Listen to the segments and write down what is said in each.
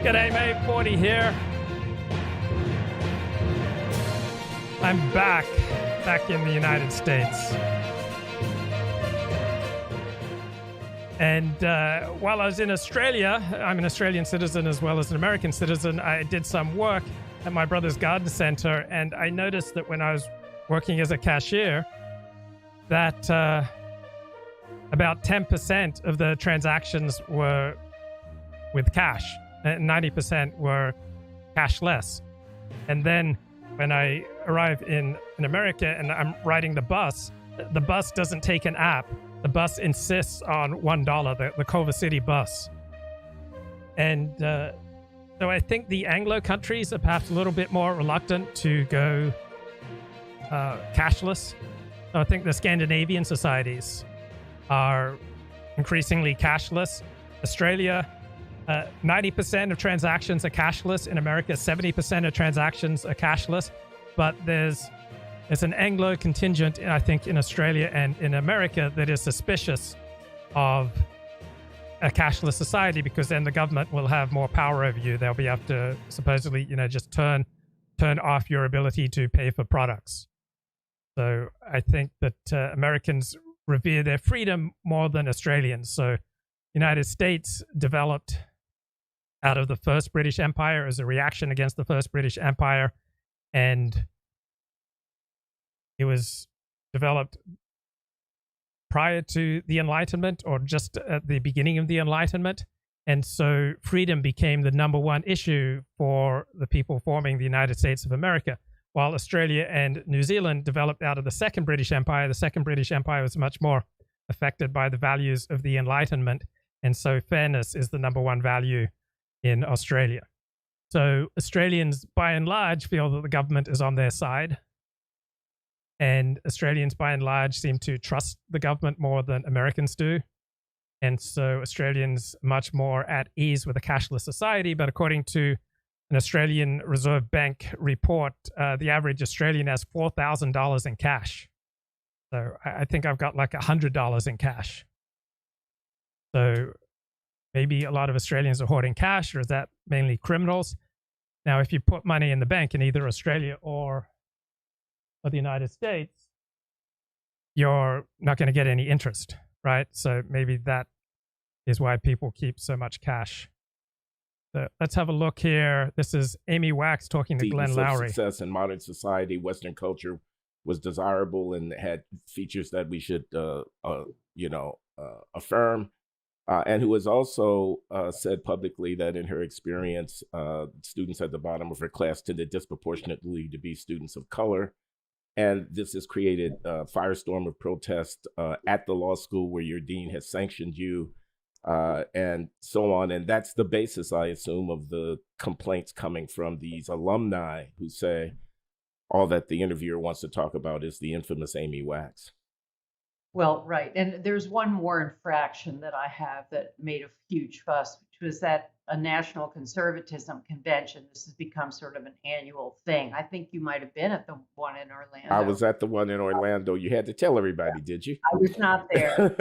G'day mate, 40 here. I'm back in the United States. And while I was in Australia, I'm an Australian citizen as well as an American citizen, I did some work at my brother's garden center, and I noticed that when I was working as a cashier, that about 10% of the transactions were with cash, and 90% were cashless. And then when I arrive in America and I'm riding the bus doesn't take an app. The bus insists on $1, the Culver City bus. And so I think the Anglo countries are perhaps a little bit more reluctant to go cashless. So I think the Scandinavian societies are increasingly cashless. Australia, 90% of transactions are cashless. In America, 70% of transactions are cashless. But there's an Anglo contingent, I think, in Australia and in America that is suspicious of a cashless society, because then the government will have more power over you. They'll be able to supposedly, just turn off your ability to pay for products. So I think that Americans revere their freedom more than Australians. So United States developed out of the First British Empire as a reaction against the First British Empire, and it was developed prior to the Enlightenment or just at the beginning of the Enlightenment. And so freedom became the number one issue for the people forming the United States of America. While Australia and New Zealand developed out of the Second British Empire, the Second British Empire was much more affected by the values of the Enlightenment. And so fairness is the number one value in Australia. So Australians, by and large, feel that the government is on their side. And Australians, by and large, seem to trust the government more than Americans do. And so Australians are much more at ease with a cashless society. But according to an Australian Reserve Bank report, the average Australian has $4,000 in cash. So I think I've got like $100 in cash. So maybe a lot of Australians are hoarding cash, or is that mainly criminals? Now, if you put money in the bank in either Australia or the United States, you're not going to get any interest, right? So maybe that is why people keep so much cash. So let's have a look here. This is Amy Wax talking to Glenn Loury. Success in modern society, Western culture was desirable and had features that we should, affirm. And who has also said publicly that in her experience, students at the bottom of her class tended disproportionately to be students of color. And this has created a firestorm of protest at the law school where your dean has sanctioned you and so on. And that's the basis, I assume, of the complaints coming from these alumni who say all that the interviewer wants to talk about is the infamous Amy Wax. Well, right. And there's one more infraction that I have that made a huge fuss, which was that a national conservatism convention. This has become sort of an annual thing. I think you might have been at the one in Orlando. I was at the one in Orlando. You had to tell everybody, did you? I was not there.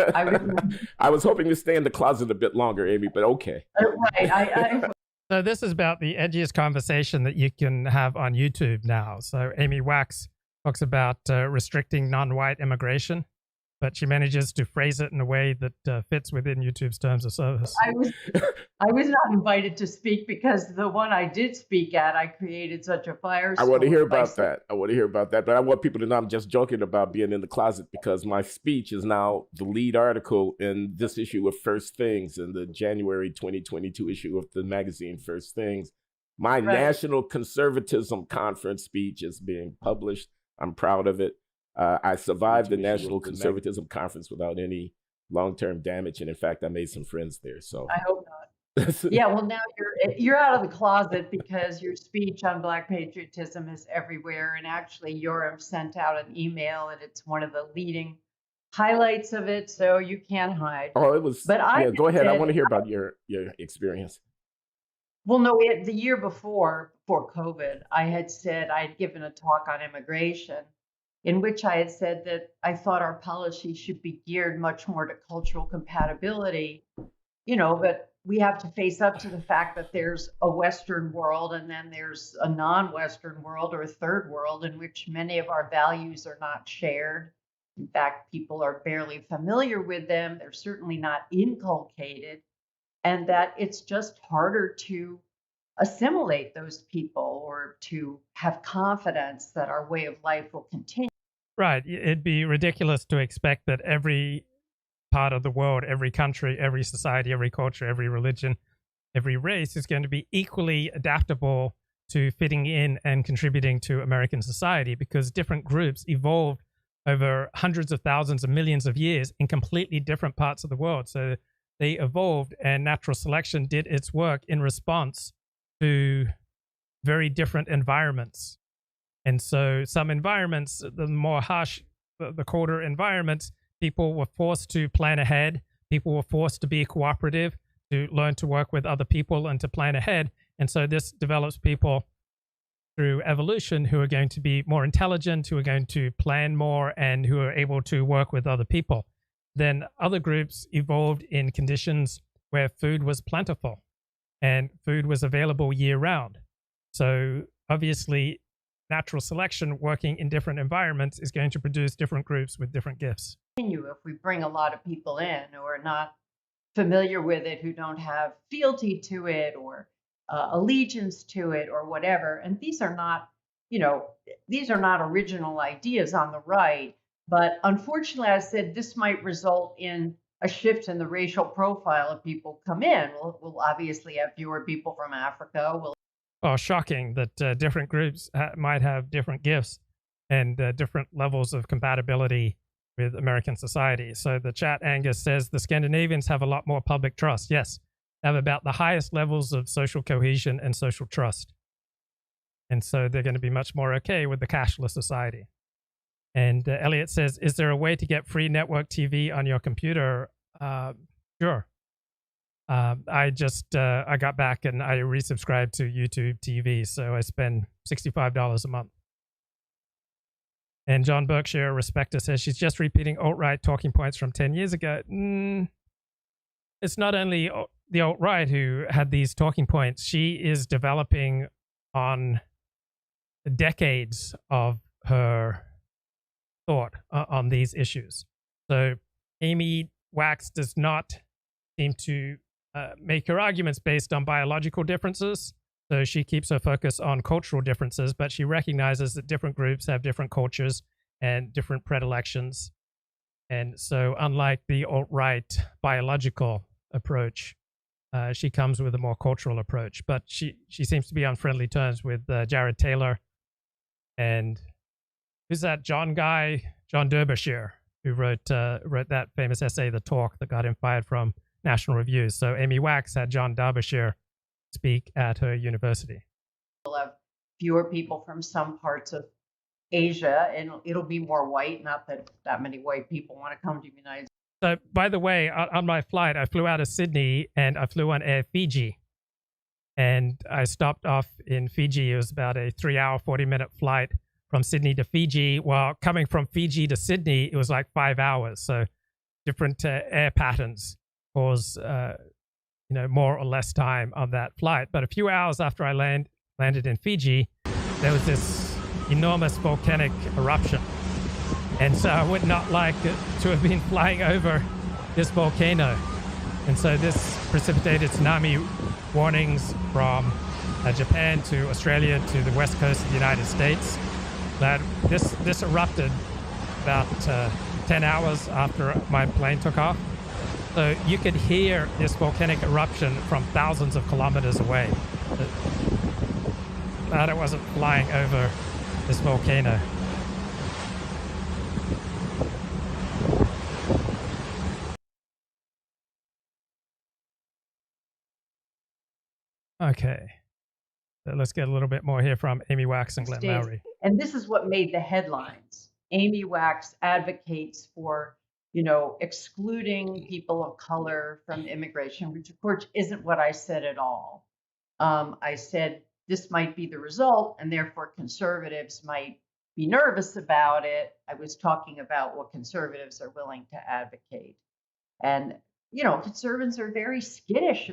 I was hoping to stay in the closet a bit longer, Amy, but okay. Right. So this is about the edgiest conversation that you can have on YouTube now. So Amy Wax talks about restricting non-white immigration, but she manages to phrase it in a way that fits within YouTube's terms of service. I was not invited to speak because the one I did speak at, I created such a firestorm. I want to hear about that. But I want people to know I'm just joking about being in the closet, because my speech is now the lead article in this issue of First Things, in the January 2022 issue of the magazine First Things. My National Conservatism Conference speech is being published. I'm proud of it. I survived the National Conservatism Conference without any long-term damage, and in fact, I made some friends there. So I hope not. Yeah, well, now you're out of the closet because your speech on Black patriotism is everywhere, and actually, Yoram sent out an email, and it's one of the leading highlights of it. So you can't hide. Oh, it was. But go ahead. I want to hear about your experience. Well, no, the year before COVID, I had said I'd given a talk on immigration, in which I had said that I thought our policy should be geared much more to cultural compatibility but we have to face up to the fact that there's a Western world and then there's a non-Western world or a third world in which many of our values are not shared. In fact, people are barely familiar with them. They're certainly not inculcated, and that it's just harder to assimilate those people or to have confidence that our way of life will continue. Right. It'd be ridiculous to expect that every part of the world, every country, every society, every culture, every religion, every race is going to be equally adaptable to fitting in and contributing to American society, because different groups evolved over hundreds of thousands of millions of years in completely different parts of the world. So they evolved, and natural selection did its work in response to very different environments. And so some environments, the more harsh, the colder environments, people were forced to plan ahead. People were forced to be cooperative, to learn to work with other people and to plan ahead. And so this develops people through evolution who are going to be more intelligent, who are going to plan more, and who are able to work with other people. Then other groups evolved in conditions where food was plentiful and food was available year round. So obviously, natural selection working in different environments is going to produce different groups with different gifts. If we bring a lot of people in who are not familiar with it, who don't have fealty to it or allegiance to it or whatever, and these are not original ideas on the right, but unfortunately, I said this might result in a shift in the racial profile of people come in. We'll obviously have fewer people from Africa. Well, shocking that different groups might have different gifts and different levels of compatibility with American society. So the chat, Angus, says the Scandinavians have a lot more public trust. Yes, they have about the highest levels of social cohesion and social trust. And so they're going to be much more okay with the cashless society. And Elliott says, is there a way to get free network TV on your computer? Sure. I got back and I resubscribed to YouTube TV, so I spend $65 a month. And John Berkshire, Respecter, says she's just repeating alt-right talking points from 10 years ago. It's not only the alt-right who had these talking points. She is developing on decades of her thought on these issues. So Amy Wax does not seem to make her arguments based on biological differences. So she keeps her focus on cultural differences, but she recognizes that different groups have different cultures and different predilections. And so unlike the alt-right biological approach, she comes with a more cultural approach. But she seems to be on friendly terms with Jared Taylor and who's that John Derbyshire, who wrote that famous essay, The Talk, that got him fired from National Review. So Amy Wax had John Derbyshire speak at her university. We'll have fewer people from some parts of Asia, and it'll be more white. Not that many white people want to come to the United States. So, by the way, on my flight, I flew out of Sydney and I flew on Air Fiji. And I stopped off in Fiji. It was about a 3-hour, 40-minute flight from Sydney to Fiji. While coming from Fiji to Sydney, it was like 5 hours. So different air patterns cause more or less time on that flight. But a few hours after I landed in Fiji, there was this enormous volcanic eruption. And so I would not like to have been flying over this volcano. And so this precipitated tsunami warnings from Japan to Australia to the west coast of the United States. That this erupted about 10 hours after my plane took off. So you could hear this volcanic eruption from thousands of kilometers away. Glad I wasn't flying over this volcano. Okay, so let's get a little bit more here from Amy Wax and Glenn Loury. And this is what made the headlines. Amy Wax advocates for, excluding people of color from immigration, which of course isn't what I said at all. I said this might be the result, and therefore conservatives might be nervous about it. I was talking about what conservatives are willing to advocate. And conservatives are very skittish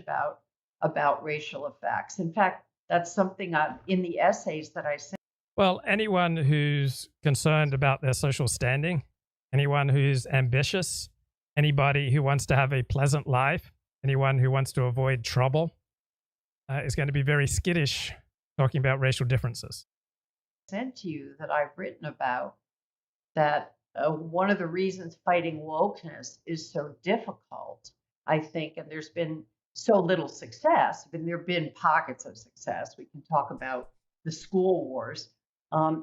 about racial effects. In fact, that's something in the essays that I sent. Well, anyone who's concerned about their social standing, anyone who's ambitious, anybody who wants to have a pleasant life, anyone who wants to avoid trouble, is going to be very skittish talking about racial differences. Said to you that I've written about that one of the reasons fighting wokeness is so difficult, I think, and there's been so little success. I mean, there have been pockets of success. We can talk about the school wars,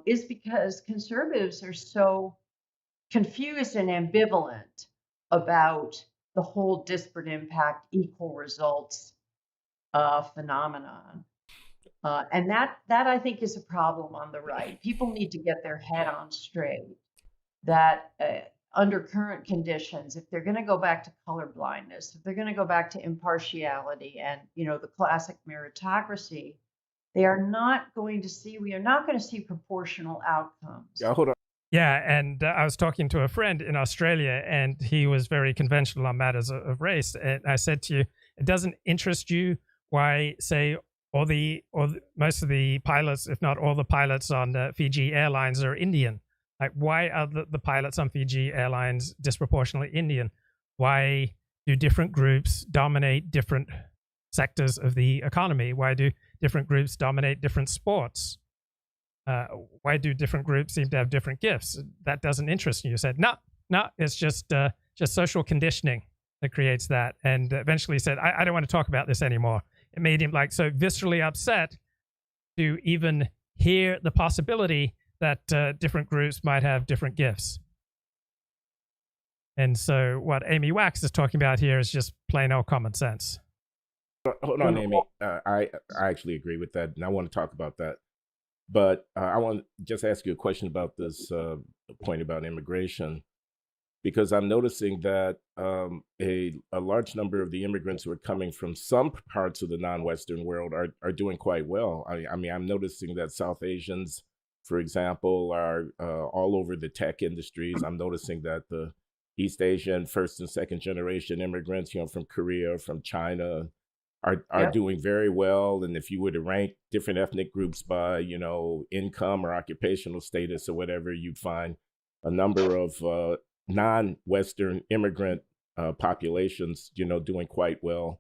is because conservatives are so confused and ambivalent about the whole disparate impact, equal results phenomenon. And that I think is a problem on the right. People need to get their head on straight that under current conditions, if they're going to go back to colorblindness, if they're going to go back to impartiality and, the classic meritocracy, we are not going to see proportional outcomes. Yeah, hold on. Yeah, and I was talking to a friend in Australia, and he was very conventional on matters of race. And I said to you, it doesn't interest you why, say, most of the pilots, if not all the pilots on Fiji Airlines are Indian. Like, why are the pilots on Fiji Airlines disproportionately Indian? Why do different groups dominate different sectors of the economy? Why do different groups dominate different sports? Why do different groups seem to have different gifts? That doesn't interest you. You said, no, it's just social conditioning that creates that. And eventually said, I don't want to talk about this anymore. It made him so viscerally upset to even hear the possibility that different groups might have different gifts. And so what Amy Wax is talking about here is just plain old common sense. Hold on, Amy. I actually agree with that, and I want to talk about that. But I want to just ask you a question about this point about immigration, because I'm noticing that a large number of the immigrants who are coming from some parts of the non-Western world are doing quite well. I mean, I'm noticing that South Asians, for example, are all over the tech industries. I'm noticing that the East Asian first and second generation immigrants, from Korea, from China, are doing very well. And if you were to rank different ethnic groups by, income or occupational status or whatever, you'd find a number of non-Western immigrant populations, doing quite well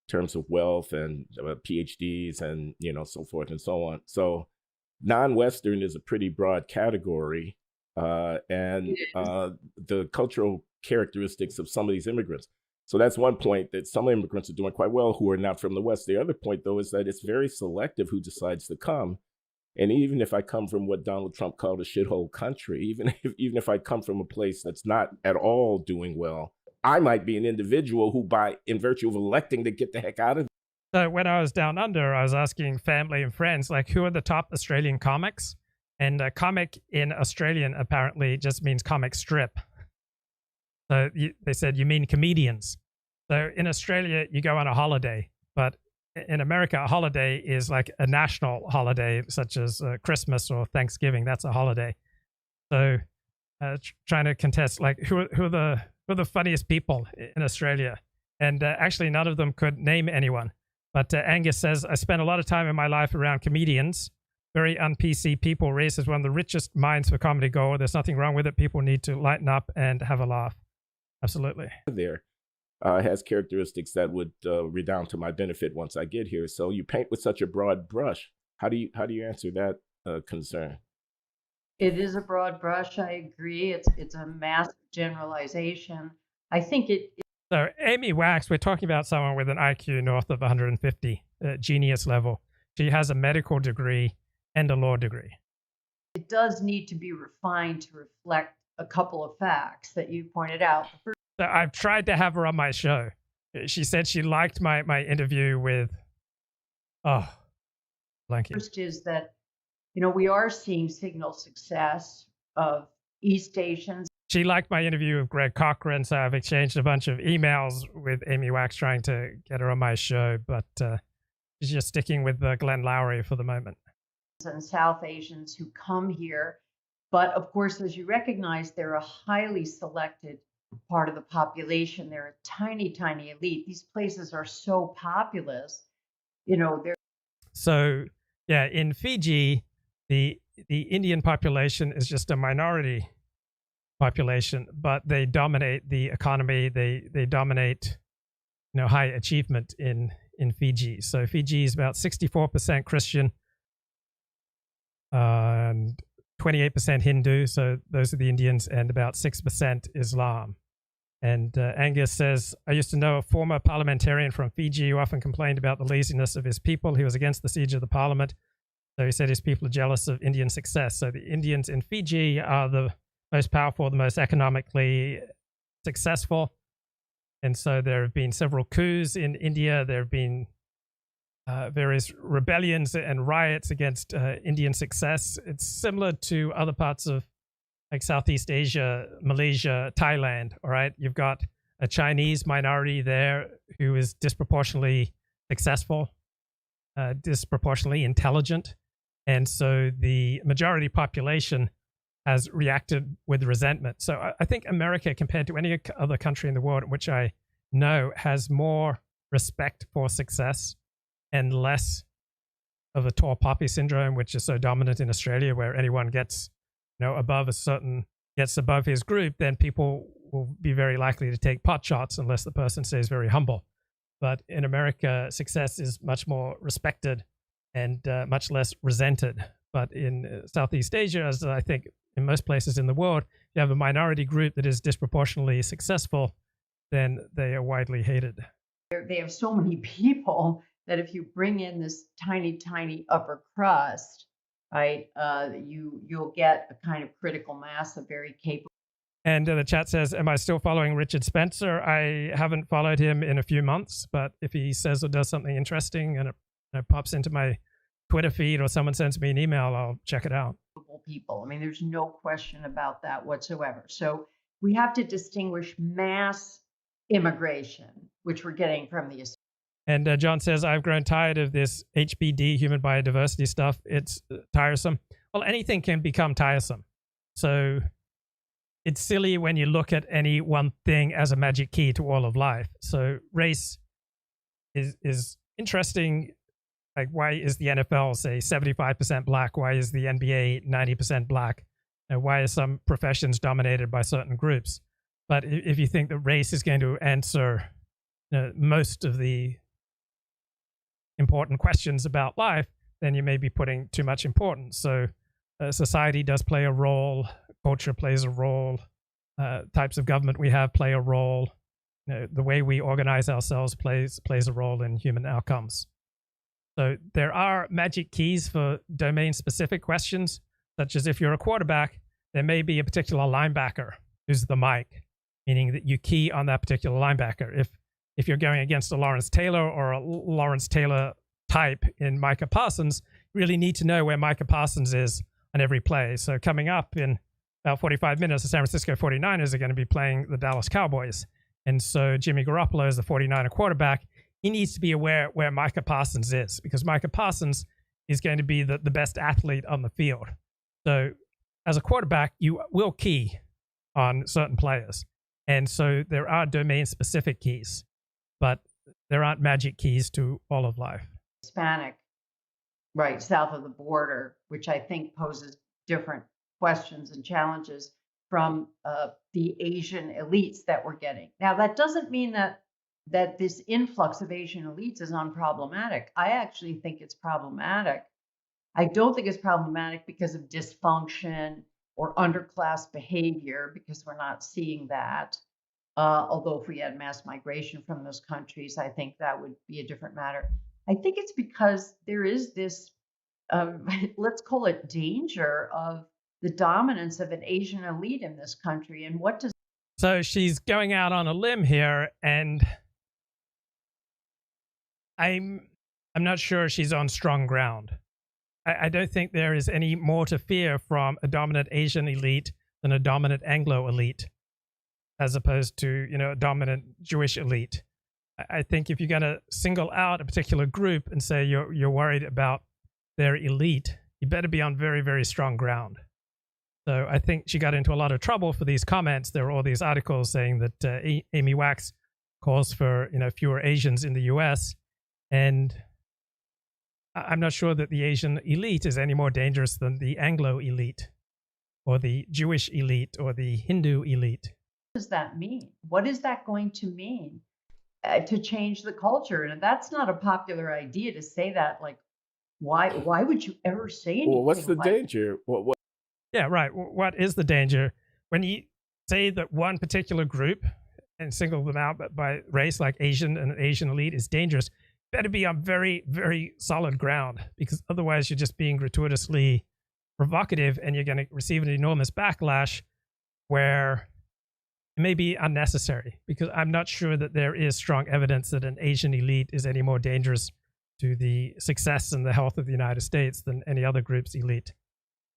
in terms of wealth and PhDs and, so forth and so on. So non-Western is a pretty broad category, and the cultural characteristics of some of these immigrants. So that's one point, that some immigrants are doing quite well who are not from the West. The other point, though, is that it's very selective who decides to come. And even if I come from what Donald Trump called a shithole country, even if I come from a place that's not at all doing well, I might be an individual who, in virtue of electing to get the heck out of it. So when I was down under, I was asking family and friends, who are the top Australian comics? And comic in Australian apparently just means comic strip. So they said, you mean comedians. So in Australia, you go on a holiday, but in America, a holiday is like a national holiday, such as Christmas or Thanksgiving. That's a holiday. So trying to contest, who are the funniest people in Australia? And actually, none of them could name anyone. But Angus says, I spent a lot of time in my life around comedians, very un-PC people, raised as one of the richest minds for comedy gold. There's nothing wrong with it. People need to lighten up and have a laugh. Absolutely. There has characteristics that would redound to my benefit once I get here. So you paint with such a broad brush. How do you answer that concern? It is a broad brush. I agree. It's a massive generalization. I think it. So Amy Wax, we're talking about someone with an IQ north of 150, genius level. She has a medical degree and a law degree. It does need to be refined to reflect a couple of facts that you pointed out. So I've tried to have her on my show. She said she liked my interview with, blanking. First is that, we are seeing signal success of East Asians. She liked my interview with Greg Cochran, so I've exchanged a bunch of emails with Amy Wax trying to get her on my show, but she's just sticking with Glenn Loury for the moment. And South Asians who come here. But of course, as you recognize, they're a highly selected part of the population. They're a tiny, tiny elite. These places are so populous, they're. So, yeah, in Fiji, the Indian population is just a minority population, but they dominate the economy. They dominate, high achievement in Fiji. So Fiji is about 64% Christian and 28% Hindu. So those are the Indians, and about 6% Islam. And Angus says, I used to know a former parliamentarian from Fiji who often complained about the laziness of his people. He was against the siege of the parliament. So he said his people are jealous of Indian success. So the Indians in Fiji are the most powerful, the most economically successful. And so there have been several coups in India. There have been various rebellions and riots against Indian success. It's similar to other parts of like Southeast Asia, Malaysia, Thailand, all right? You've got a Chinese minority there who is disproportionately successful, disproportionately intelligent. And so the majority population has reacted with resentment. So I think America, compared to any other country in the world, which I know has more respect for success and less of a tall poppy syndrome, which is so dominant in Australia, where anyone gets above his group, then people will be very likely to take pot shots unless the person stays very humble. But in America, success is much more respected and much less resented. But in Southeast Asia, as I think in most places in the world, you have a minority group that is disproportionately successful, then they are widely hated. They have so many people that if you bring in this tiny, tiny upper crust, right, you'll get a kind of critical mass of very capable. And the chat says, am I still following Richard Spencer? I haven't followed him in a few months, but if he says or does something interesting and it pops into my Twitter feed or someone sends me an email, I'll check it out. People. I mean, there's no question about that whatsoever. So we have to distinguish mass immigration, which we're getting from the. And John says, I've grown tired of this HBD, human biodiversity stuff. It's tiresome. Well, anything can become tiresome. So it's silly when you look at any one thing as a magic key to all of life. So race is interesting. Like, why is the NFL, say, 75% black? Why is the NBA 90% black? And why are some professions dominated by certain groups? But if you think that race is going to answer most of the important questions about life, then you may be putting too much importance. So society does play a role, culture plays a role, types of government we have play a role, the way we organize ourselves plays a role in human outcomes. So there are magic keys for domain-specific questions, such as if you're a quarterback, there may be a particular linebacker who's the mic, meaning that you key on that particular linebacker. If you're going against a Lawrence Taylor or a Lawrence Taylor type in Micah Parsons, you really need to know where Micah Parsons is on every play. So coming up in about 45 minutes, the San Francisco 49ers are going to be playing the Dallas Cowboys. And so Jimmy Garoppolo is the 49er quarterback. He needs to be aware where Micah Parsons is, because Micah Parsons is going to be the best athlete on the field. So as a quarterback, you will key on certain players. And so there are domain-specific keys, but there aren't magic keys to all of life. Hispanic, right, south of the border, which I think poses different questions and challenges from the Asian elites that we're getting. Now, that doesn't mean that this influx of Asian elites is unproblematic. I actually think it's problematic. I don't think it's problematic because of dysfunction or underclass behavior, because we're not seeing that. Although if we had mass migration from those countries, I think that would be a different matter. I think it's because there is this, let's call it danger of the dominance of an Asian elite in this country. And what does... So she's going out on a limb here, and I'm not sure she's on strong ground. I don't think there is any more to fear from a dominant Asian elite than a dominant Anglo elite, as opposed to, a dominant Jewish elite. I think if you're going to single out a particular group and say you're worried about their elite, you better be on very, very strong ground. So I think she got into a lot of trouble for these comments. There were all these articles saying that Amy Wax calls for, fewer Asians in the U.S. And I'm not sure that the Asian elite is any more dangerous than the Anglo elite or the Jewish elite or the Hindu elite. What does that mean? What is that going to mean to change the culture? And that's not a popular idea to say that. Like, why would you ever say anything? Well, what's the danger? Yeah, right. What is the danger when you say that one particular group and single them out by race, like Asian and Asian elite, is dangerous? Better be on very, very solid ground, because otherwise you're just being gratuitously provocative and you're going to receive an enormous backlash where it may be unnecessary, because I'm not sure that there is strong evidence that an Asian elite is any more dangerous to the success and the health of the United States than any other group's elite.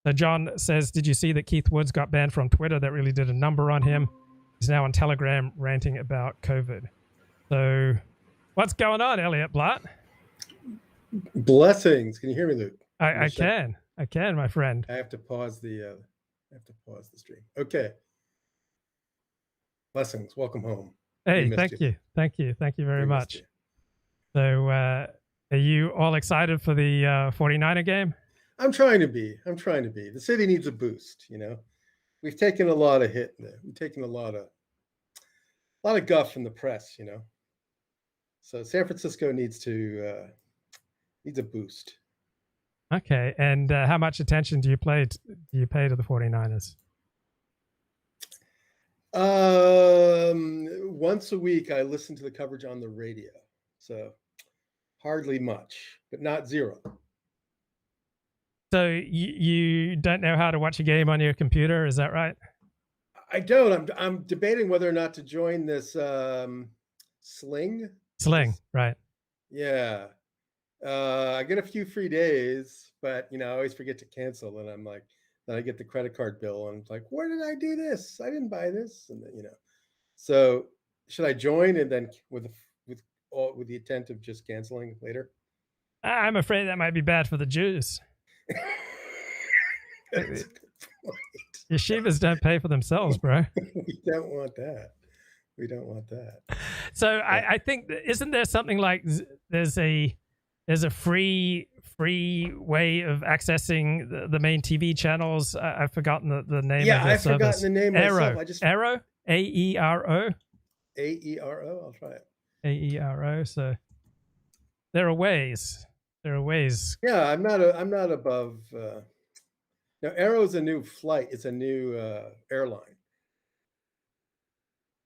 So John says, did you see that Keith Woods got banned from Twitter? That really did a number on him. He's now on Telegram ranting about COVID. So what's going on, Elliott Blatt? Blessings. Can you hear me, Luke? I can, my friend. I have to pause the stream. Okay. Blessings. Welcome home. Hey, thank you very much. So are you all excited for the 49er game? I'm trying to be. The city needs a boost, We've taken a lot of hit there. We've taken a lot of guff in the press, So San Francisco needs a boost. Okay, and how much attention do you pay to the 49ers? Once a week I listen to the coverage on the radio. So hardly much, but not zero. So you don't know how to watch a game on your computer, is that right? I don't. I'm debating whether or not to join this Sling. Right? Yeah. I get a few free days, but I always forget to cancel, and I'm like, then I get the credit card bill, and it's like, where did I do this? I didn't buy this, and then, So should I join and then with the intent of just canceling later? I'm afraid that might be bad for the Jews. That's a good point. Yeshivas don't pay for themselves, bro. We don't want that. So yeah. I think, isn't there something like there's a free way of accessing the main TV channels? I've forgotten the name. Yeah, of the I've forgotten the name Aero. myself. Aero. AERO. AERO. I'll try it. AERO. So there are ways. Yeah, I'm not above. Now, Aero is a new flight. It's a new airline.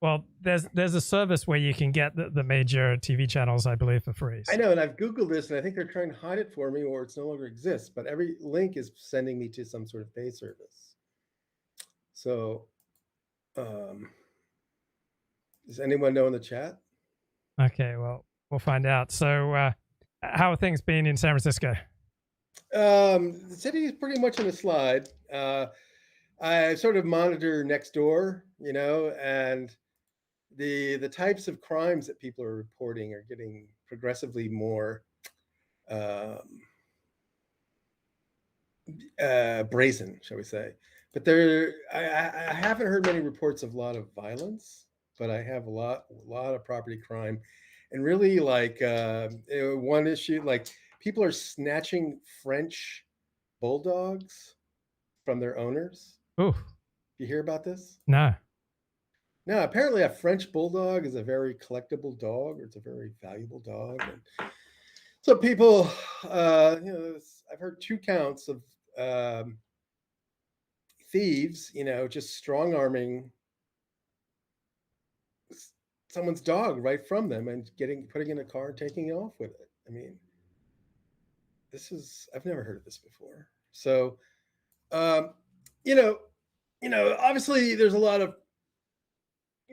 Well, there's a service where you can get the major TV channels, I believe, for free. I know, and I've Googled this, and I think they're trying to hide it for me, or it's no longer exists. But every link is sending me to some sort of pay service. So, does anyone know in the chat? Okay, well, we'll find out. So, how are things been in San Francisco? The city is pretty much in a slide. I sort of monitor next door, and the types of crimes that people are reporting are getting progressively more brazen, shall we say. But I haven't heard many reports of a lot of violence, but I have a lot of property crime. And really, like one issue, like people are snatching French bulldogs from their owners. Ooh. You hear about this? No. No, apparently a French bulldog is a very collectible dog, or it's a very valuable dog. And so people, I've heard 2 counts of thieves, just strong arming someone's dog right from them and putting in a car and taking off with it. I mean, I've never heard of this before. So, obviously there's a lot of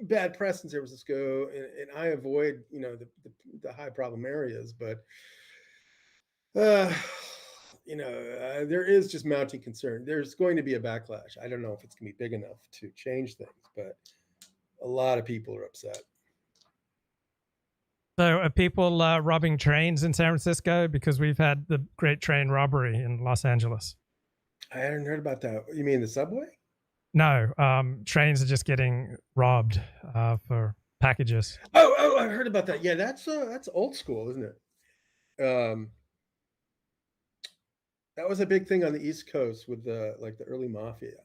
bad press in San Francisco, and I avoid, the high problem areas, but, there is just mounting concern. There's going to be a backlash. I don't know if it's going to be big enough to change things, but a lot of people are upset. So are people robbing trains in San Francisco? Because we've had the great train robbery in Los Angeles. I hadn't heard about that. You mean the subway? No, trains are just getting robbed for packages. Oh, I heard about that. Yeah, that's old school, isn't it? That was a big thing on the East Coast with the early mafia.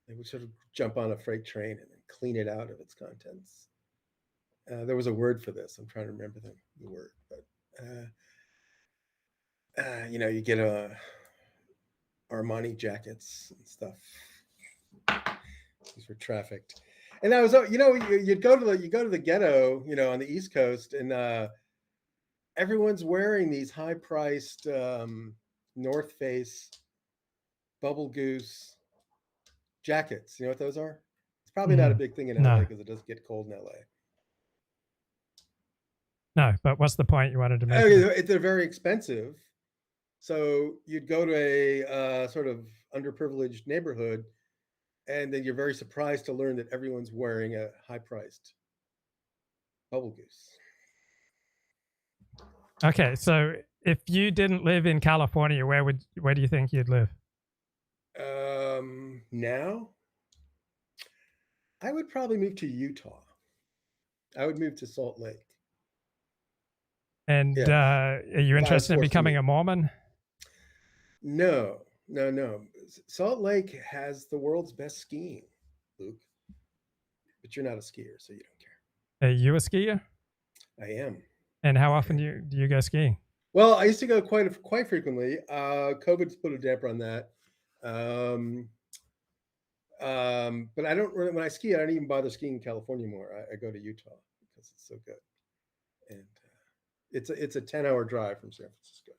They would sort of jump on a freight train and then clean it out of its contents. There was a word for this. I'm trying to remember the word, but you get Armani jackets and stuff. These were trafficked, and that was you'd go to the ghetto, on the East Coast, and everyone's wearing these high-priced North Face Bubble Goose jackets. You know what those are? It's probably not a big thing in LA because it does get cold in LA. No, but what's the point you wanted to make? They're very expensive. So you'd go to a sort of underprivileged neighborhood, and then you're very surprised to learn that everyone's wearing a high-priced Bubble Goose. Okay, so if you didn't live in California, where do you think you'd live? Now, I would probably move to Utah. I would move to Salt Lake. And are you interested in becoming a Mormon? No. Salt Lake has the world's best skiing, Luke. But you're not a skier, so you don't care. Are you a skier? I am. And how often do you go skiing? Well, I used to go quite frequently. COVID's put a damper on that. But I don't really, when I ski, I don't even bother skiing in California anymore. I go to Utah because it's so good. And it's a 10-hour drive from San Francisco.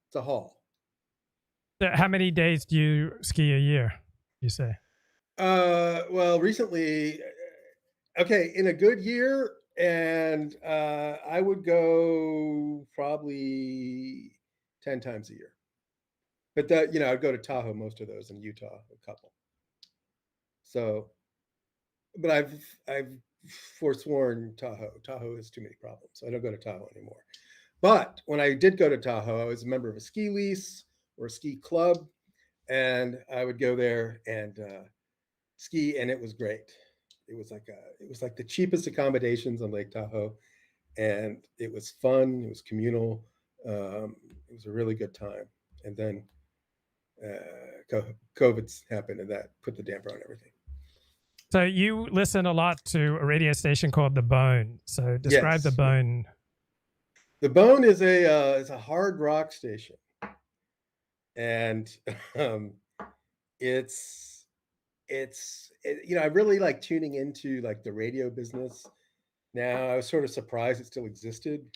It's a haul. So how many days do you ski a year, you say? Well, recently, in a good year, and I would go probably 10 times a year. But I'd go to Tahoe most of those, and Utah a couple. So, but I've forsworn Tahoe. Tahoe has too many problems, so I don't go to Tahoe anymore. But when I did go to Tahoe, I was a member of a ski lease or a ski club, and I would go there and ski, and it was great. It was like the cheapest accommodations on Lake Tahoe, and it was fun. It was communal. It was a really good time. And then COVID's happened, and that put the damper on everything. So you listen a lot to a radio station called The Bone. So describe The Bone. The Bone is a hard rock station, and it's I really like tuning into like the radio business now. I was sort of surprised it still existed,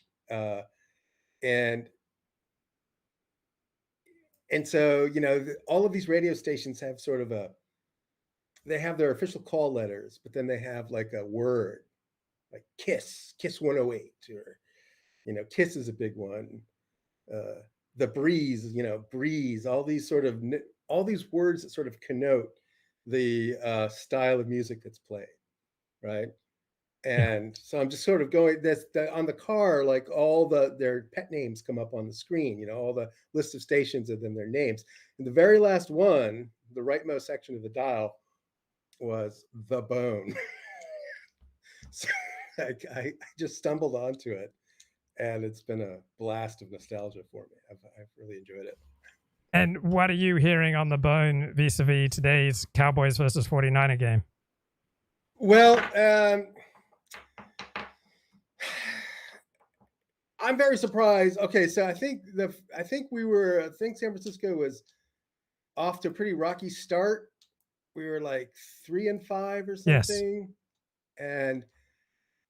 and so all of these radio stations have sort of they have their official call letters, but then they have like a word like Kiss 108, or Kiss is a big one. The Breeze, Breeze, all these words that sort of connote the style of music that's played, right? And so I'm just sort of going on the car, like all their pet names come up on the screen, all the list of stations and then their names. And the very last one, the rightmost section of the dial, was The Bone. So I just stumbled onto it, and it's been a blast of nostalgia for me. I've really enjoyed it. And what are you hearing on The Bone vis-a-vis today's Cowboys versus 49er game? Well, I'm very surprised. Okay, so I think San Francisco was off to a pretty rocky start. We were like 3-5 or something. Yes. And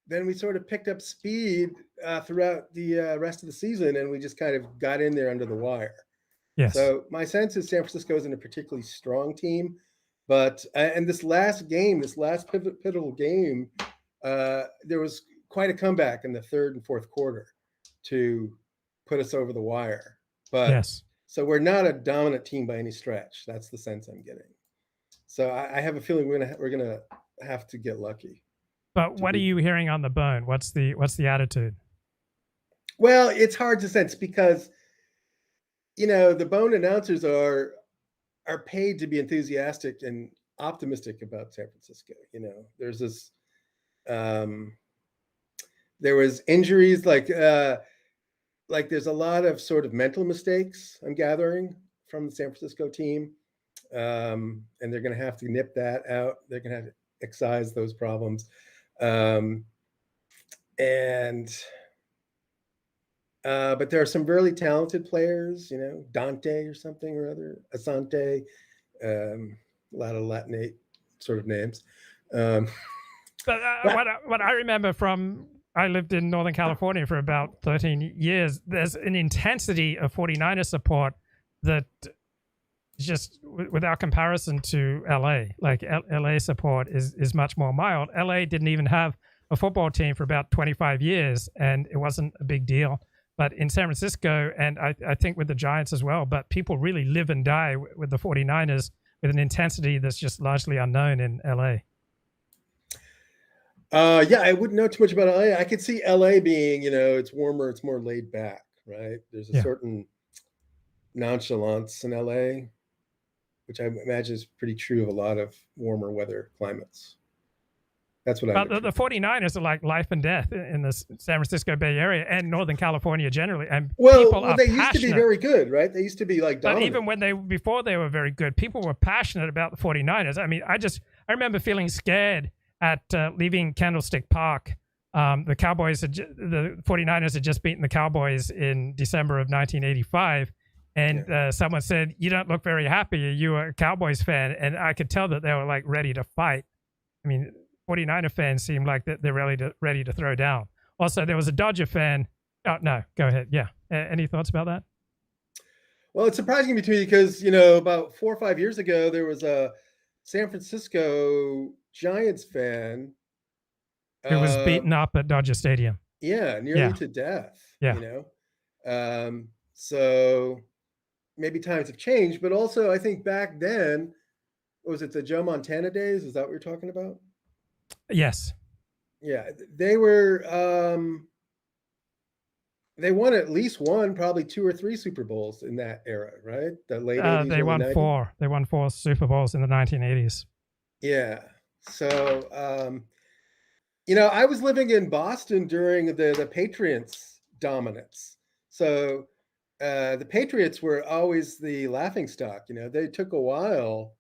then we sort of picked up speed throughout the rest of the season, and we just kind of got in there under the wire. Yes. So my sense is San Francisco isn't a particularly strong team, but and this last pivotal game, there was quite a comeback in the third and fourth quarter to put us over the wire. But yes. So we're not a dominant team by any stretch. That's the sense I'm getting. So I have a feeling we're gonna have to get lucky. But what are you hearing on The Bone? What's the attitude? Well, it's hard to sense because the Bone announcers are paid to be enthusiastic and optimistic about San Francisco. You know, there's this, there was injuries, like there's a lot of sort of mental mistakes I'm gathering from the San Francisco team. And they're going to have to nip that out. They're going to have to excise those problems. But there are some really talented players, you know, Dante or something or other, Asante, a lot of Latinate sort of names. But what I remember from, I lived in Northern California for about 13 years. There's an intensity of 49er support that just without comparison to LA. Like LA support is much more mild. LA didn't even have a football team for about 25 years, and it wasn't a big deal. But in San Francisco, and I think with the Giants as well, but people really live and die with the 49ers with an intensity that's just largely unknown in LA. Yeah, I wouldn't know too much about LA. I could see LA being, you know, it's warmer, it's more laid back, right? There's a certain nonchalance in LA, which I imagine is pretty true of a lot of warmer weather climates. That's what the 49ers are like life and death in the San Francisco Bay Area and Northern California generally. And well, they used to be very good, right? They used to be like dominant. But even before they were very good, people were passionate about the 49ers. I mean, I remember feeling scared at leaving Candlestick Park. The 49ers had just beaten the Cowboys in December of 1985. And someone said, "You don't look very happy. Are you a Cowboys fan?" And I could tell that they were like ready to fight. I mean, 49er fans seem like they're ready to throw down. Also, there was a Dodger fan. Oh, no, go ahead. Yeah. Any thoughts about that? Well, it's surprising to me because, you know, about 4 or 5 years ago, there was a San Francisco Giants fan who was beaten up at Dodger Stadium. Yeah, nearly to death. Yeah. You know, so maybe times have changed, but also I think back then, was it the Joe Montana days? Is that what you're talking about? Yes. Yeah, they were. They won at least one, probably 2 or 3 Super Bowls in that era, right? The late 80s. They won 4. They won 4 Super Bowls in the 1980s. Yeah. So, you know, I was living in Boston during the Patriots' dominance. So the Patriots were always the laughingstock. You know, they took a while.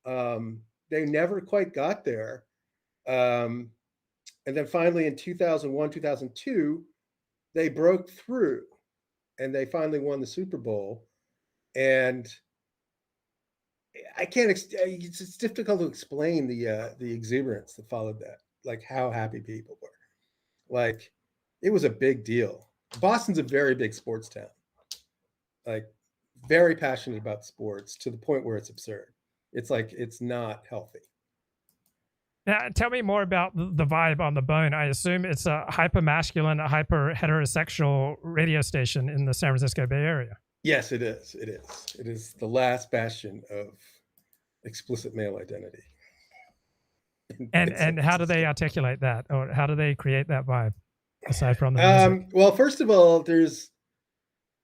They never quite got there. And then finally in 2001, 2002, they broke through and they finally won the Super Bowl. And I can't, it's difficult to explain the exuberance that followed that, like how happy people were. Like, it was a big deal. Boston's a very big sports town, like very passionate about sports to the point where it's absurd. It's like, it's not healthy. Now, tell me more about the vibe on the Bone. I assume it's a hyper-masculine, a hyper-heterosexual radio station in the San Francisco Bay Area. Yes, it is. It is. It is the last bastion of explicit male identity. And how do they articulate that, or how do they create that vibe, aside from the music? Well, first of all, there's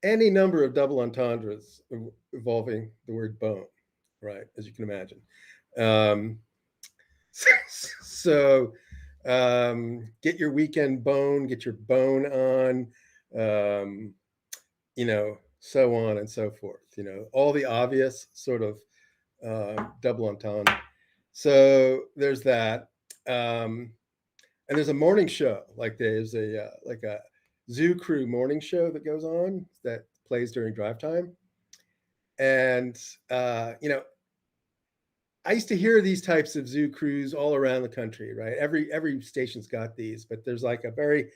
any number of double entendres involving the word bone, right? As you can imagine. So get your weekend bone, get your bone on, you know, so on and so forth, you know, all the obvious sort of double entendre. So there's that. And there's a morning show, like there's a Zoo Crew morning show that goes on that plays during drive time. And, you know, I used to hear these types of zoo crews all around the country, right? Every station's got these, but there's like a very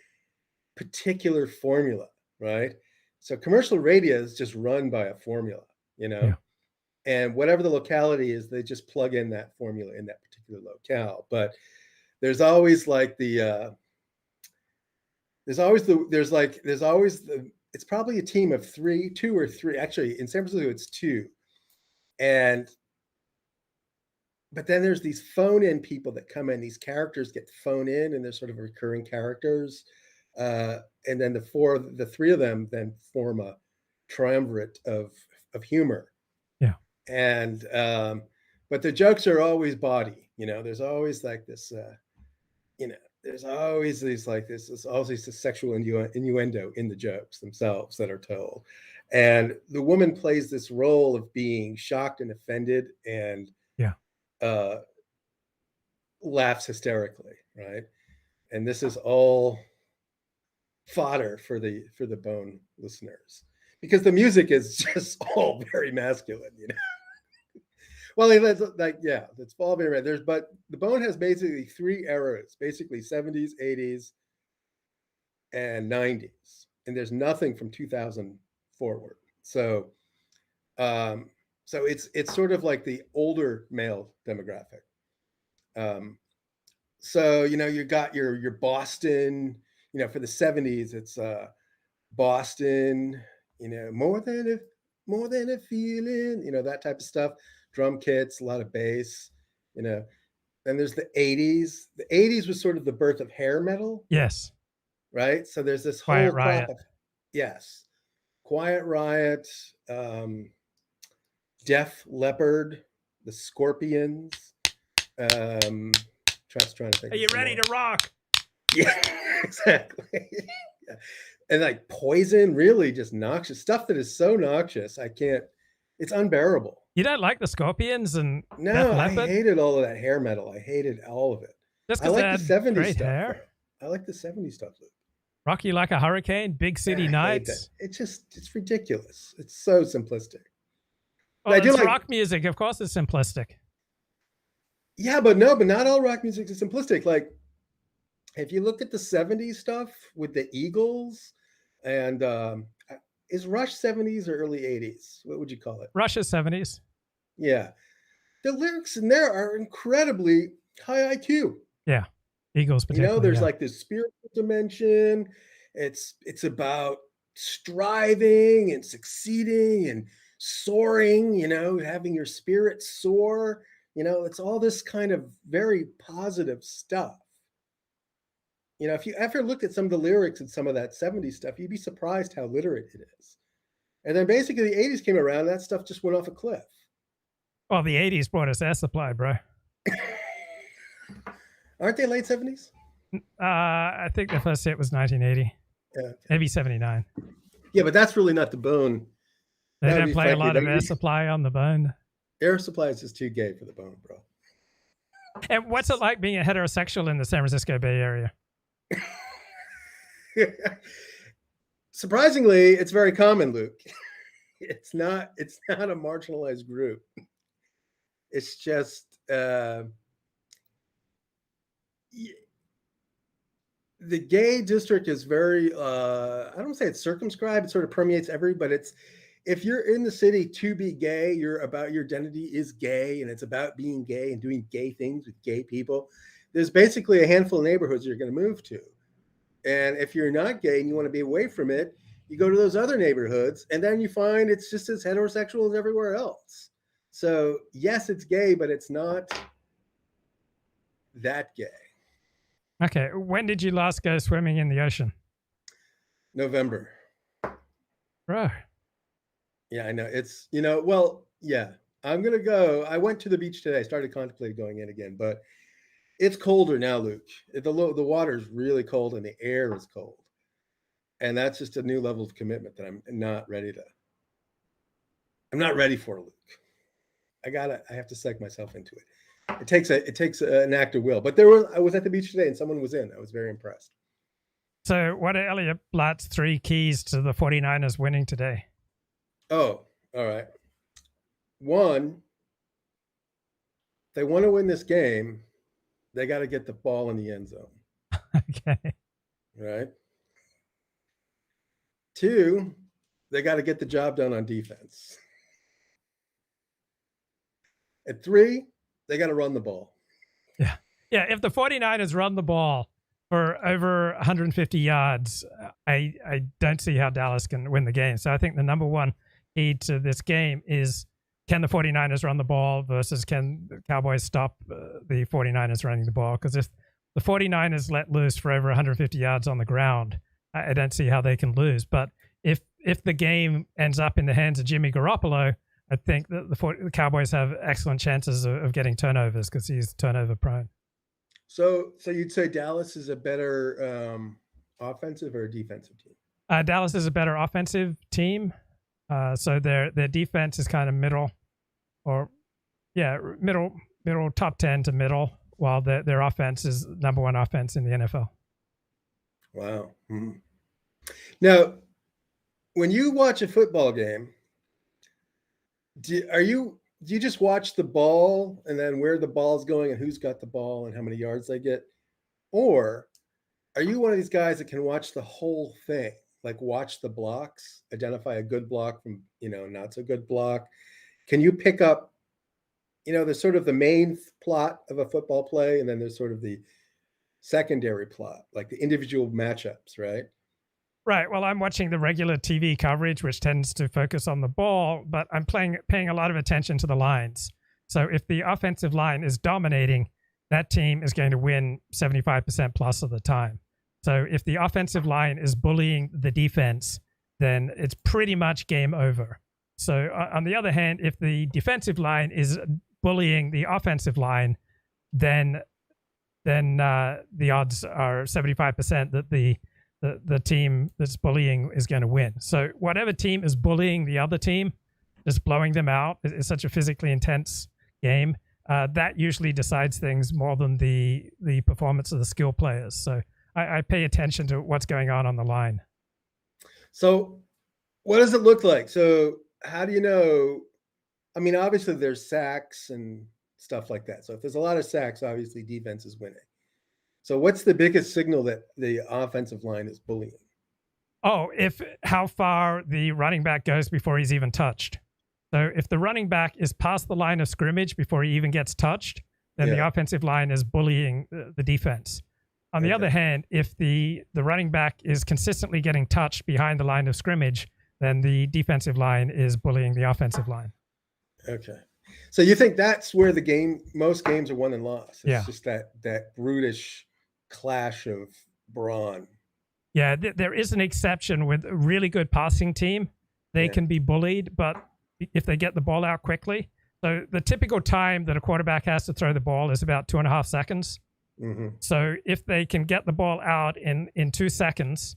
particular formula, right? So commercial radio is just run by a formula, you know, and whatever the locality is, they just plug in that formula in that particular locale. But there's always like it's probably a team of 2 or 3. Actually, in San Francisco, it's 2. But then there's these phone-in people that come in. These characters get phoned in, and they're sort of recurring characters. And then the 3 of them then form a triumvirate of humor. Yeah. And but the jokes are always body. There's always like this. There's always these like this. There's always this sexual innuendo in the jokes themselves that are told, and the woman plays this role of being shocked and offended, and laughs hysterically, right? And this is all fodder for the Bone listeners, because the music is just all very masculine, Well, it's all very right. But the Bone has basically 3 eras, basically 70s, 80s, and 90s, and there's nothing from 2000 forward. So, it's sort of like the older male demographic. So you got your Boston, for the 70s, it's Boston, more than a feeling, that type of stuff. Drum kits, a lot of bass, Then there's the 80s. The 80s was sort of the birth of hair metal. Yes. Right. So there's this Quiet whole Riot. crop of, yes, Quiet Riot, Def Leppard, the Scorpions. Trying to think. Are you ready to rock? Yeah, exactly. Yeah. And like Poison, really just noxious stuff that is so noxious. It's unbearable. You don't like the Scorpions and No, Def I Leppard? hated all of that hair metal. I hated all of it. Just I 'cause like they the had 70s great stuff. hair? though. I like the 70s stuff, Luke. Rock You Like a Hurricane, Big City I hate Nights. that. It's ridiculous. It's so simplistic. Well, I do it's like- rock music. Of course it's simplistic. Yeah, but not all rock music is simplistic. Like, if you look at the 70s stuff with the Eagles, and is Rush 70s or early 80s? What would you call it? Rush's 70s. Yeah. The lyrics in there are incredibly high IQ. Yeah. Eagles particularly. There's yeah. like this spiritual dimension. It's about striving and succeeding and soaring, having your spirit soar. It's all this kind of very positive stuff. If you ever looked at some of the lyrics and some of that 70s stuff, you'd be surprised how literate it is. And then basically the 80s came around, and that stuff just went off a cliff. Well, the 80s brought us Air Supply, bro. Aren't they late 70s? I think the first hit was 1980. Yeah. Maybe 79. Yeah, but that's really not the Bone. They That would don't be play a frankly- lot of that would Air be- Supply on the Bone. Air Supply is just too gay for the Bone, bro. And what's it like being a heterosexual in the San Francisco Bay Area? Surprisingly, it's very common, Luke. It's not a marginalized group. It's just the gay district is very I don't say it's circumscribed, it sort of permeates but if you're in the city to be gay, your identity is gay, and it's about being gay and doing gay things with gay people. There's basically a handful of neighborhoods you're going to move to. And if you're not gay and you want to be away from it, you go to those other neighborhoods, and then you find it's just as heterosexual as everywhere else. So yes, it's gay, but it's not that gay. Okay. When did you last go swimming in the ocean? November. Bro. Yeah, I know. It's, well, yeah, I'm going to go. I went to the beach today. I started contemplating going in again, but it's colder now, Luke. The water is really cold and the air is cold. And that's just a new level of commitment that I'm not ready for, Luke. I have to psych myself into it. It takes an act of will. But I was at the beach today and someone was in. I was very impressed. So what are Elliott Blatt's 3 keys to the 49ers winning today? Oh, all right. 1, they want to win this game, they got to get the ball in the end zone. Okay. Right? 2, they got to get the job done on defense. And 3, they got to run the ball. Yeah. Yeah. If the 49ers run the ball for over 150 yards, I don't see how Dallas can win the game. So I think the number 1 key to this game is, can the 49ers run the ball versus can the Cowboys stop the 49ers running the ball? Because if the 49ers let loose for over 150 yards on the ground, I don't see how they can lose. But if the game ends up in the hands of Jimmy Garoppolo, I think that the Cowboys have excellent chances of getting turnovers because he's turnover prone. So you'd say Dallas is a better offensive or defensive team? Dallas is a better offensive team. So their defense is kind of middle top 10 to middle, while their offense is number one offense in the NFL. Wow. Mm-hmm. Now, when you watch a football game, do you just watch the ball and then where the ball's going and who's got the ball and how many yards they get? Or are you one of these guys that can watch the whole thing? Like watch the blocks, identify a good block from, not so good block. Can you pick up, there's sort of the main plot of a football play, and then there's sort of the secondary plot, like the individual matchups, right? Right. Well, I'm watching the regular TV coverage, which tends to focus on the ball, but I'm paying a lot of attention to the lines. So if the offensive line is dominating, that team is going to win 75% plus of the time. So if the offensive line is bullying the defense, then it's pretty much game over. So on the other hand, if the defensive line is bullying the offensive line, then the odds are 75% that the team that's bullying is going to win. So whatever team is bullying the other team, just blowing them out, it's such a physically intense game. That usually decides things more than the performance of the skill players. So I pay attention to what's going on the line. So what does it look like? So how do you know? I mean, obviously there's sacks and stuff like that. So if there's a lot of sacks, obviously defense is winning. So what's the biggest signal that the offensive line is bullying? Oh, how far the running back goes before he's even touched. So if the running back is past the line of scrimmage before he even gets touched, then the offensive line is bullying the defense. On the other hand, if the running back is consistently getting touched behind the line of scrimmage, then the defensive line is bullying the offensive line. Okay. So you think that's where most games are won and lost. It's just that brutish clash of brawn. Yeah, there is an exception with a really good passing team. They can be bullied, but if they get the ball out quickly. So the typical time that a quarterback has to throw the ball is about 2.5 seconds. Mm-hmm. So if they can get the ball out in 2 seconds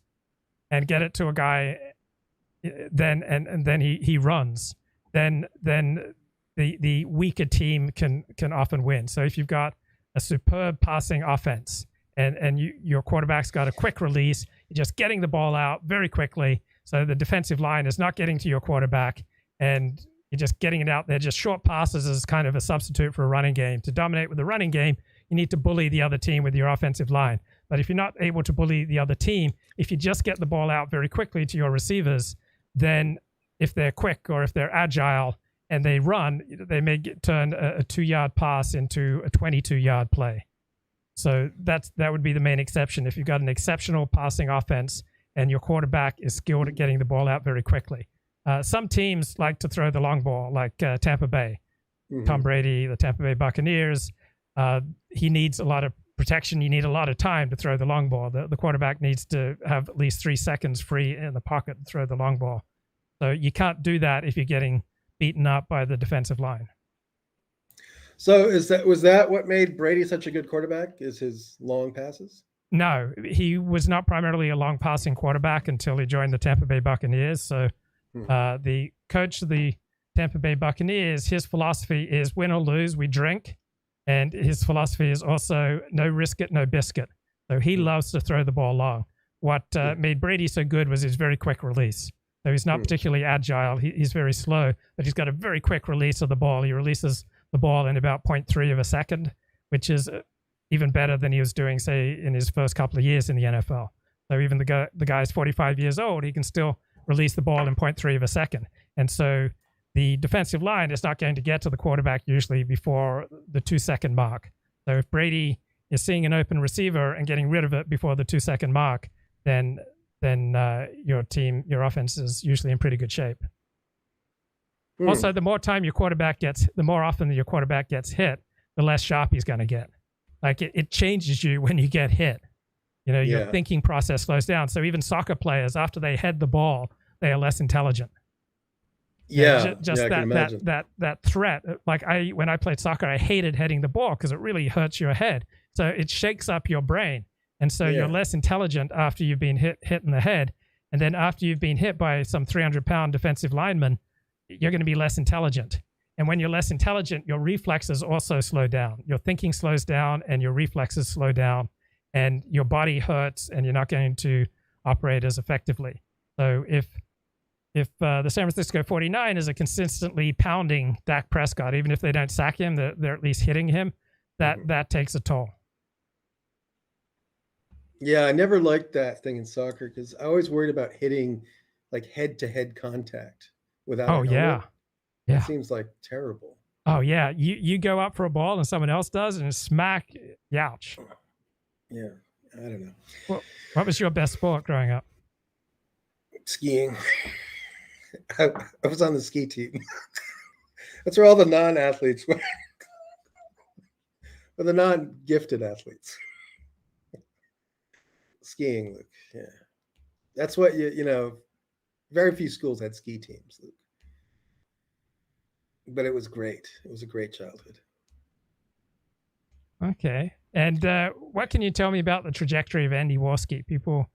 and get it to a guy, then he runs, then the weaker team can often win. So if you've got a superb passing offense and your quarterback's got a quick release, you're just getting the ball out very quickly. So the defensive line is not getting to your quarterback, and you're just getting it out there. Just short passes as kind of a substitute for a running game. To dominate with the running game, you need to bully the other team with your offensive line. But if you're not able to bully the other team, if you just get the ball out very quickly to your receivers, then if they're quick or if they're agile and they run, they may turn a 2-yard pass into a 22-yard play. So that would be the main exception. If you've got an exceptional passing offense and your quarterback is skilled at getting the ball out very quickly. Some teams like to throw the long ball, like Tampa Bay. Mm-hmm. Tom Brady, the Tampa Bay Buccaneers, he needs a lot of protection. You need a lot of time to throw the long ball. The quarterback needs to have at least 3 seconds free in the pocket to throw the long ball. So you can't do that if you're getting beaten up by the defensive line. So was that what made Brady such a good quarterback, is his long passes? No, he was not primarily a long passing quarterback until he joined the Tampa Bay Buccaneers. So the coach of the Tampa Bay Buccaneers, his philosophy is win or lose, we drink. And his philosophy is also no risk it, no biscuit. So he loves to throw the ball long. What made Brady so good was his very quick release. So he's not particularly agile. He's very slow, but he's got a very quick release of the ball. He releases the ball in about 0.3 of a second, which is even better than he was doing, say, in his first couple of years in the NFL. So even the guy's 45 years old, he can still release the ball in 0.3 of a second. And so the defensive line is not going to get to the quarterback usually before the 2-second mark. So if Brady is seeing an open receiver and getting rid of it before the 2-second mark, then your offense is usually in pretty good shape. Also, the more often your quarterback gets hit, the less sharp he's going to get. Like it changes you when you get hit. You know, your thinking process slows down. So even soccer players, after they head the ball, they are less intelligent. Yeah, just I can imagine. that threat. Like when I played soccer, I hated hitting the ball because it really hurts your head. So it shakes up your brain, and so you're less intelligent after you've been hit in the head, and then after you've been hit by some 300-pound defensive lineman, you're going to be less intelligent. And when you're less intelligent, your reflexes also slow down. Your thinking slows down, and your reflexes slow down, and your body hurts, and you're not going to operate as effectively. So if the San Francisco 49ers are consistently pounding Dak Prescott, even if they don't sack him, they're at least hitting him, that takes a toll. Yeah, I never liked that thing in soccer because I always worried about hitting like head-to-head contact without a helmet. Yeah. It seems like terrible. Oh, yeah. You go up for a ball and someone else does and smack, ouch. Yeah, I don't know. What was your best sport growing up? Skiing. I was on the ski team. That's where all the non-athletes were. Or the non-gifted athletes. Skiing, Luke. Yeah. That's what very few schools had ski teams, Luke. But it was great. It was a great childhood. Okay. And what can you tell me about the trajectory of Andy Warski? People have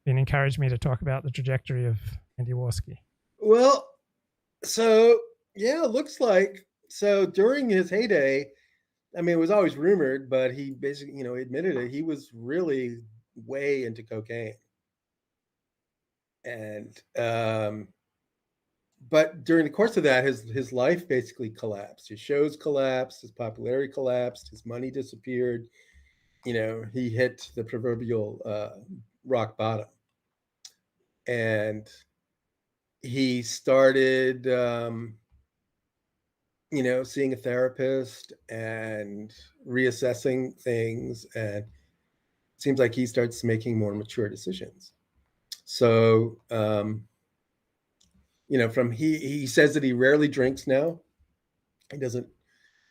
been encouraged me to talk about the trajectory of Andy Warski. Well, so yeah, looks like so during his heyday, I mean, it was always rumored, but he basically, admitted it. He was really way into cocaine. And but during the course of that, his life basically collapsed. His shows collapsed, his popularity collapsed, his money disappeared. He hit the proverbial rock bottom. And he started seeing a therapist and reassessing things, and it seems like he starts making more mature decisions. So he says that he rarely drinks now.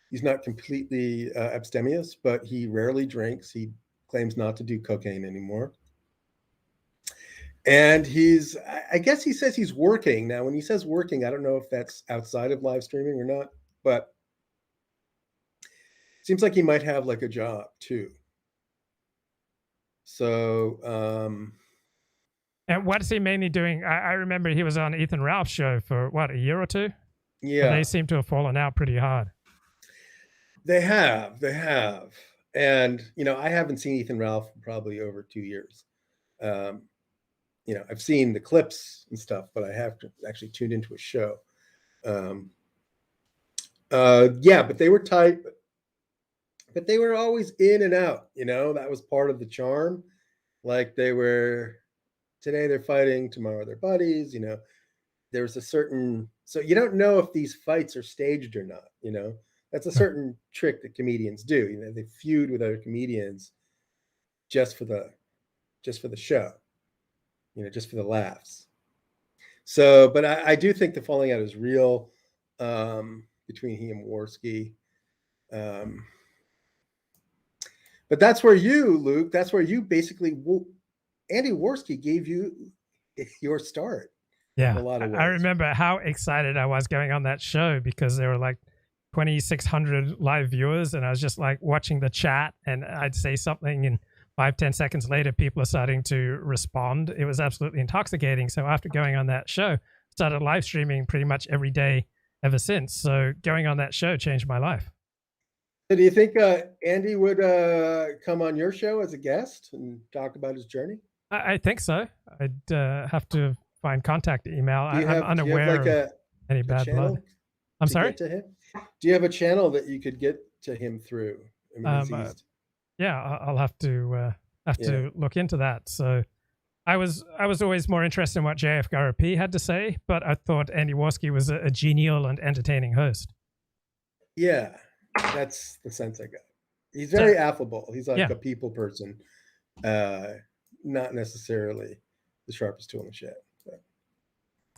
He's not completely abstemious, but he rarely drinks. He claims not to do cocaine anymore. And I guess he says he's working. Now, when he says working, I don't know if that's outside of live streaming or not, but it seems like he might have like a job too. So, and what is he mainly doing? I remember he was on Ethan Ralph's show for a year or two? Yeah. But they seem to have fallen out pretty hard. They have. And, I haven't seen Ethan Ralph in probably over 2 years. I've seen the clips and stuff, but I haven't actually tuned into a show. But they were tight, but they were always in and out, that was part of the charm. Like today they're fighting, tomorrow they're buddies, there's a certain, so you don't know if these fights are staged or not, that's a certain trick that comedians do. They feud with other comedians just for the show, just for the laughs. So, but I do think the falling out is real between he and Warski. But that's where Luke, basically, Andy Warski gave you your start. Yeah, in a lot of ways. I remember how excited I was going on that show because there were like 2,600 live viewers, and I was just like watching the chat, and I'd say something, and 5-10 seconds later, people are starting to respond. It was absolutely intoxicating. So after going on that show, started live streaming pretty much every day ever since. So going on that show changed my life. So do you think Andy would come on your show as a guest and talk about his journey? I think so. I'd have to find contact email. I'm unaware of any bad blood. I'm sorry? To him? Do you have a channel that you could get to him through? I mean, yeah, I'll have to look into that. So I was always more interested in what JFRP had to say, but I thought Andy Warski was a genial and entertaining host. Yeah, that's the sense I got. He's very affable. He's like a people person, not necessarily the sharpest tool in the shed.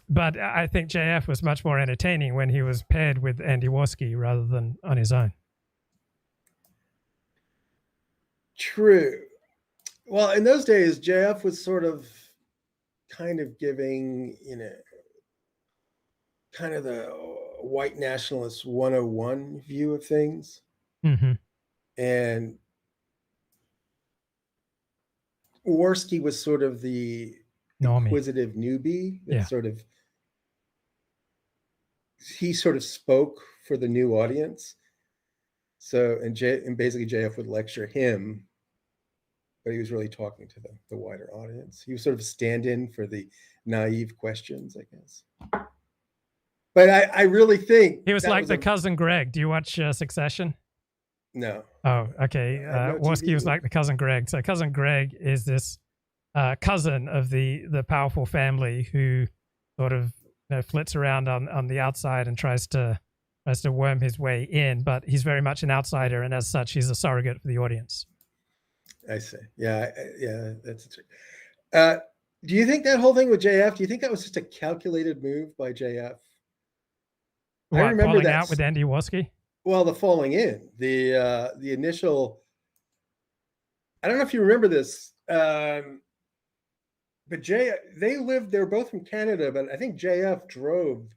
But I think JF was much more entertaining when he was paired with Andy Warski rather than on his own. True. Well, in those days, JF was sort of kind of giving, kind of the white nationalist 101 view of things. Mm-hmm. And Warski was sort of the Normie. inquisitive newbie that Yeah. he sort of spoke for the new audience. So, and basically JF would lecture him, but he was really talking to the wider audience. He was sort of a stand-in for the naive questions, I guess. But I really think he was like the cousin Greg. Do you watch Succession? No. Oh, okay. No Warski was like the cousin Greg. So cousin Greg is this cousin of the powerful family who sort of flits around on the outside and tries to worm his way in, but he's very much an outsider, and as such, he's a surrogate for the audience. I see. Yeah, that's true. Do you think that whole thing with JF? Do you think that was just a calculated move by JF? I remember falling out with Andy Warski. Well, the falling in, the initial. I don't know if you remember this, but they lived. They're both from Canada, but I think JF drove.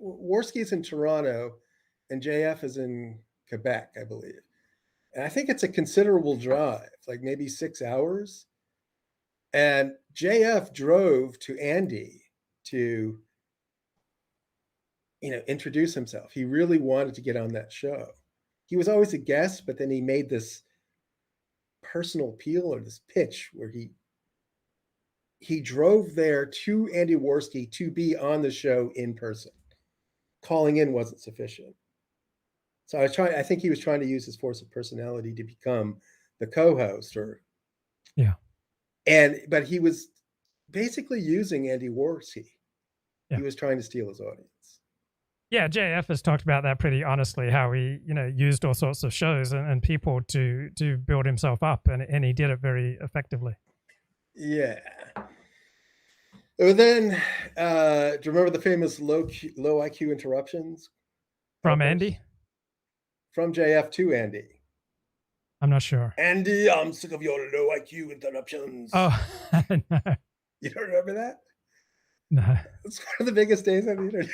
Warski is in Toronto, and JF is in Quebec, I believe. And I think it's a considerable drive, like maybe 6 hours. And JF drove to Andy to, introduce himself. He really wanted to get on that show. He was always a guest, but then he made this personal appeal or this pitch where he drove there to Andy Warski to be on the show in person. Calling in wasn't sufficient. So I think he was trying to use his force of personality to become the co-host but he was basically using Andy Warski. Yeah. He was trying to steal his audience. Yeah, JF has talked about that pretty honestly, how he, used all sorts of shows and people to build himself up, and he did it very effectively. Yeah. And then, do you remember the famous low IQ interruptions? From Andy? From JF to Andy. I'm not sure. Andy, I'm sick of your low IQ interruptions. Oh, no. You don't remember that? No. It's one of the biggest days on the internet.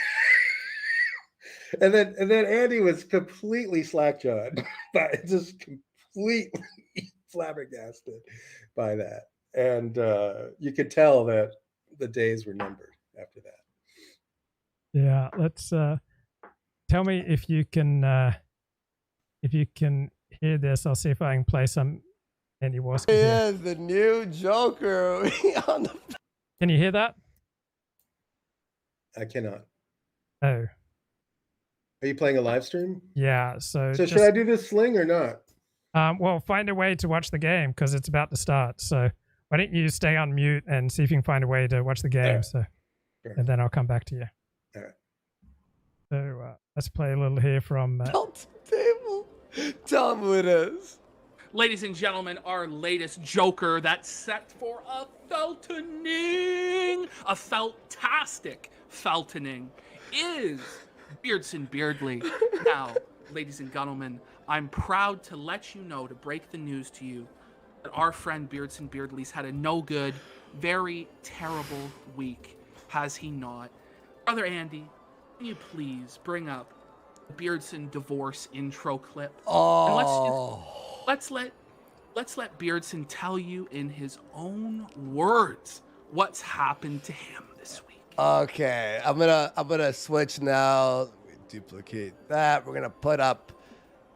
and then Andy was completely slack-jawed, but just completely flabbergasted by that. And you could tell that the days were numbered after that. Yeah, let's tell me if you can hear this. I'll see if I can play some Andy Warski. Yeah, the new Joker. Can you hear that? I cannot. Oh. Are you playing a live stream? Yeah. So should I do this sling or not? Well, find a way to watch the game because it's about to start. So why don't you stay on mute and see if you can find a way to watch the game? Right. So, sure. And then I'll come back to you. All right. So let's play a little here from. Table. Tell them who it is. Ladies and gentlemen, our latest Joker that's set for a feltoning, a feltastic feltoning, is Beardson Beardly. Now, ladies and gentlemen, I'm proud to let you know, to break the news to you, that our friend Beardson Beardly's had a no good, very terrible week, has he not? Brother Andy, can you please bring up the Beardson divorce intro clip? Oh. And let's let Beardson tell you in his own words what's happened to him this week. Okay, I'm gonna switch now. Let me duplicate that. We're gonna put up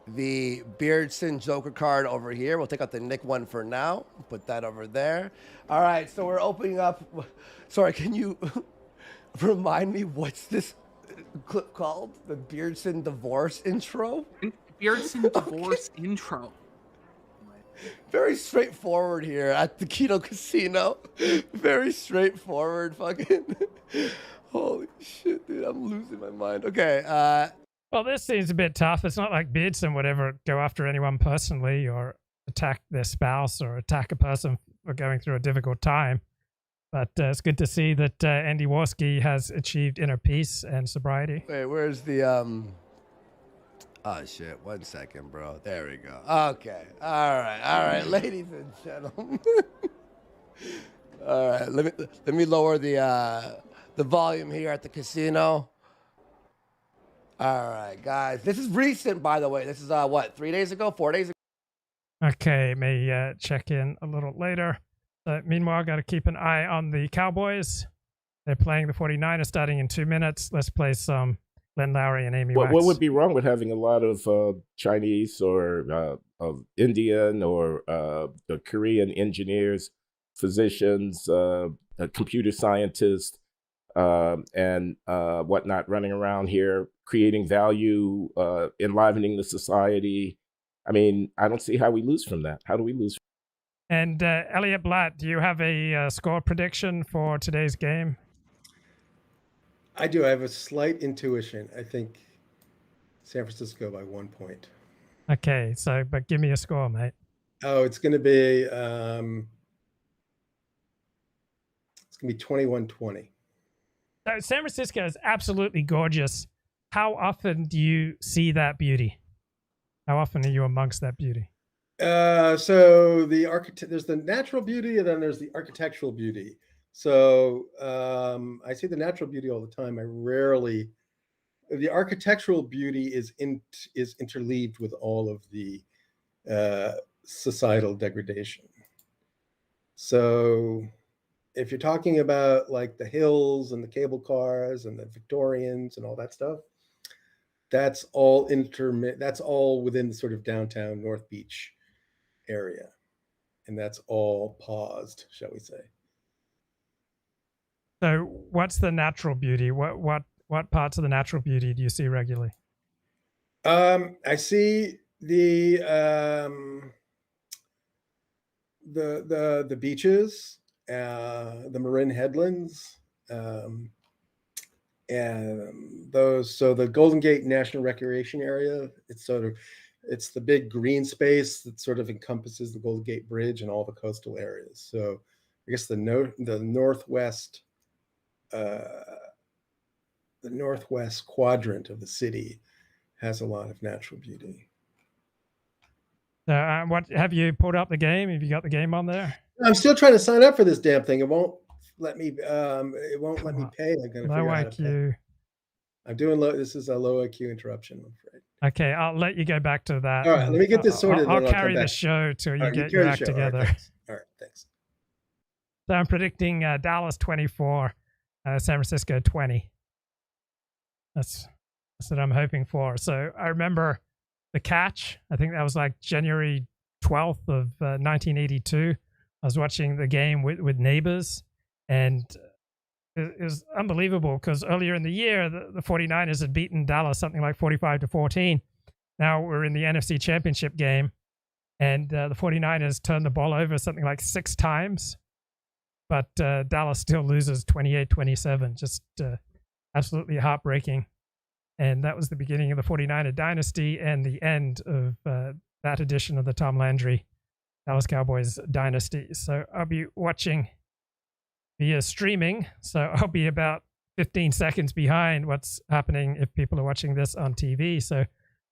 the Beardson Joker card over here. We'll take out the Nick one for now. Put that over there. All right, so we're opening up. Sorry, can you remind me what's this clip called? The Beardson divorce intro? Beardson divorce intro. Very straightforward here at the Kino Casino. Very straightforward, fucking. Holy shit, dude, I'm losing my mind. Okay, well, this seems a bit tough. It's not like Beardson would ever go after anyone personally or attack their spouse or attack a person for going through a difficult time. But it's good to see that Andy Warski has achieved inner peace and sobriety. Wait, where's the Oh shit! 1 second, bro. There we go. Okay. All right, ladies and gentlemen. All right, let me lower the volume here at the casino. All right, guys. This is recent, by the way. This is what, 3 days ago, 4 days ago? Okay, may check in a little later. Meanwhile, got to keep an eye on the Cowboys. They're playing the 49ers starting in 2 minutes. Let's play some Len Loury and Amy Wax. What would be wrong with having a lot of Chinese or of Indian or Korean engineers, physicians, computer scientists, and whatnot running around here, creating value, enlivening the society? I mean, I don't see how we lose from that. How do we lose? And Elliott Blatt, do you have a score prediction for today's game? I do. I have a slight intuition. I think San Francisco by 1 point. Okay, but give me a score, mate. Oh, it's going to be 21-20. San Francisco is absolutely gorgeous. How often do you see that beauty? How often are you amongst that beauty? So there's the natural beauty, and then there's the architectural beauty. So I see the natural beauty all the time. The architectural beauty is interleaved with all of the societal degradation. So if you're talking about like the hills and the cable cars and the Victorians and all that stuff, that's all within the sort of downtown North Beach area, and that's all paused, shall we say. So what's the natural beauty? What parts of the natural beauty do you see regularly? I see the beaches, the Marin headlands, and those. So the Golden Gate National Recreation Area, it's the big green space that sort of encompasses the Golden Gate Bridge and all the coastal areas. So I guess the northwest quadrant of the city has a lot of natural beauty. What have you pulled up the game? Have you got the game on there? I'm still trying to sign up for this damn thing. It won't let me. It won't let me pay. I'm gonna low IQ. I'm doing low. This is a low IQ interruption, I'm afraid. Okay, I'll let you go back to that. All right, let me get this sorted. I'll carry the show till you get your act together. All right, thanks. So I'm predicting Dallas 24, San Francisco 20. That's what I'm hoping for. So I remember the catch. I think that was like January 12th of 1982. I was watching the game with neighbors, and it was unbelievable because earlier in the year, the 49ers had beaten Dallas something like 45-14. Now we're in the NFC Championship game, and the 49ers turned the ball over something like 6 times, but Dallas still loses 28-27. Just absolutely heartbreaking. And that was the beginning of the 49er dynasty and the end of that edition of the Tom Landry Dallas Cowboys dynasty. So I'll be watching via streaming. So I'll be about 15 seconds behind what's happening if people are watching this on TV. So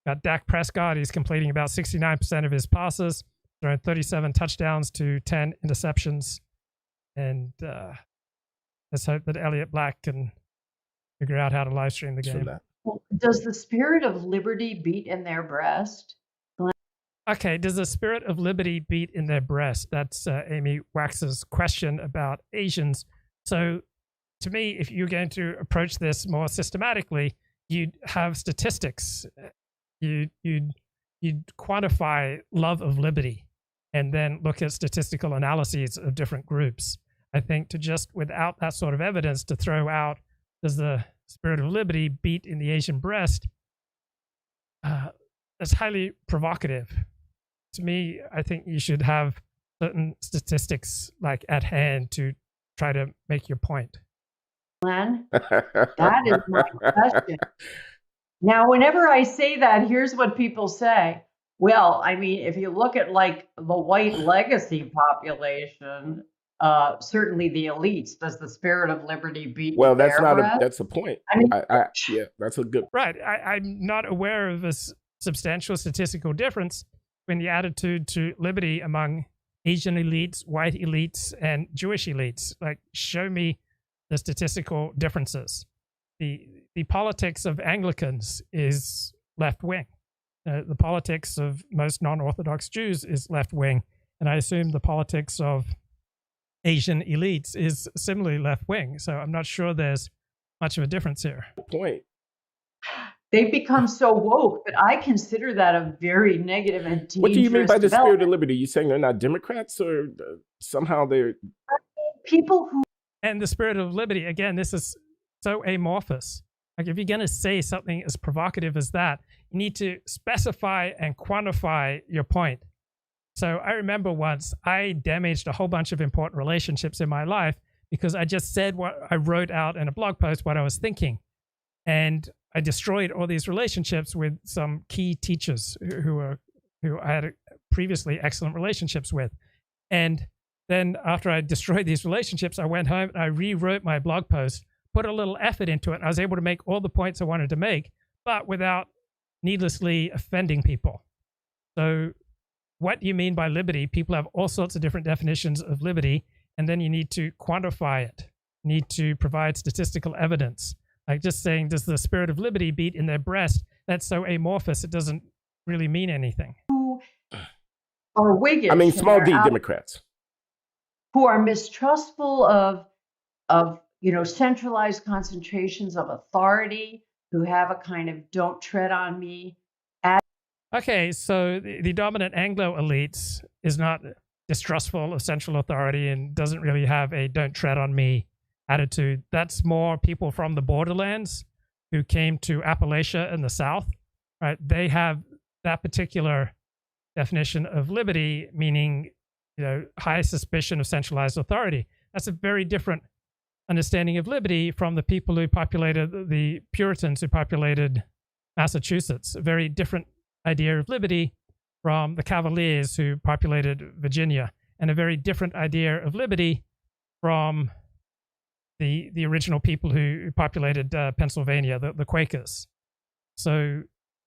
got Dak Prescott. He's completing about 69% of his passes, throwing 37 touchdowns to 10 interceptions. And let's hope that Elliott Blatt can figure out how to live stream the game. Well, does the spirit of liberty beat in their breast? Okay, does the spirit of liberty beat in their breast? That's Amy Wax's question about Asians. So to me, if you're going to approach this more systematically, you'd have statistics. You'd quantify love of liberty and then look at statistical analyses of different groups. I think to just, without that sort of evidence, to throw out, does the spirit of liberty beat in the Asian breast, that's highly provocative. To me, I think you should have certain statistics like at hand to try to make your point. Glenn, that is my question. Now, whenever I say that, here's what people say. Well, I mean, if you look at like the white legacy population, certainly the elites, does the spirit of liberty beat? Well, that's a point. I mean, yeah, that's a good. Right. I'm not aware of a substantial statistical difference between the attitude to liberty among Asian elites, white elites, and Jewish elites. Like, show me the statistical differences. The politics of Anglicans is left wing. The politics of most non-Orthodox Jews is left wing, and I assume the politics of Asian elites is similarly left wing. So I'm not sure there's much of a difference here. Point. They've become so woke, but I consider that a very negative and dangerous What do you mean by the spirit of development. liberty? You saying they're not Democrats, or somehow they're People who And the spirit of liberty, again, this is so amorphous. Like, if you're going to say something as provocative as that, you need to specify and quantify your point. So I remember once I damaged a whole bunch of important relationships in my life because I just said what I wrote out in a blog post, what I was thinking. And I destroyed all these relationships with some key teachers who I had previously excellent relationships with. And then after I destroyed these relationships, I went home and I rewrote my blog post, put a little effort into it, and I was able to make all the points I wanted to make, but without needlessly offending people. So what do you mean by liberty? People have all sorts of different definitions of liberty, and then you need to quantify it. You need to provide statistical evidence. Like, just saying, does the spirit of liberty beat in their breast? That's so amorphous, it doesn't really mean anything. are Whiggish, I mean, and small they're d out- Democrats. who are mistrustful of centralized concentrations of authority, who have a kind of don't tread on me. Okay, so the dominant Anglo elites is not distrustful of central authority and doesn't really have a don't tread on me attitude. That's more people from the borderlands who came to Appalachia in the South, right? They have that particular definition of liberty, meaning, high suspicion of centralized authority. That's a very different understanding of liberty from the people who populated, the Puritans who populated Massachusetts. A very different idea of liberty from the Cavaliers who populated Virginia, and a very different idea of liberty from the original people who populated Pennsylvania, the Quakers. So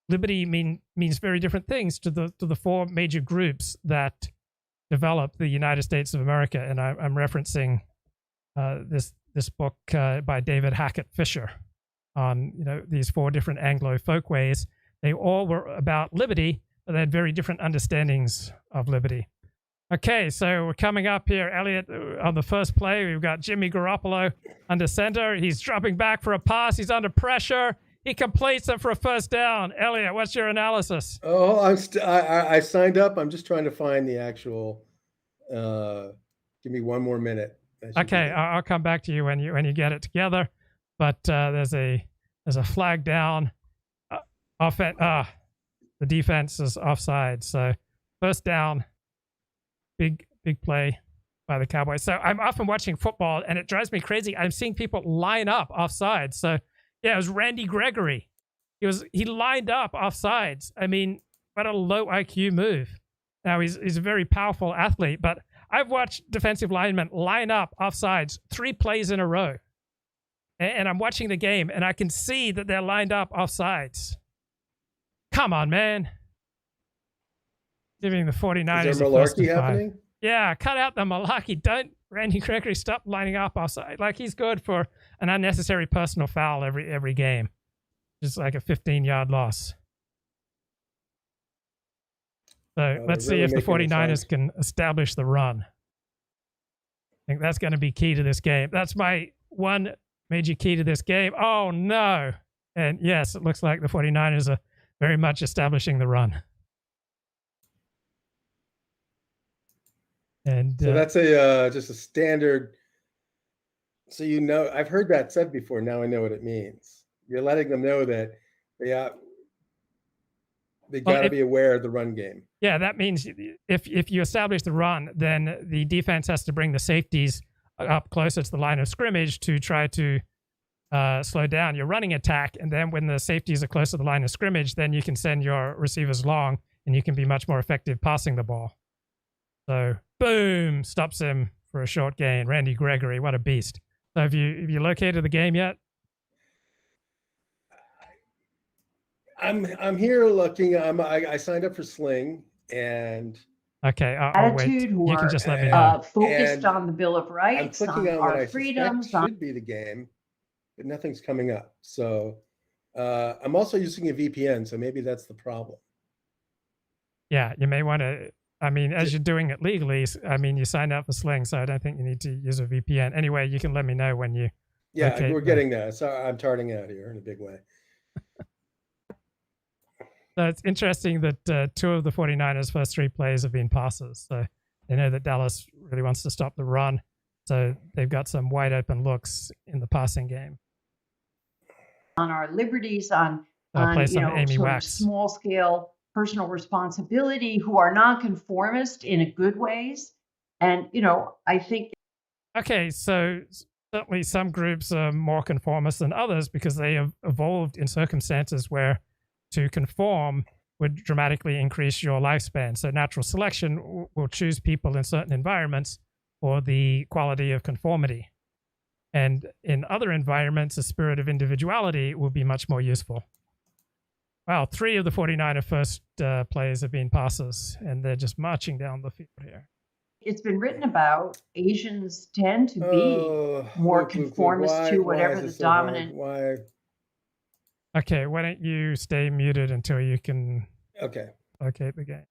liberty means very different things to the four major groups that developed the United States of America. And I'm referencing this book by David Hackett Fisher on these four different Anglo folkways. They all were about liberty, but they had very different understandings of liberty. Okay, so we're coming up here, Elliott, on the first play. We've got Jimmy Garoppolo under center. He's dropping back for a pass. He's under pressure. He completes it for a first down. Elliott, what's your analysis? Oh, I signed up. I'm just trying to find the actual. Give me one more minute. Okay, I'll come back to you when you get it together. But there's a flag down. The defense is offside. So first down. Big play by the Cowboys. So I'm often watching football, and it drives me crazy. I'm seeing people line up offsides. So yeah, it was Randy Gregory. He lined up offsides. I mean, what a low IQ move. Now he's a very powerful athlete, but I've watched defensive linemen line up offsides 3 plays in a row, and I'm watching the game, and I can see that they're lined up offsides. Come on, man. Giving the 49ers Is there a first malarkey and 5. happening? Yeah, cut out the malarkey. Don't, Randy Gregory, stop lining up offside. Like, he's good for an unnecessary personal foul every game. Just like a 15-yard loss. So let's see really if the making it 49ers can establish the run. I think that's going to be key to this game. That's my one major key to this game. Oh, no. And yes, it looks like the 49ers are very much establishing the run. And So that's just a standard. So I've heard that said before. Now I know what it means. You're letting them know that they got to be aware of the run game. Yeah, that means if you establish the run, then the defense has to bring the safeties up closer to the line of scrimmage to try to slow down your running attack. And then when the safeties are close to the line of scrimmage, then you can send your receivers long, and you can be much more effective passing the ball. So boom, stops him for a short gain. Randy Gregory, what a beast. So have you located the game yet? I'm here looking. I signed up for Sling, and Okay, I'll wait. attitude, who You can are just let me know. focused And on the Bill of I'm Rights, clicking on on what our I freedoms. suspect should be the game, but nothing's coming up. So I'm also using a VPN, so maybe that's the problem. Yeah, you may want to. I mean, as you're doing it legally, I mean, you signed up for Sling, so I don't think you need to use a VPN. Anyway, you can let me know when you. Yeah, locate we're the- getting there. So I'm charting out here in a big way. So it's interesting that 2 of the 49ers' first 3 plays have been passes. So they know that Dallas really wants to stop the run. So they've got some wide open looks in the passing game. On our liberties, on play some Amy sort Wax. of small scale personal responsibility, who are nonconformist in a good ways. And I think Okay, so certainly some groups are more conformist than others because they have evolved in circumstances where to conform would dramatically increase your lifespan. So natural selection will choose people in certain environments for the quality of conformity. And in other environments, the spirit of individuality will be much more useful. Wow, 3 of the 49er first plays have been passes, and they're just marching down the field here. it's been written about, Asians tend to be more conformist to whatever the dominant. Why? Okay, why don't you stay muted until you can locate the game?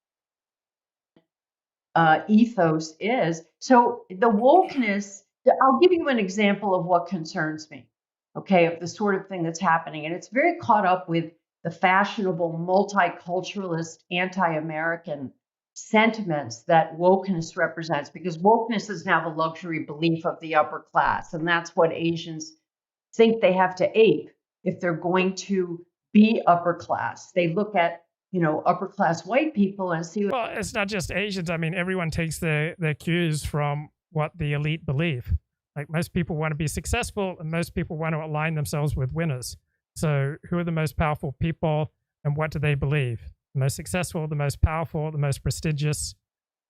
Ethos is. So the wokeness, I'll give you an example of what concerns me, okay, of the sort of thing that's happening. And it's very caught up with the fashionable, multiculturalist, anti-American sentiments that wokeness represents, because wokeness is now the luxury belief of the upper class. And that's what Asians think they have to ape if they're going to be upper class. They look at upper class white people and see. Well, it's not just Asians. I mean, everyone takes their cues from what the elite believe. Like most people want to be successful and most people want to align themselves with winners. So who are the most powerful people and what do they believe? The most successful, the most powerful, the most prestigious,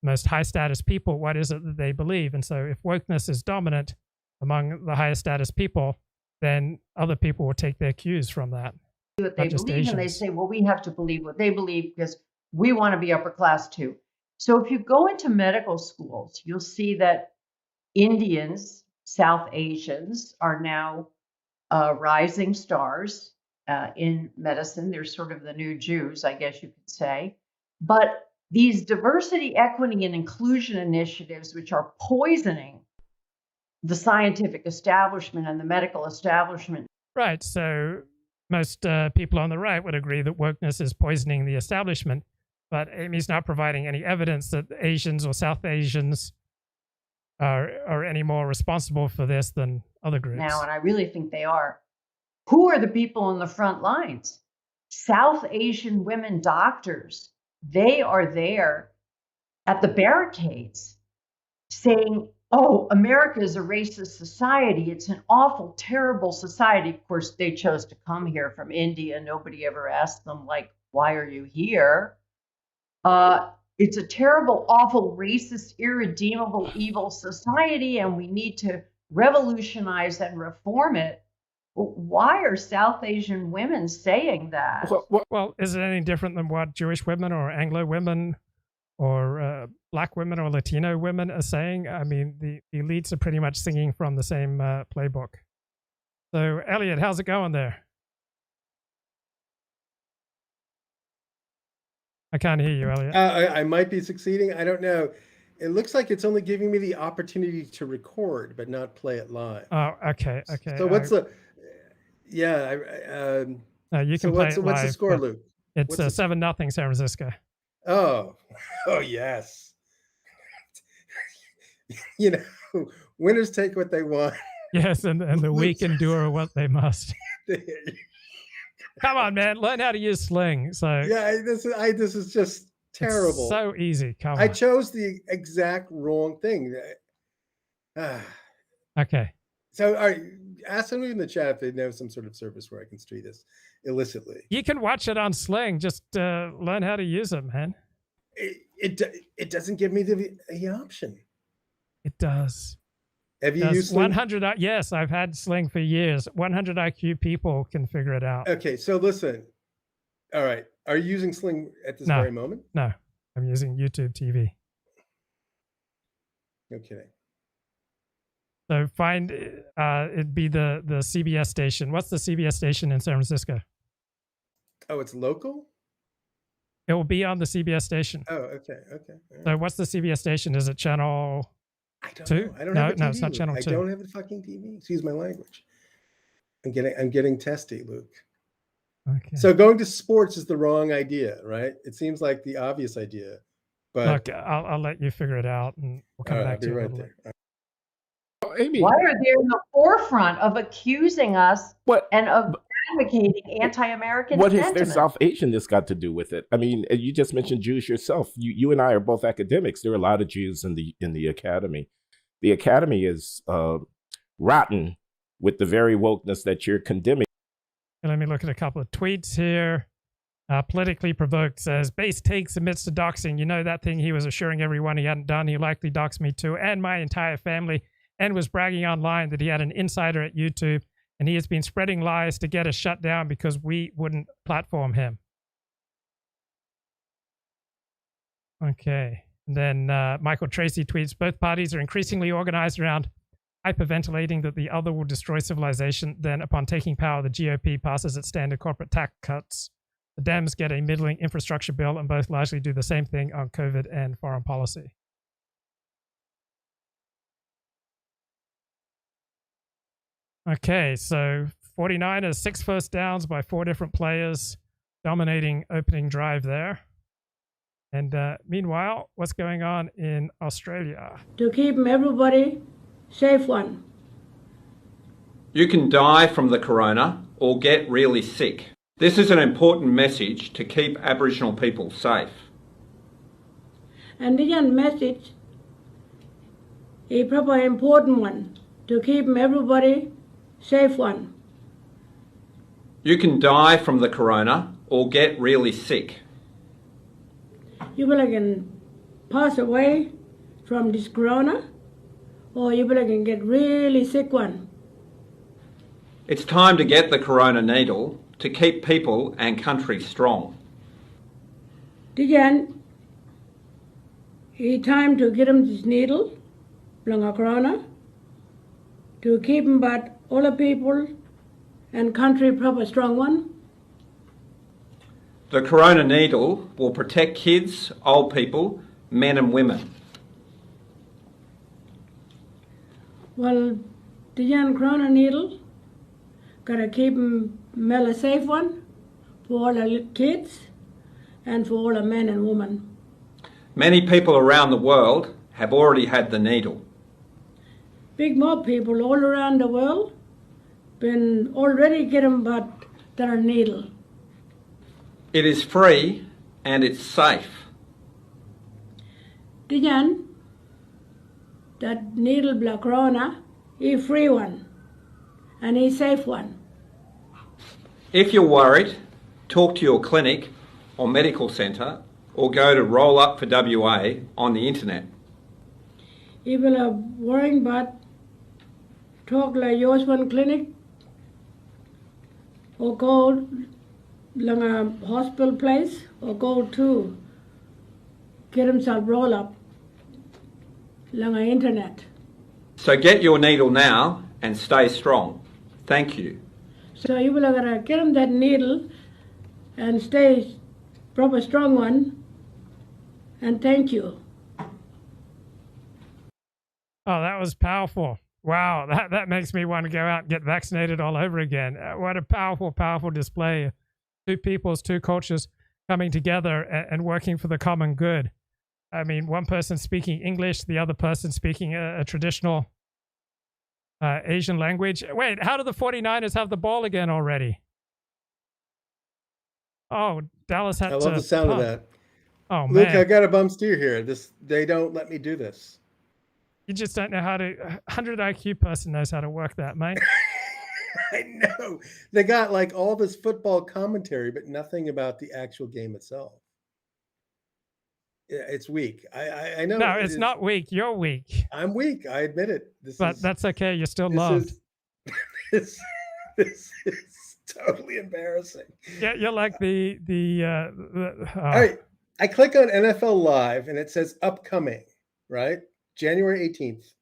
most high status people, what is it that they believe? And so if wokeness is dominant among the highest status people, then other people will take their cues from that. What they believe, and they say, well, we have to believe what they believe because we want to be upper class too. So if you go into medical schools, you'll see that Indians, South Asians are now rising stars in medicine. They're sort of the new Jews, I guess you could say. But these diversity, equity, and inclusion initiatives, which are poisoning the scientific establishment and the medical establishment. Right. So most people on the right would agree that wokeness is poisoning the establishment, but Amy's not providing any evidence that Asians or South Asians are any more responsible for this than other groups. Now, and I really think they are. Who are the people in the front lines? South Asian women doctors. They are there at the barricades saying, oh, America is a racist society. It's an awful, terrible society. Of course, they chose to come here from India. Nobody ever asked them, like, why are you here? It's a terrible, awful, racist, irredeemable, evil society, and we need to revolutionize and reform it. Why are South Asian women saying that? Well, is it any different than what Jewish women or Anglo women or Black women or Latino women are saying? I mean, the elites are pretty much singing from the same playbook. So, Elliott, how's it going there? I can't hear you, Elliott. I might be succeeding. I don't know. It looks like it's only giving me the opportunity to record, but not play it live. Oh, okay. So what's the? Yeah. You can play it live. What's the score, Luke? It's 7-0 San Francisco. Oh yes. Winners take what they want. Yes, and the weak endure what they must. Come on, man, learn how to use Sling. So yeah, this is just terrible. It's so easy. Come on. I chose the exact wrong thing. Okay. So, all right, ask somebody in the chat if they know some sort of service where I can stream this illicitly. You can watch it on Sling. Just learn how to use it, man. It doesn't give me the option. It does. Have you used Sling? 100? Yes, I've had Sling for years. 100 IQ people can figure it out. Okay, so listen. All right, are you using Sling at this very moment? No, I'm using YouTube TV. No kidding. So find it'd be the CBS station. What's the CBS station in San Francisco? Oh, it's local? It will be on the CBS station. Oh, okay. Okay. All So right. what's the CBS station? Is it channel I don't 2? know. I don't No, have a TV. no, it's not Luke. channel I 2. don't have a fucking TV. Excuse my language. I'm getting testy, Luke. Okay. So going to sports is the wrong idea, right? It seems like the obvious idea, but Look, I'll let you figure it out, and we'll come all right, back I'll to be you a right little later. there. Amy, Why are they in the forefront of accusing us what and of advocating anti-American what has their sentiment? South Asianness got to do with it? I mean, you just mentioned Jews yourself. You and I are both academics. There are a lot of Jews in the academy. The academy is rotten with the very wokeness that you're condemning. And let me look at a couple of tweets here. Politically Provoked says, base takes amidst the doxing. You know that thing he was assuring everyone he hadn't done. He likely doxed me too and my entire family, and was bragging online that he had an insider at YouTube, and he has been spreading lies to get us shut down because we wouldn't platform him. Okay. And then Michael Tracy tweets, both parties are increasingly organized around hyperventilating that the other will destroy civilization. Then upon taking power, the GOP passes its standard corporate tax cuts. The Dems get a middling infrastructure bill, and both largely do the same thing on COVID and foreign policy. Okay, so 49ers, 6 first downs by 4 different players, dominating opening drive there. And meanwhile, what's going on in Australia? To keep everybody safe one. You can die from the corona or get really sick. This is an important message to keep Aboriginal people safe. And the message is probably important one. To keep everybody safe one. You can die from the corona or get really sick. You will can pass away from this corona, or you will can get really sick one. It's time to get the corona needle to keep people and country strong. It's time to get them this needle, long corona, to keep them but all the people and country proper strong one. The corona needle will protect kids, old people, men and women. Well, the corona needle gotta keep them a safe one for all the kids and for all the men and women. Many people around the world have already had the needle. Big more people all around the world been already getting but their needle. It is free and it's safe. Dijan, that needle black corona, is free one and is safe one. If you're worried, talk to your clinic or medical centre or go to Roll Up for WA on the internet. If you are worrying about talk like yours one clinic or go to a hospital place or go to get himself roll up on the internet. So get your needle now and stay strong. Thank you. So you will get him that needle and stay proper strong one, and thank you. Oh, that was powerful. Wow, that makes me want to go out and get vaccinated all over again. What a powerful, powerful display. 2 peoples, 2 cultures coming together and working for the common good. I mean, one person speaking English, the other person speaking a traditional Asian language. Wait, how do the 49ers have the ball again already? Oh, Dallas had to... I love the sound of that. Oh, Luke, man. I got a bum steer here. They don't let me do this. You just don't know how to... 100 IQ person knows how to work that, mate. I know. They got like all this football commentary, but nothing about the actual game itself. Yeah, it's weak. I know. No, it's not weak. You're weak. I'm weak. I admit it. But that's okay. You're still loved. This is totally embarrassing. Yeah, you're like All right. I click on NFL Live and it says upcoming, right? January 18th.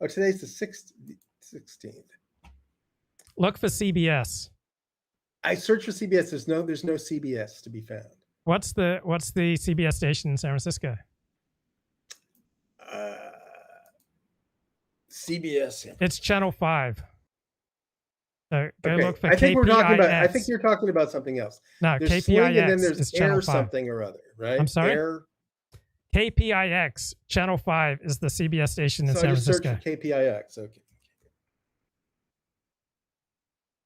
Oh, today's the 16th. Look for CBS. I searched for CBS. There's no CBS to be found. What's the CBS station in San Francisco? CBS. It's Channel 5. So go Okay. look for I think KPIX. I think you're talking about something else. No, there's KPIX Swing and then there's is Channel Air 5. something or other, right? I'm sorry? Air. KPIX, Channel 5 is the CBS station in So San I just Francisco. searched for KPIX. Okay.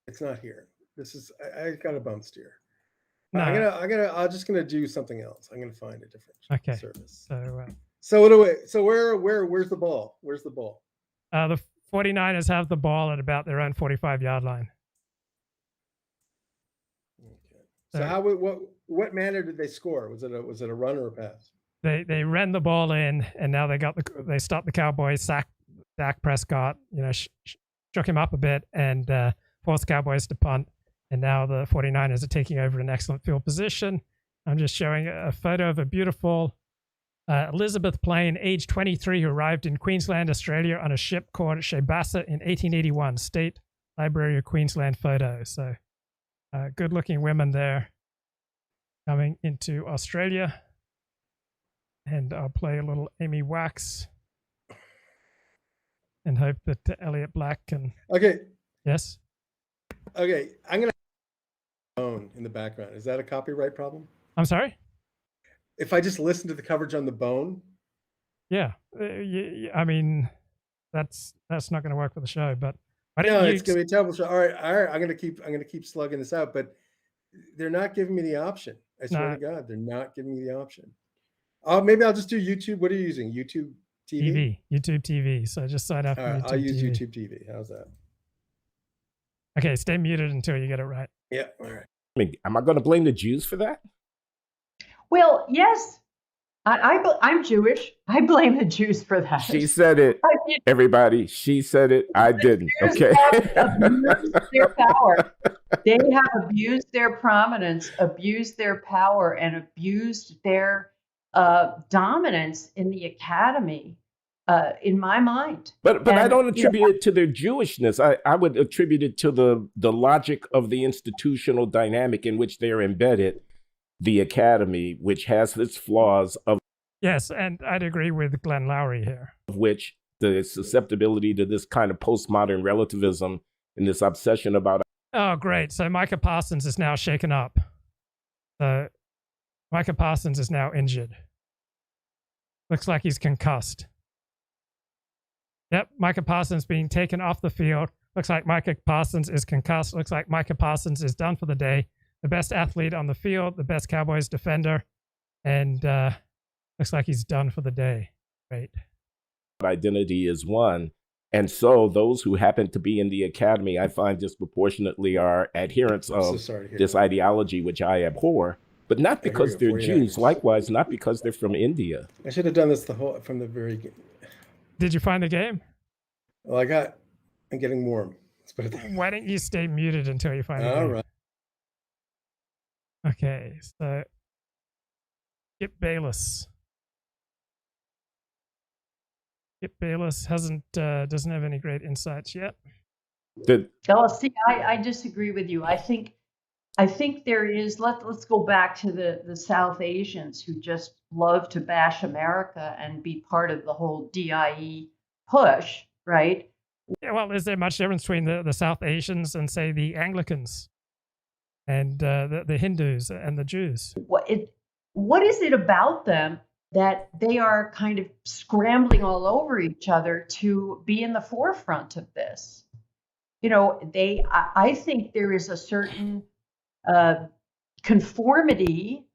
It's not here. This is I got a bump steer. No. I'm just gonna do something else. I'm gonna find a different service. So where's the ball? Where's the ball? The 49ers have the ball at about their own 45-yard line. Okay. So what manner did they score? Was it a run or a pass? They ran the ball in, and now they stopped the Cowboys, sacked Dak Prescott, shook him up a bit, and forced the Cowboys to punt. And now the 49ers are taking over an excellent field position. I'm just showing a photo of a beautiful Elizabeth Plain, age 23, who arrived in Queensland, Australia on a ship called Shebassa in 1881. State Library of Queensland photo. So good-looking women there coming into Australia. And I'll play a little Amy Wax and hope that Elliott Blatt can... Okay. Yes? Okay, I'm going to phone in the background. Is that a copyright problem? I'm sorry? If I just listen to the coverage on the bone? Yeah. I mean, that's not going to work for the show, but no, it's going to be a terrible show. All right. I'm going to keep slugging this out, but they're not giving me the option. I swear to God, they're not giving me the option. Maybe I'll just do YouTube. What are you using? YouTube TV? YouTube TV. So just sign up. Right, I'll use YouTube TV. How's that? Okay, stay muted until you get it right. Yeah, all right. I mean, am I going to blame the Jews for that? Well, yes. I'm Jewish. I blame the Jews for that. She said it. Everybody, she said it. I didn't. Okay. Abused their power. They have abused their prominence, abused their power, and abused their dominance in the academy. In my mind. But I don't attribute it to their Jewishness. I would attribute it to the logic of the institutional dynamic in which they're embedded, the academy, which has its flaws of... Yes, and I'd agree with Glenn Loury here. Of which the susceptibility to this kind of postmodern relativism and this obsession about... Oh, great. So Micah Parsons is now shaken up. So Micah Parsons is now injured. Looks like he's concussed. Yep, Micah Parsons being taken off the field. Looks like Micah Parsons is concussed. Looks like Micah Parsons is done for the day. The best athlete on the field, the best Cowboys defender, and looks like he's done for the day. Great. Identity is one. And so those who happen to be in the academy, I find disproportionately are adherents of this ideology, which I abhor, but not because they're Jews. Likewise, not because they're from India. I should have done this from the very beginning. Did you find the game? Well, I'm getting warm. Let's put it that way. Why don't you stay muted until you find the game? All right. Okay, so Skip Bayless. Skip Bayless doesn't have any great insights yet. See, I disagree with you. I think there is. Let's go back to the South Asians who just love to bash America and be part of the whole DIE push, right? Yeah, well, is there much difference between the South Asians and, say, the Anglicans and the Hindus and the Jews? What is it about them that they are kind of scrambling all over each other to be in the forefront of this? I think there is a certain conformity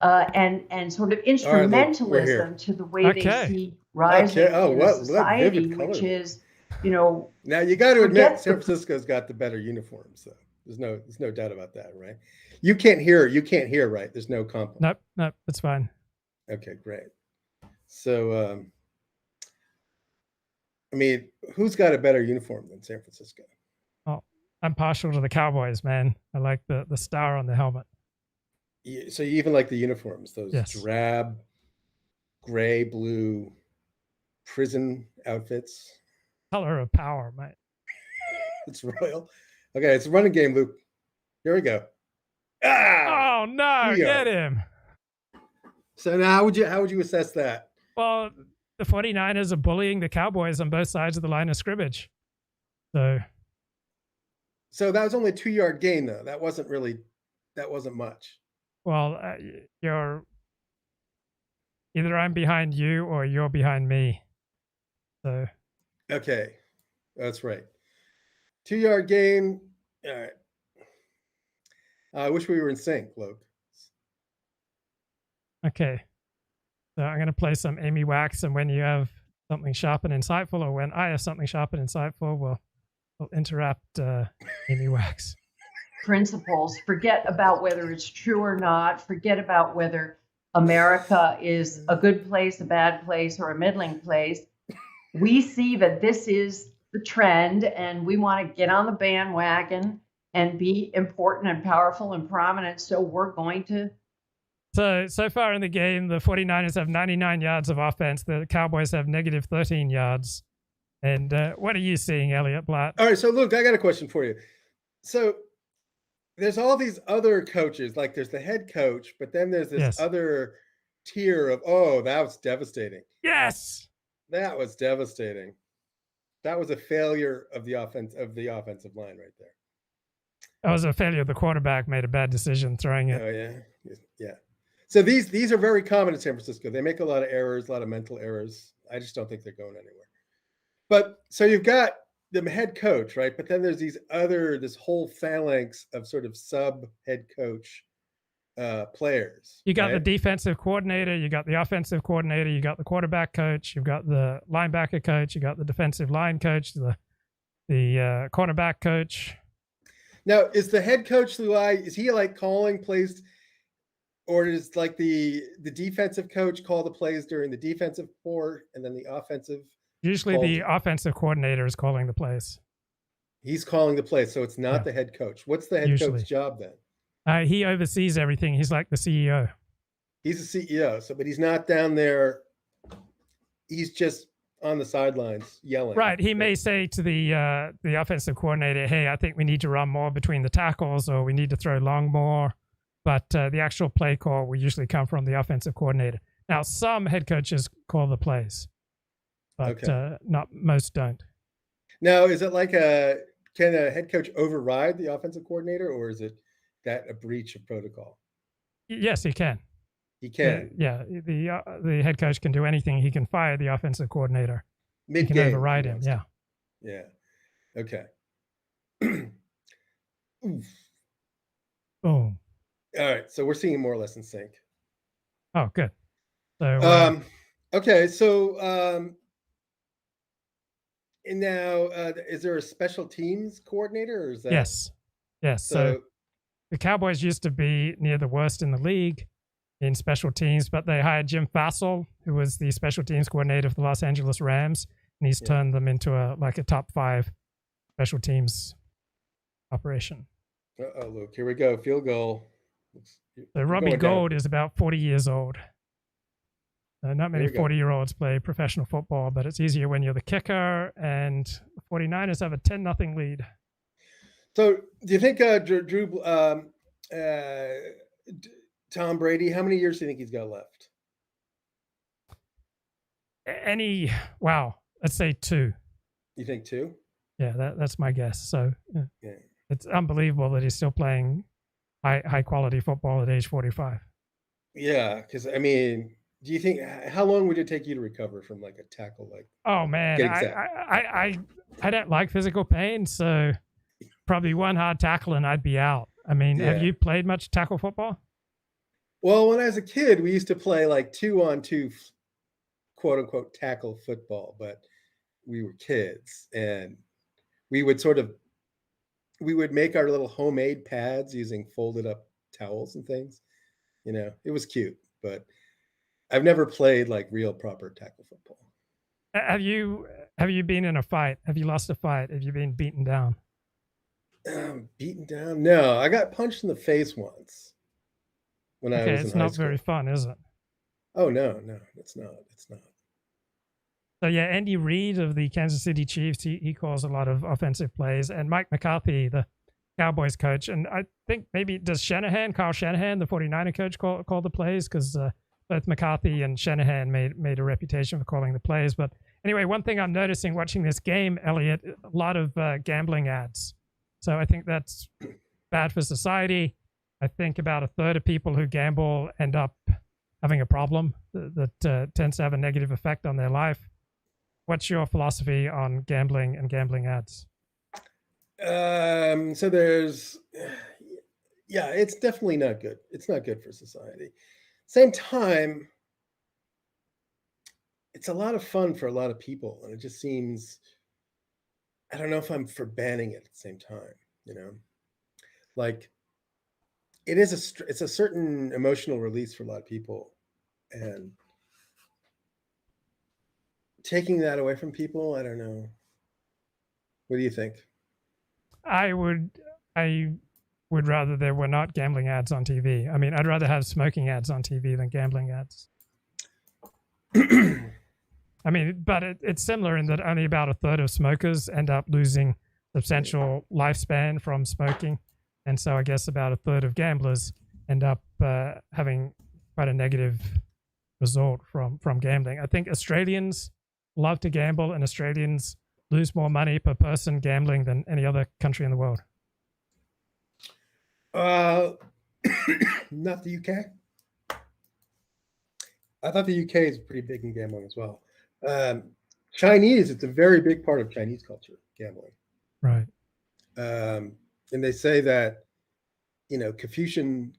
and sort of instrumentalism to the way they see rising in society, which is, Now you got to admit, San Francisco's got the better uniforms, though. There's no doubt about that, right? You can't hear, right? There's no compliment. Nope, it's fine. Okay, great. So, I mean, who's got a better uniform than San Francisco? Oh, I'm partial to the Cowboys, man. I like the star on the helmet. So you even like the uniforms, those drab, gray, blue prison outfits. Color of power, mate. It's royal. Okay, it's a running game, Luke. Here we go. Ah! Oh no, get him. So now how would you assess that? Well, the 49ers are bullying the Cowboys on both sides of the line of scrimmage. So that was only a 2-yard gain, though. That wasn't much. Well, you're either I'm behind you or you're behind me. So okay, that's right. 2-yard gain. All right. I wish we were in sync, Luke. Okay. So I'm going to play some Amy Wax, and when you have something sharp and insightful, or when I have something sharp and insightful, we'll interrupt Amy Wax. Principles. Forget about whether it's true or not. Forget about whether America is a good place, a bad place, or a middling place. We see that this is the trend, and we want to get on the bandwagon and be important and powerful and prominent. So we're going to. So far in the game, the 49ers have 99 yards of offense. The Cowboys have negative 13 yards. And what are you seeing, Elliott Blatt? All right, so Luke, I got a question for you. So there's all these other coaches, like there's the head coach, but then there's this other tier of, that was devastating. Yes. That was devastating. That was a failure of the offensive line right there. That was a failure. The quarterback made a bad decision throwing it. Oh, yeah. Yeah. So these are very common in San Francisco. They make a lot of errors, a lot of mental errors. I just don't think they're going anywhere. But so you've got the head coach, right? But then there's this whole phalanx of sort of sub head coach players. You got right? the defensive coordinator, you got the offensive coordinator, you got the quarterback coach, you've got the linebacker coach, you got the defensive line coach, the cornerback coach. Now, is the head coach Loury, is he like calling plays, or is like the defensive coach call the plays during the defensive port and then the offensive? Usually the offensive coordinator is calling the plays. He's calling the plays, so it's not the head coach. What's the head coach's job then? He oversees everything. He's like the CEO. He's the CEO, but he's not down there. He's just on the sidelines yelling. Right. He may say to the offensive coordinator, hey, I think we need to run more between the tackles, or we need to throw long more. But the actual play call will usually come from the offensive coordinator. Now, some head coaches call the plays, but not most don't. Now, is it like can a head coach override the offensive coordinator, or is it that a breach of protocol? Yes, he can. He can. Yeah, the head coach can do anything. He can fire the offensive coordinator. Mid-game. He can override him. Yeah. Yeah. Okay. Boom. All right, so we're seeing more or less in sync. Oh, good. So okay, so and now is there a special teams coordinator, or is that? Yes. So the Cowboys used to be near the worst in the league in special teams, but they hired Jim Fassel, who was the special teams coordinator for the Los Angeles Rams, and he's turned them into a top 5 special teams operation. Look, here we go. Field goal. So Robbie Gould is about 40 years old. Not many 40-year-olds play professional football, but it's easier when you're the kicker, and the 49ers have a 10-0 lead. So do you think Tom Brady, how many years do you think he's got left? Let's say 2. You think 2? Yeah, that's my guess. So it's unbelievable that he's still playing high quality football at age 45. Yeah, because I mean, do you think how long would it take you to recover from like a tackle like? Oh man, I don't like physical pain, so probably one hard tackle and I'd be out. I mean, have you played much tackle football? Well, when I was a kid, we used to play like 2-on-2, quote unquote, tackle football, but we were kids and we would make our little homemade pads using folded up towels and things. You know, it was cute, but I've never played like real proper tackle football. Have you been in a fight? Have you lost a fight? Have you been beaten down? Beaten down? No, I got punched in the face once when I was in high school. It's not very fun, is it? Oh no, it's not. So yeah, Andy Reid of the Kansas City Chiefs, he calls a lot of offensive plays, and Mike McCarthy, the Cowboys coach, and I think maybe does Kyle Shanahan, the 49er coach, call the plays, because both McCarthy and Shanahan made a reputation for calling the plays. But anyway, one thing I'm noticing watching this game, Elliott, a lot of gambling ads. So I think that's bad for society. I think about a third of people who gamble end up having a problem that tends to have a negative effect on their life. What's your philosophy on gambling and gambling ads? So there's, yeah, it's definitely not good. It's not good for society. Same time, it's a lot of fun for a lot of people, and it just seems, I don't know if I'm for banning it at the same time, you know, like it's a certain emotional release for a lot of people, and taking that away from people, I don't know. What do you think? I would rather there were not gambling ads on TV. I mean, I'd rather have smoking ads on TV than gambling ads. I mean, but it's similar in that only about a third of smokers end up losing substantial lifespan from smoking. And so I guess about a third of gamblers end up having quite a negative result from gambling. I think Australians love to gamble, and Australians lose more money per person gambling than any other country in the world. Not the UK. I thought the UK is pretty big in gambling as well. Chinese, it's a very big part of Chinese culture, gambling. Right. And they say that, you know, Confucian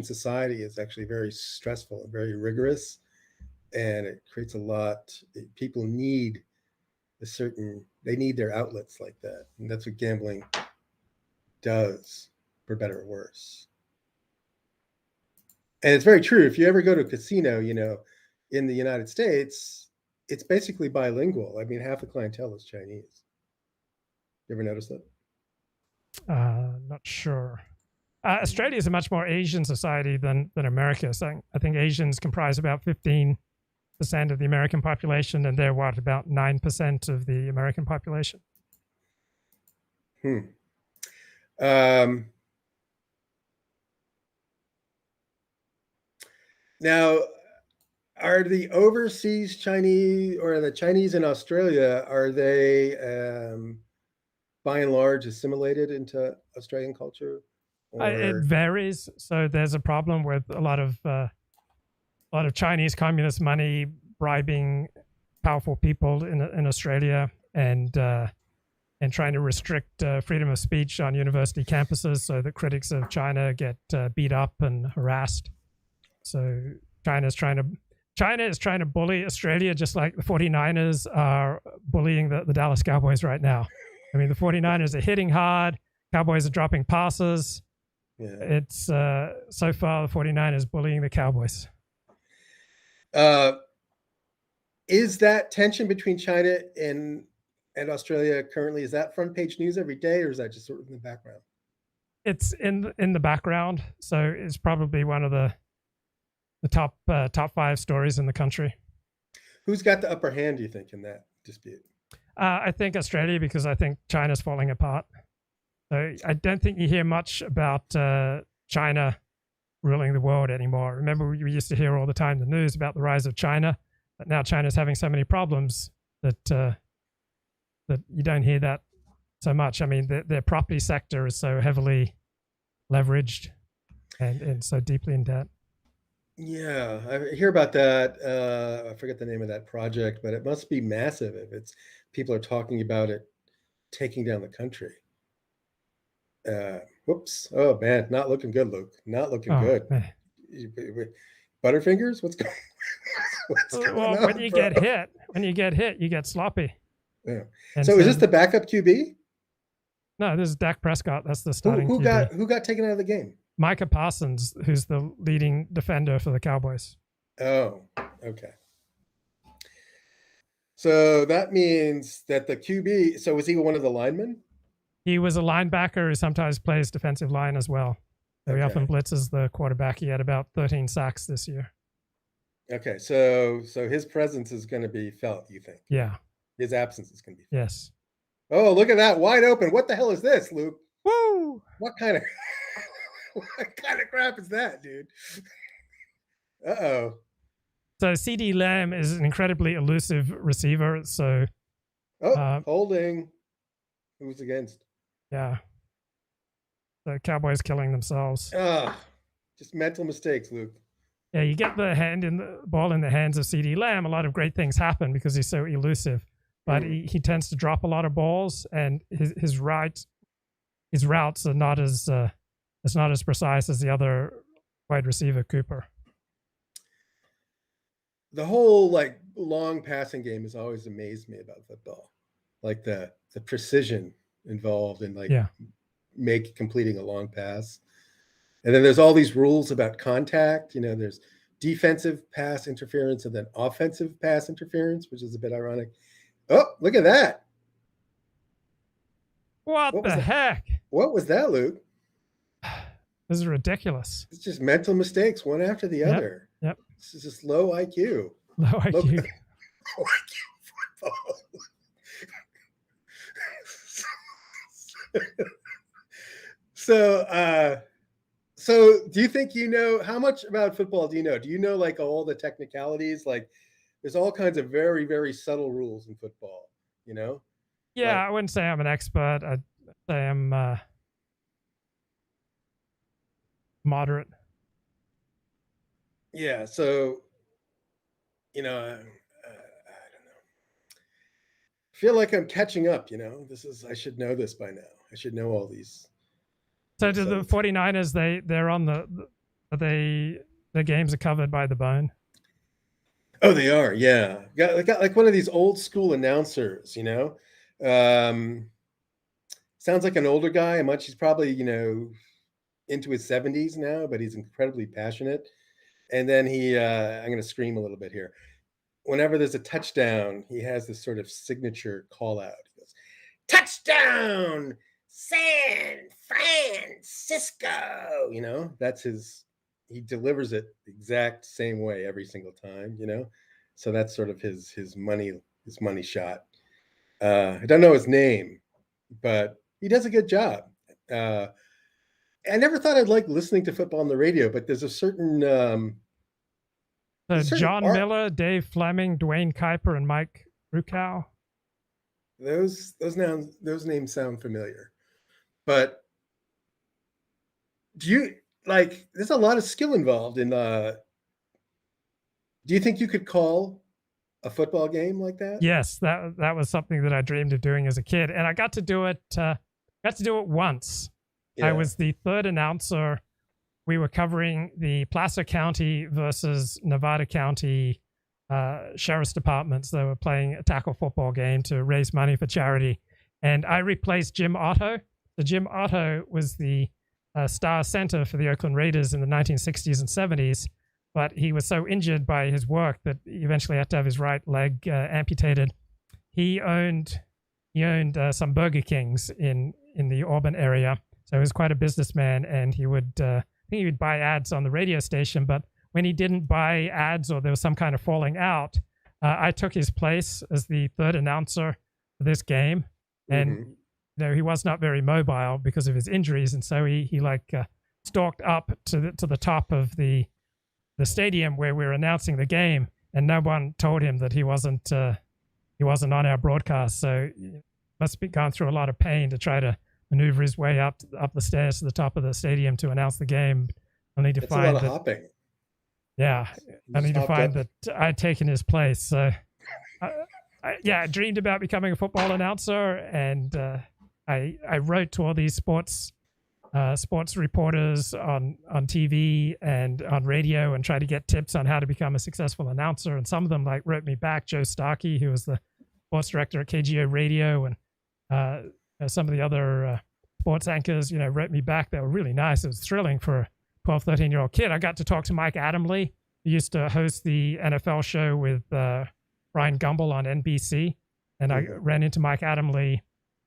society is actually very stressful and very rigorous, and it creates a lot. People need they need their outlets like that, and that's what gambling does, for better or worse. And it's very true. If you ever go to a casino, you know, in the United States, it's basically bilingual. I mean, half the clientele is Chinese. You ever notice that? Not sure. Australia is a much more Asian society than America. So I think Asians comprise about 15% of the American population, and they're about 9% of the American population. Now, are the overseas Chinese, or the Chinese in Australia, are they by and large assimilated into Australian culture? It varies. So there's a problem with a lot of Chinese communist money bribing powerful people in Australia, and trying to restrict freedom of speech on university campuses so that critics of China get beat up and harassed. So China is trying to bully Australia, just like the 49ers are bullying the Dallas Cowboys right now. I mean, the 49ers are hitting hard. Cowboys are dropping passes. Yeah. It's so far the 49ers bullying the Cowboys. Is that tension between China and Australia currently, is that front page news every day, or is that just sort of in the background? It's in the background, so it's probably one of the top 5 stories in the country. Who's got the upper hand, do you think, in that dispute? I think Australia, because I think China's falling apart. So I don't think you hear much about China ruling the world anymore. Remember, we used to hear all the time in the news about the rise of China, but now China's having so many problems that you don't hear that so much. I mean, their property sector is so heavily leveraged and so deeply in debt. Yeah, I hear about that. I forget the name of that project, but it must be massive if people are talking about it taking down the country. Whoops. Oh man, not looking good, Luke. Not looking good. Butterfingers? What's going on? When you get hit, you get sloppy. Yeah. So is this the backup QB? No, this is Dak Prescott. That's the starting QB. QB. Who got taken out of the game? Micah Parsons, who's the leading defender for the Cowboys. Oh, okay. So that means that the QB, so was he one of the linemen? He was a linebacker who sometimes plays defensive line as well. So he often blitzes the quarterback. He had about 13 sacks this year. Okay, so his presence is going to be felt, you think? Yeah. His absence is going to be felt. Yes. Oh, look at that, wide open. What the hell is this, Luke? Woo! What kind of crap is that, dude? Uh-oh. So CD Lamb is an incredibly elusive receiver. So, holding. Who's against? Yeah. The Cowboys killing themselves. Just mental mistakes, Luke. Yeah, you get the ball in the hands of CD Lamb, a lot of great things happen because he's so elusive. But he tends to drop a lot of balls, and his routes are not as precise as the other wide receiver, Cooper. The whole like long passing game has always amazed me about football, like the precision involved in completing a long pass. And then there's all these rules about contact. You know, there's defensive pass interference and then offensive pass interference, which is a bit ironic. Oh, look at that. What the heck? What was that, Luke? This is ridiculous. It's just mental mistakes, one after the other. Yep. This is just low IQ. Low IQ. Low IQ football. So do you think you know how much about football do you know? Do you know like all the technicalities? Like there's all kinds of very, very subtle rules in football, you know? Yeah, I wouldn't say I'm an expert. I'd say I'm moderate. Yeah, so I don't know. I feel like I'm catching up, I should know this by now. I should know all these. So do the 49ers, they're on the games are covered by the bone? Oh, they are, yeah. Got like one of these old school announcers, sounds like an older guy. He's probably, into his 70s now, but he's incredibly passionate. And then I'm going to scream a little bit here. Whenever there's a touchdown, he has this sort of signature call out. He goes, "Touchdown, San Francisco!" That's he delivers it the exact same way every single time, So that's sort of his money shot. I don't know his name, but he does a good job. I never thought I'd like listening to football on the radio, but there's a certain John Miller, Dave Fleming, Dwayne Kuiper, and Mike Rukow. Those names sound familiar, but do you there's a lot of skill involved in do you think you could call a football game like that? Yes, that was something that I dreamed of doing as a kid, and I got to do it once. Yeah. I was the third announcer. We were covering the Placer County versus Nevada County sheriff's departments. They were playing a tackle football game to raise money for charity. And I replaced Jim Otto. So Jim Otto was the star center for the Oakland Raiders in the 1960s and 70s. But he was so injured by his work that he eventually had to have his right leg amputated. He owned some Burger Kings in the Auburn area. So he was quite a businessman, and he would... he would buy ads on the radio station, but when he didn't buy ads or there was some kind of falling out, I took his place as the third announcer for this game. And he was not very mobile because of his injuries, and so he stalked up to the top of the stadium where we were announcing the game, and no one told him that he wasn't on our broadcast. So he must be gone through a lot of pain to try to maneuver his way up the stairs to the top of the stadium to announce the game, only to find a lot of hopping. Yeah, only to find that I'd taken his place. So, I dreamed about becoming a football announcer, and I wrote to all these sports reporters on TV and on radio, and tried to get tips on how to become a successful announcer. And some of them wrote me back. Joe Starkey, who was the sports director at KGO Radio, and some of the other sports anchors, wrote me back. They were really nice. It was thrilling for a 12, 13-year-old kid. I got to talk to Mike Adamle, who used to host the NFL show with Brian Gumbel on NBC. And I ran into Mike Adamle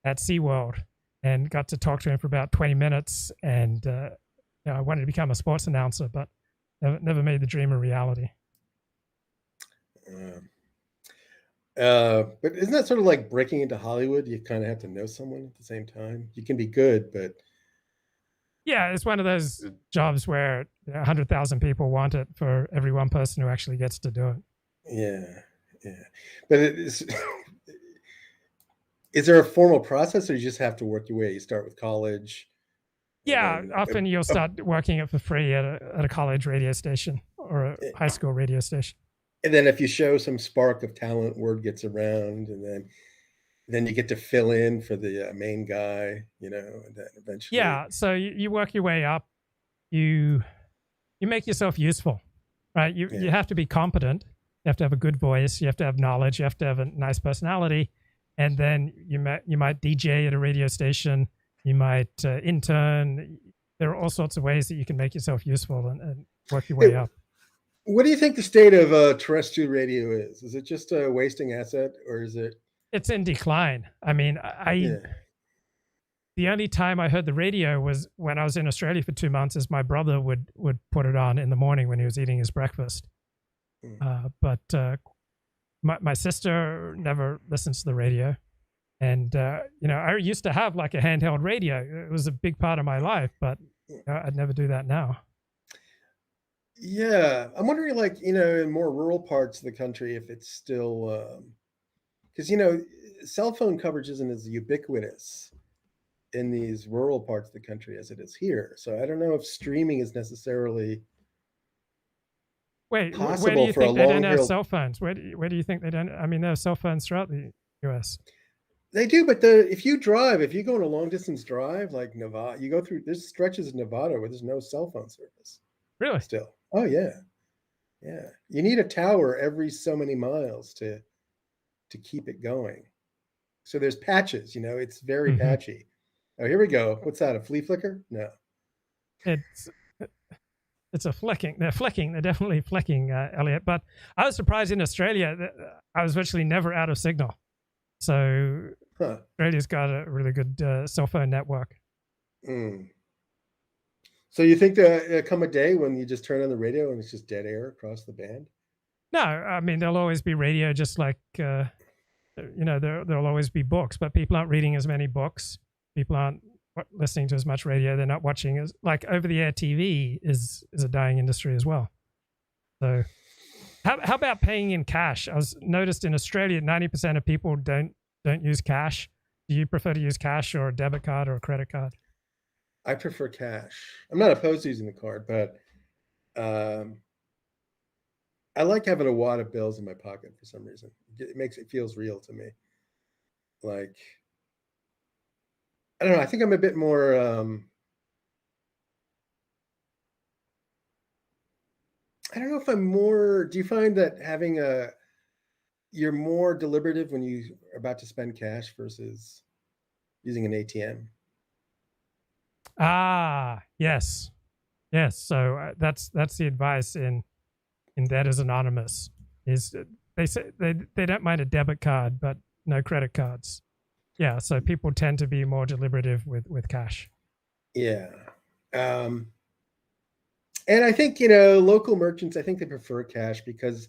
at SeaWorld and got to talk to him for about 20 minutes. And I wanted to become a sports announcer, but never made the dream a reality. But isn't that sort of like breaking into Hollywood? You kind of have to know someone at the same time. You can be good, but yeah, it's one of those jobs where 100,000 people want it for every one person who actually gets to do it. yeah. But it is. Is there a formal process, or you just have to work your way? You start with college. Yeah, often you'll start working it for free at a college radio station or a high school radio station. And then if you show some spark of talent, word gets around, and then you get to fill in for the main guy, and then eventually. Yeah, so you work your way up. You make yourself useful, right? You have to be competent. You have to have a good voice. You have to have knowledge. You have to have a nice personality. And then you might DJ at a radio station. You might intern. There are all sorts of ways that you can make yourself useful and work your way up. What do you think the state of terrestrial radio is? Is it just a wasting asset, or is it? It's in decline. I mean, the only time I heard the radio was when I was in Australia for 2 months, as my brother would put it on in the morning when he was eating his breakfast. But my sister never listens to the radio. And, I used to have like a handheld radio. It was a big part of my life, but I'd never do that now. Yeah. I'm wondering, like, in more rural parts of the country, if it's still, because, cell phone coverage isn't as ubiquitous in these rural parts of the country as it is here. So I don't know if streaming is necessarily Wait, possible where do you for think a they long don't have cell phones? Where do you think they don't? I mean, there are cell phones throughout the U.S. They do, but if you go on a long distance drive like Nevada, you go through, there's stretches of Nevada where there's no cell phone service. Really? Still. Oh yeah. Yeah. You need a tower every so many miles to keep it going. So there's patches, it's very patchy. Oh, here we go. What's that? A flea flicker? No. It's a flicking. They're flicking. They're definitely flicking, Elliot. But I was surprised in Australia that I was virtually never out of signal. So Australia's got a really good cell phone network. So you think there come a day when you just turn on the radio and it's just dead air across the band? No, I mean, there'll always be radio, just like, there'll always be books, but people aren't reading as many books. People aren't listening to as much radio. They're not watching as, like, over-the-air TV is a dying industry as well. So how about paying in cash? I was noticed in Australia, 90% of people don't use cash. Do you prefer to use cash or a debit card or a credit card? I prefer cash. I'm not opposed to using the card, but I like having a wad of bills in my pocket for some reason. It feels real to me. Like, I don't know. I think I'm a bit more. I don't know if I'm more. Do you find that you're more deliberative when you're about to spend cash versus using an ATM? Yes. So that's the advice in That Is Anonymous. Is they say they don't mind a debit card, but no credit cards. Yeah, so people tend to be more deliberative with cash. Yeah. And I think, local merchants, I think they prefer cash because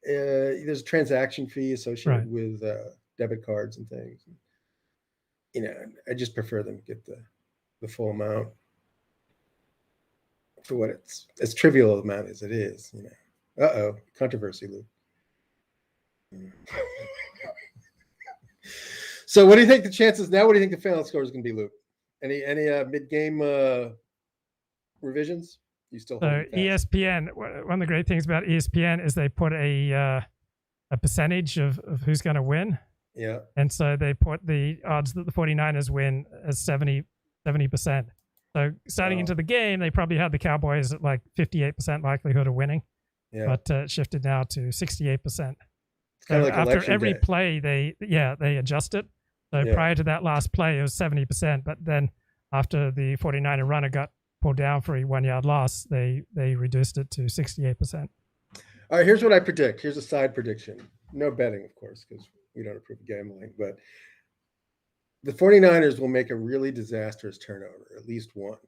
there's a transaction fee associated with debit cards and things. I just prefer them get the full amount for what it's as trivial amount as it is. Controversy, Lou. So what do you think the chances now? What do you think the final score is going to be, Luke? Any mid-game revisions? You still ESPN? One of the great things about ESPN is they put a percentage of who's going to win. Yeah. And so they put the odds that the 49ers win as 70%. So starting into the game, they probably had the Cowboys at like 58% likelihood of winning. Yeah. But it shifted now to 68%. So like after every play, they adjust it. So prior to that last play, it was 70%. But then after the 49er runner got pulled down for a 1-yard loss, they reduced it to 68%. All right, here's what I predict. Here's a side prediction. No betting, of course, because we don't approve of gambling. But the 49ers will make a really disastrous turnover, at least one,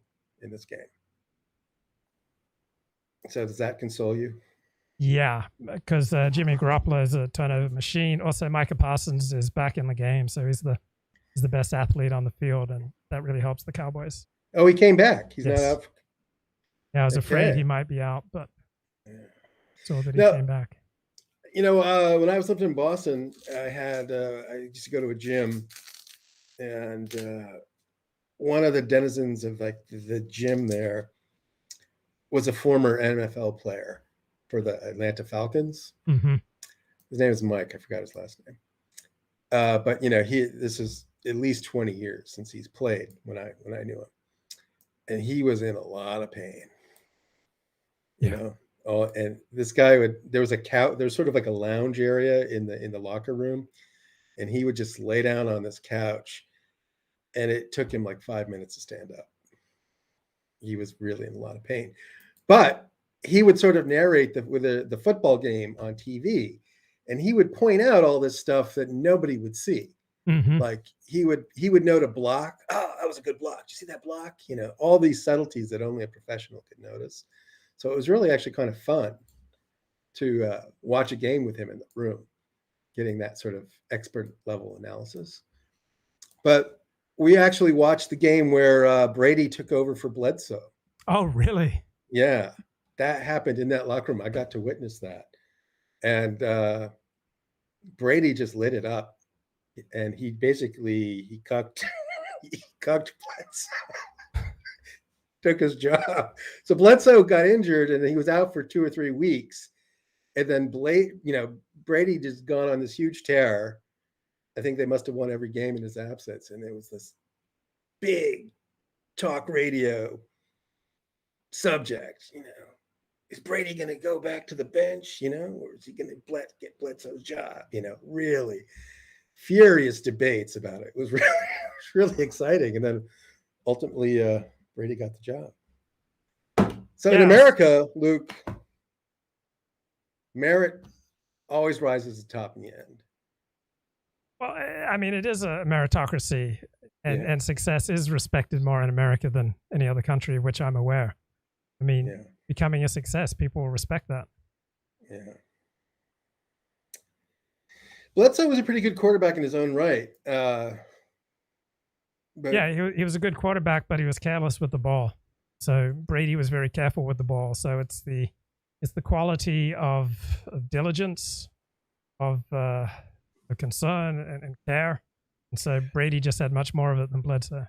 in this game. So does that console you? Yeah, because Jimmy Garoppolo is a turnover machine. Also, Micah Parsons is back in the game, so he's the best athlete on the field, and that really helps the Cowboys. Oh, he came back. He's Yes. not out. Yeah, I was afraid Okay. he might be out, but saw that he Now, came back. You know, when I was living in Boston, I used to go to a gym, and one of the denizens of like the gym there was a former NFL player for the Atlanta Falcons. Mm-hmm. His name is Mike. I forgot his last name. But you know, this is at least 20 years since he's played when I knew him, and he was in a lot of pain. You know. Oh, and this guy there was a couch, there's sort of like a lounge area in the locker room, and he would just lay down on this couch, and it took him like 5 minutes to stand up. He was really in a lot of pain, but he would sort of narrate the football game on TV, and he would point out all this stuff that nobody would see. Mm-hmm. Like he would note a block. Oh, that was a good block. Did you see that block? You know, all these subtleties that only a professional could notice. So it was really actually kind of fun to watch a game with him in the room, getting that sort of expert level analysis. But we actually watched the game where Brady took over for Bledsoe. Oh, really? Yeah, that happened in that locker room. I got to witness that. And Brady just lit it up. And he cucked Bledsoe. Took his job. So Bledsoe got injured and he was out for 2 or 3 weeks. And then Brady just gone on this huge tear. I think they must have won every game in his absence. And there was this big talk radio subject, is Brady going to go back to the bench, or is he going to get Bledsoe's job? Really furious debates about it. It was really exciting. And then ultimately, Brady got the job. So in America, Luke, merit always rises to the top in the end. Well, I mean, it is a meritocracy, and success is respected more in America than any other country of which I'm aware. I mean, becoming a success, people will respect that. Yeah. Bledsoe was a pretty good quarterback in his own right. But he was a good quarterback, but he was careless with the ball. So Brady was very careful with the ball. So it's the quality of diligence, of concern and care. And so Brady just had much more of it than Bledsoe.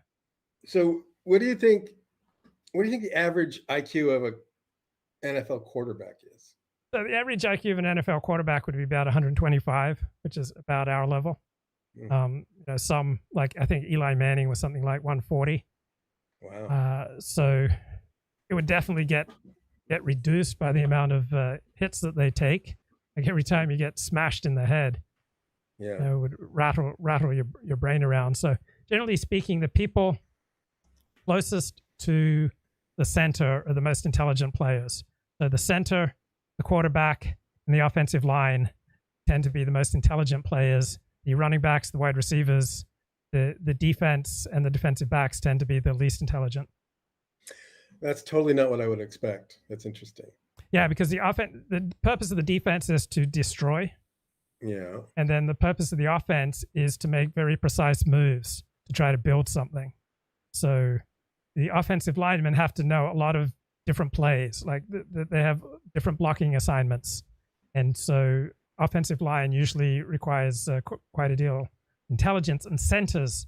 So what do you think the average IQ of an NFL quarterback is? So the average IQ of an NFL quarterback would be about 125, which is about our level. Some, like I think Eli Manning was something like 140. Wow. So it would definitely get reduced by the amount of hits that they take. Like every time you get smashed in the head, it would rattle your brain around. So generally speaking, the people closest to the center are the most intelligent players. So the center, the quarterback, and the offensive line tend to be the most intelligent players. The running backs, the wide receivers, the defense, and the defensive backs tend to be the least intelligent. That's totally not what I would expect. That's interesting. Yeah, because the purpose of the defense is to destroy. Yeah. And then the purpose of the offense is to make very precise moves to try to build something. So the offensive linemen have to know a lot of different plays, like they have different blocking assignments. And so offensive line usually requires quite a deal of intelligence, and centers,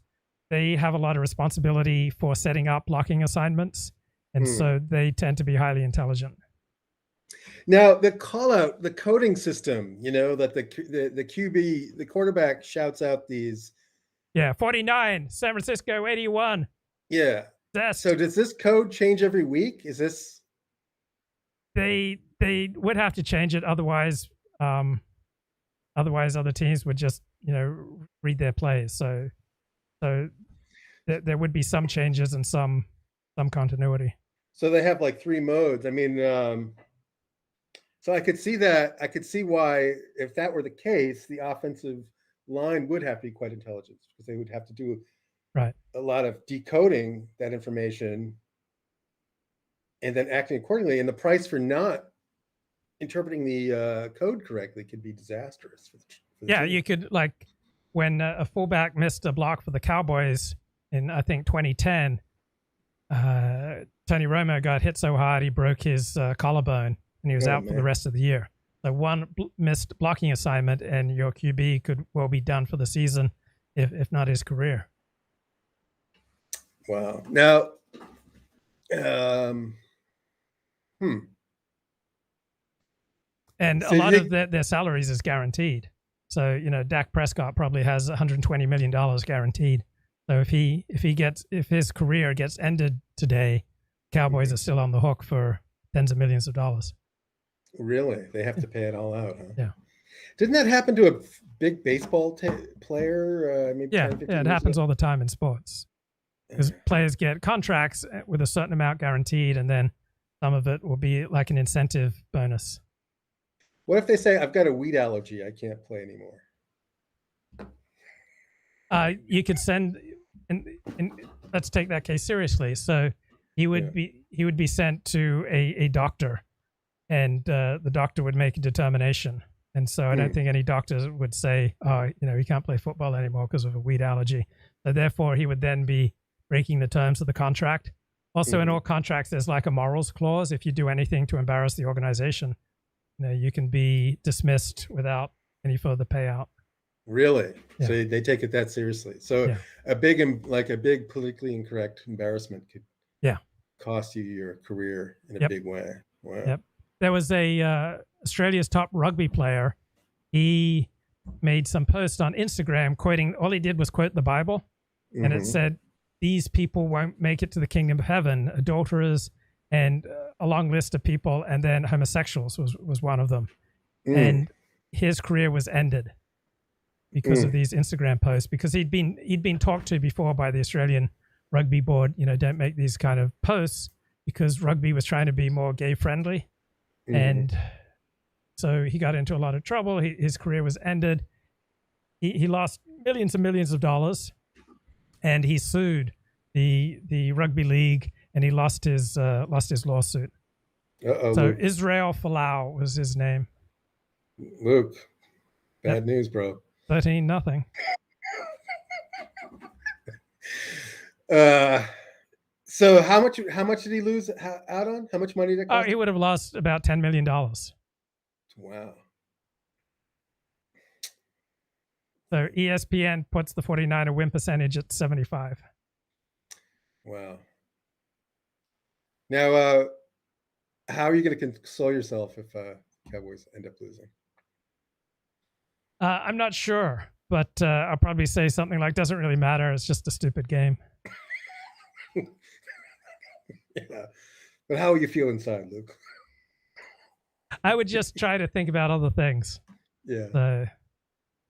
they have a lot of responsibility for setting up blocking assignments. And so they tend to be highly intelligent. Now the the coding system, that the QB, the quarterback shouts out these. Yeah. 49, San Francisco, 81. Yeah. Zest. So does this code change every week? Is this? They would have to change it. Otherwise other teams would just, read their plays. So there would be some changes and some continuity. So they have like 3 modes. I mean, so I could see that. I could see why, if that were the case, the offensive line would have to be quite intelligent, because they would have to do a lot of decoding that information and then acting accordingly. And the price for not interpreting the code correctly could be disastrous for the Yeah, team. you could, like, when a fullback missed a block for the Cowboys in, I think, 2010, Tony Romo got hit so hard he broke his collarbone, and he was out for the rest of the year. So one missed blocking assignment, and your QB could well be done for the season, if not his career. Wow. Now, And So a lot you of their salaries is guaranteed. So, Dak Prescott probably has $120 million guaranteed. So if his career gets ended today, Cowboys are still on the hook for tens of millions of dollars. Really? They have to pay it all out, huh? Yeah. Didn't that happen to a big baseball player? Maybe 10, 15 it years happens ago? all the time in sports. Because players get contracts with a certain amount guaranteed, and then some of it will be like an incentive bonus. What if they say, I've got a wheat allergy, I can't play anymore? You could send, and let's take that case seriously. So he would be sent to a doctor, and the doctor would make a determination. And so I don't think any doctor would say, he can't play football anymore because of a wheat allergy. So therefore, he would then be breaking the terms of the contract. Also, in all contracts, there's like a morals clause. If you do anything to embarrass the organization, you can be dismissed without any further payout. Really? Yeah. So they take it that seriously. So a big politically incorrect embarrassment could cost you your career in a big way. Wow. Yep. There was Australia's top rugby player. He made some post on Instagram quoting, all he did was quote the Bible. And it said, these people won't make it to the kingdom of heaven, adulterers, and a long list of people, and then homosexuals was one of them. And his career was ended because of these Instagram posts, because he'd been talked to before by the Australian Rugby Board, don't make these kind of posts, because rugby was trying to be more gay friendly. And so he got into a lot of trouble. His career was ended. He lost millions and millions of dollars, and he sued the rugby league, and he lost his lawsuit. So Luke. Israel Folau was his name. Luke, bad news, bro. 13-0. So how much did he lose out on? How much money did it cost? He would have lost about $10 million. Wow. So ESPN puts the 49er win percentage at 75. Wow. Now, how are you going to console yourself if Cowboys end up losing? I'm not sure, but I'll probably say something like, doesn't really matter. It's just a stupid game. Yeah. But how will you feel inside, Luke? I would just try to think about other things. Yeah.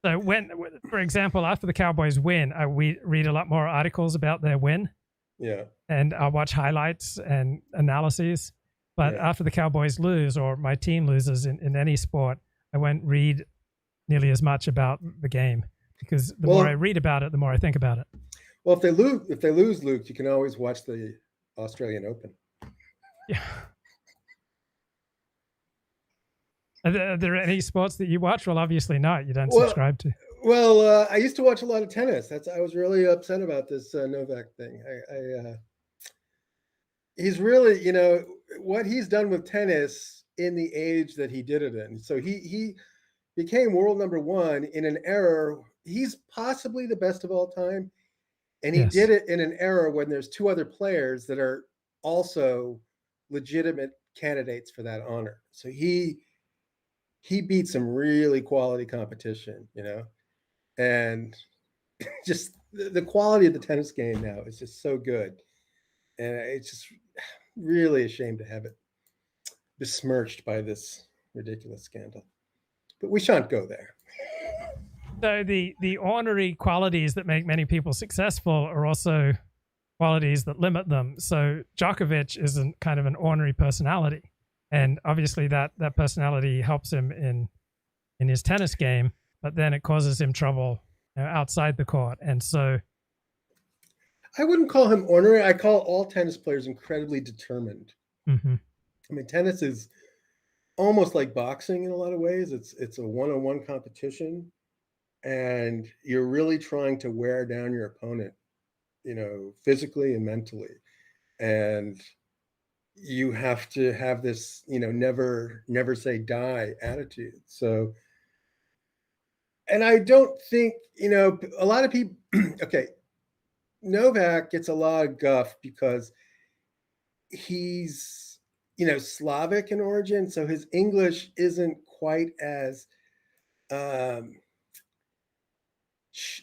So when, for example, after the Cowboys win, we read a lot more articles about their win. Yeah. And I'll watch highlights and analyses. But after the Cowboys lose, or my team loses in any sport, I won't read nearly as much about the game, because the more I read about it, the more I think about it. Well, if they lose, Luke, you can always watch the Australian Open. Yeah. Are there any sports that you watch? Well, obviously not. You don't subscribe to. Well, I used to watch a lot of tennis. I was really upset about this Novak thing. He's really, what he's done with tennis in the age that he did it in. So he became world number one in an era. He's possibly the best of all time. And he did it in an era when there's two other players that are also legitimate candidates for that honor. So he beat some really quality competition, and just the quality of the tennis game now is just so good. And it's just really a shame to have it besmirched by this ridiculous scandal. But we shan't go there. So the ornery qualities that make many people successful are also qualities that limit them. So Djokovic is kind of an ornery personality. And obviously that personality helps him in his tennis game, but then it causes him trouble outside the court. And so I wouldn't call him ornery. I call all tennis players incredibly determined. Mm-hmm. I mean, tennis is almost like boxing in a lot of ways. It's a one-on-one competition, and you're really trying to wear down your opponent, physically and mentally. And you have to have this, never say die attitude. So, and I don't think, a lot of people, okay, Novak gets a lot of guff because he's, Slavic in origin. So his English isn't quite as,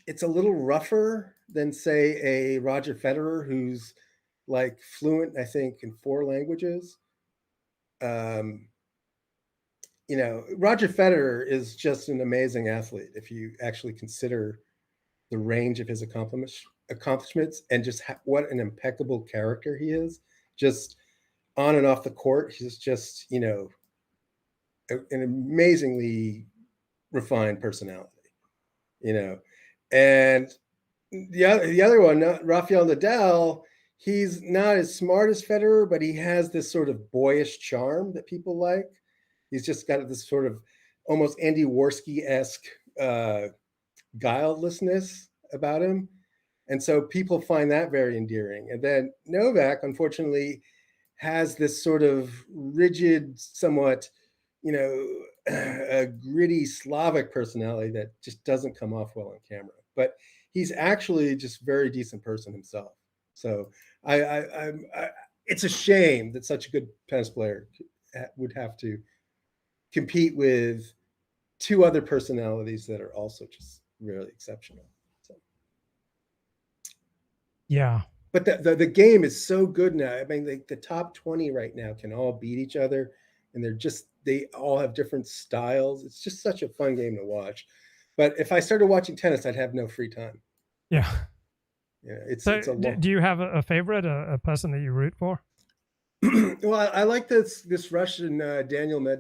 it's a little rougher than, say, a Roger Federer, who's like fluent, I think, in 4 languages. Roger Federer is just an amazing athlete if you actually consider the range of his accomplishments and just what an impeccable character he is. Just on and off the court, he's just, an amazingly refined personality, And the other one, Rafael Nadal, he's not as smart as Federer, but he has this sort of boyish charm that people like. He's just got this sort of almost Andy Warski-esque guilelessness about him. And so people find that very endearing. And then Novak, unfortunately, has this sort of rigid, somewhat, a gritty Slavic personality that just doesn't come off well on camera. But he's actually just a very decent person himself. So it's a shame that such a good tennis player would have to compete with 2 other personalities that are also just really exceptional. So. Yeah. But the game is so good now. I mean, the top 20 right now can all beat each other, and they all have different styles. It's just such a fun game to watch. But if I started watching tennis, I'd have no free time. Yeah. Yeah. It's a do you have a favorite, a person that you root for? Well, I like this Russian Daniel. I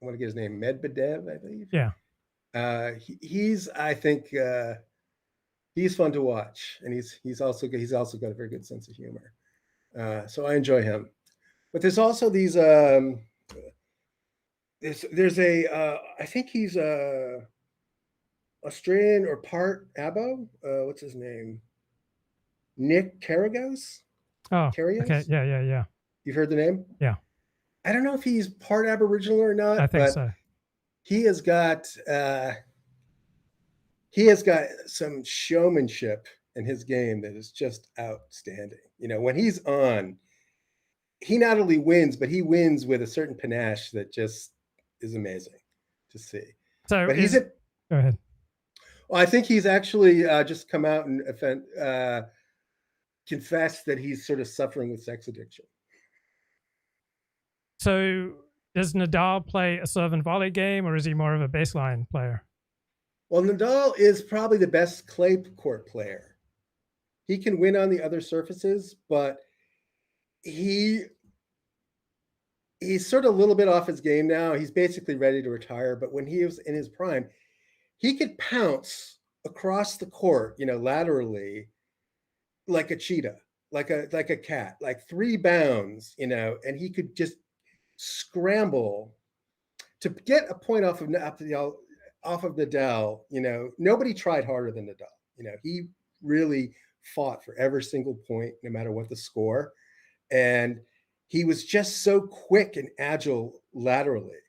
want to get his name, Medvedev, I believe. Yeah. He's, I think, he's fun to watch, and he's also got a very good sense of humor. So I enjoy him. But there's also these. There's a. I think he's Australian or part Abo. What's his name? Nick Kyrgios. Oh, Kyrgios? Okay. Yeah. You've heard the name? Yeah. I don't know if he's part Aboriginal or not. I think but so. He has got some showmanship in his game that is just outstanding. When he's on, he not only wins, but he wins with a certain panache that just is amazing to see. So, but go ahead. Well, I think he's actually just come out and confessed that he's sort of suffering with sex addiction. So, does Nadal play a serve and volley game, or is he more of a baseline player? Well, Nadal is probably the best clay court player. He can win on the other surfaces, but he's sort of a little bit off his game now. He's basically ready to retire. But when he was in his prime, he could pounce across the court, laterally, like a cheetah, like a cat, like 3 bounds, and he could just scramble to get a point off of Nadal. Nobody tried harder than Nadal. He really fought for every single point, no matter what the score. And he was just so quick and agile laterally.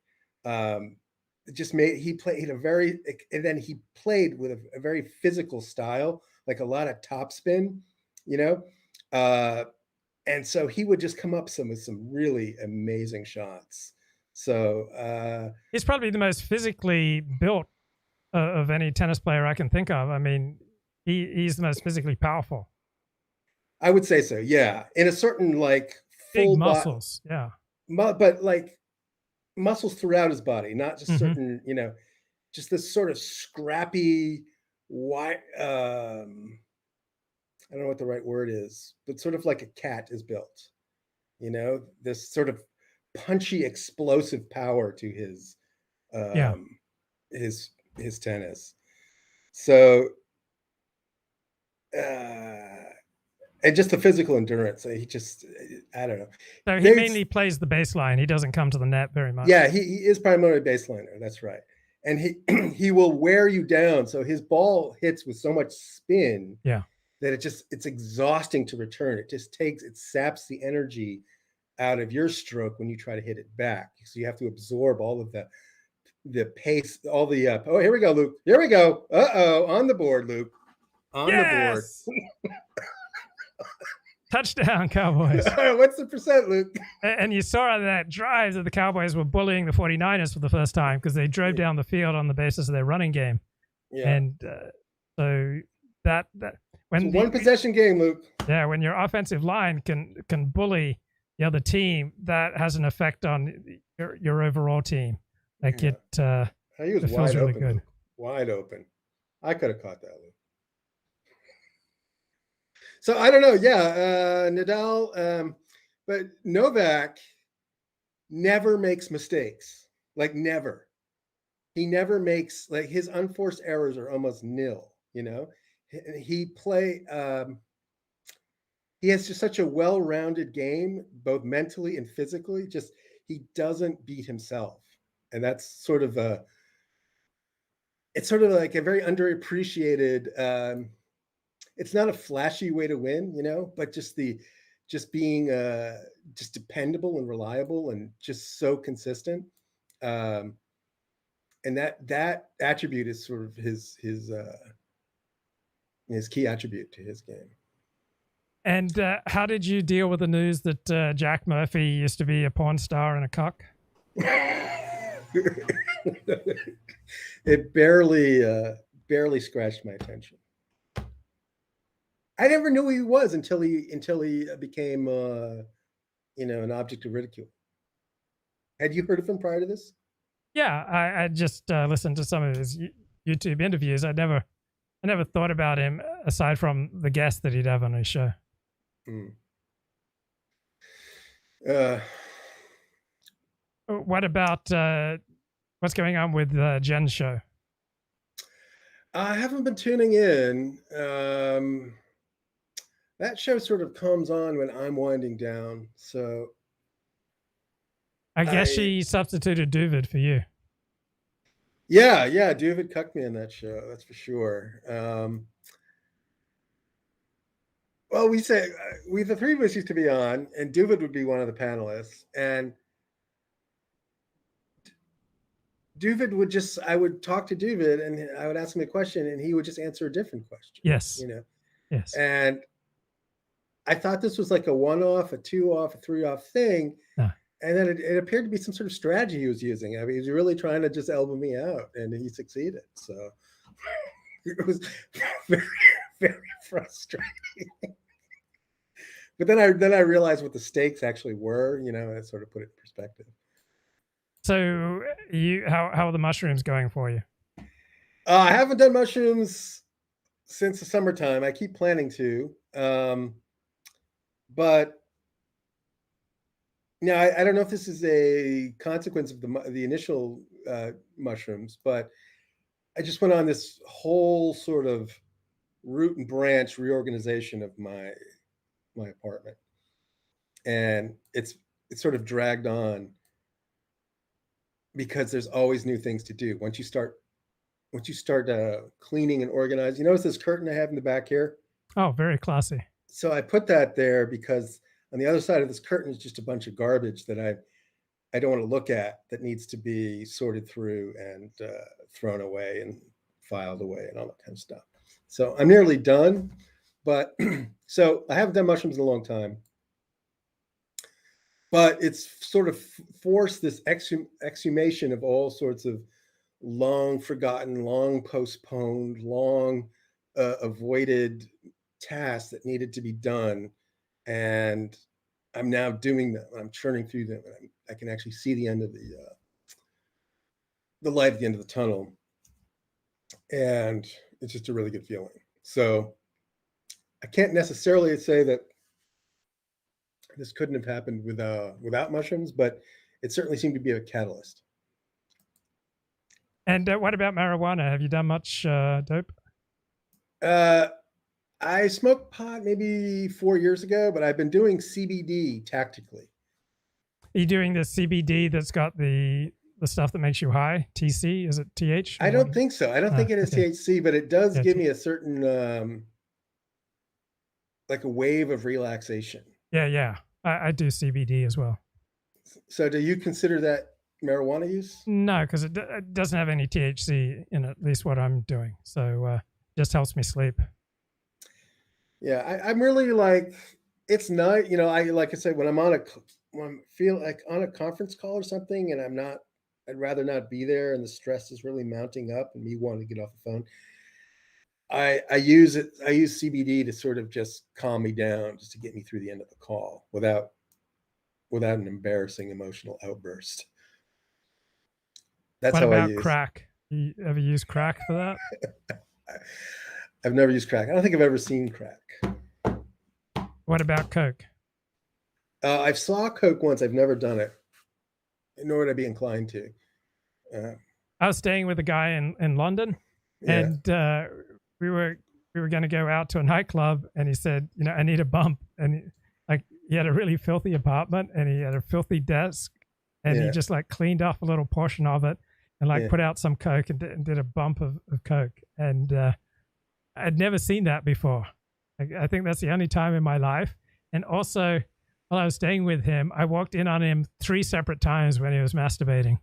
He played and then he played with a very physical style, like a lot of topspin, and so he would just come up with some really amazing shots. So he's probably the most physically built of any tennis player I can think of. I mean, he's the most physically powerful. I would say so. Yeah, in a certain big muscles. Yeah, but muscles throughout his body, not just certain. Just this sort of scrappy, white. I don't know what the right word is, but sort of like a cat is built. This sort of punchy, explosive power to his his tennis. So And just the physical endurance. He just, I don't know. So he mainly plays the baseline. He doesn't come to the net very much. Yeah, he is primarily a baseliner. That's right. And he will wear you down. So his ball hits with so much spin that it's exhausting to return. It saps the energy out of your stroke when you try to hit it back. So you have to absorb all of the pace, all the oh, here we go, Luke. Here we go. On the board, Luke. On the board. Touchdown, Cowboys. What's the percent, Luke? And you saw on that drive that the Cowboys were bullying the 49ers for the first time because they drove down the field on the basis of their running game. Yeah. And so that when one possession game, Luke. Yeah, when your offensive line can bully the other team, that has an effect on your overall team. Like he was wide really open, good. Luke. Wide open. I could have caught that, Luke. So I don't know. Yeah, Nadal, but Novak never makes mistakes. Like never. He never makes, like, his unforced errors are almost nil. He has just such a well-rounded game, both mentally and physically. Just he doesn't beat himself, and that's sort of it's sort of like a very underappreciated. It's not a flashy way to win, but just being just dependable and reliable and just so consistent. And that attribute is sort of his key attribute to his game. And how did you deal with the news that Jack Murphy used to be a porn star and a cock? It barely scratched my attention. I never knew who he was until he became an object of ridicule. Had you heard of him prior to this? Yeah, I just listened to some of his YouTube interviews. I never thought about him aside from the guests that he'd have on his show. What about what's going on with Jen's show? I haven't been tuning in. That show sort of comes on when I'm winding down. So I guess she substituted Duvid for you. Yeah, Duvid cucked me on that show. That's for sure. Well, the three of us used to be on, and Duvid would be one of the panelists, and Duvid I would talk to Duvid, and I would ask him a question, and he would just answer a different question. Yes. Yes. And I thought this was like a one-off, a two-off, a three-off thing. And then it appeared to be some sort of strategy he was using. I mean, he was really trying to just elbow me out, and he succeeded. So it was very, very frustrating. But then I realized what the stakes actually were, and it sort of put it in perspective. So how are the mushrooms going for you? I haven't done mushrooms since the summertime. I keep planning to, but now I don't know if this is a consequence of the initial mushrooms, but I just went on this whole sort of root and branch reorganization of my apartment, and it's sort of dragged on because there's always new things to do. Once you start cleaning and organizing, you notice this curtain I have in the back here? Oh, very classy. So I put that there because on the other side of this curtain is just a bunch of garbage that I don't want to look at, that needs to be sorted through and thrown away and filed away and all that kind of stuff. So I'm nearly done, but so I haven't done mushrooms in a long time, but it's sort of forced this exhumation of all sorts of long forgotten, long postponed, long avoided tasks that needed to be done. And I'm now doing them. I'm churning through them, and I can actually see the end of the light at the end of the tunnel. And it's just a really good feeling. So I can't necessarily say that this couldn't have happened without mushrooms, but it certainly seemed to be a catalyst. And what about marijuana? Have you done much dope? I I smoked pot maybe 4 years ago, but I've been doing CBD tactically. Are you doing the CBD that's got the stuff that makes you high? TC? Is it TH? I don't think so. I don't think it is okay. THC, but it does Yeah, give me a certain like a wave of relaxation. Yeah. I do CBD as well. So do you consider that marijuana use? No, because it doesn't have any THC in it, at least what I'm doing. So just helps me sleep. Yeah, I'm really like, it's not, like I said, when I feel like on a conference call or something and I'd rather not be there and the stress is really mounting up and me wanting to get off the phone. I use CBD to sort of just calm me down, just to get me through the end of the call without an embarrassing emotional outburst. That's what how I about use crack? You ever use crack for that? I've never used crack. I don't think I've ever seen crack. What about coke? I saw coke once. I've never done it, nor would I be inclined to. I was staying with a guy in London, Yeah. and we were going to go out to a nightclub, and he said, I need a bump, and he had a really filthy apartment, and he had a filthy desk, and he just like cleaned off a little portion of it, and put out some coke and did a bump of coke, and I'd never seen that before. I think that's the only time in my life. And also, while I was staying with him, I walked in on him 3 separate times when he was masturbating.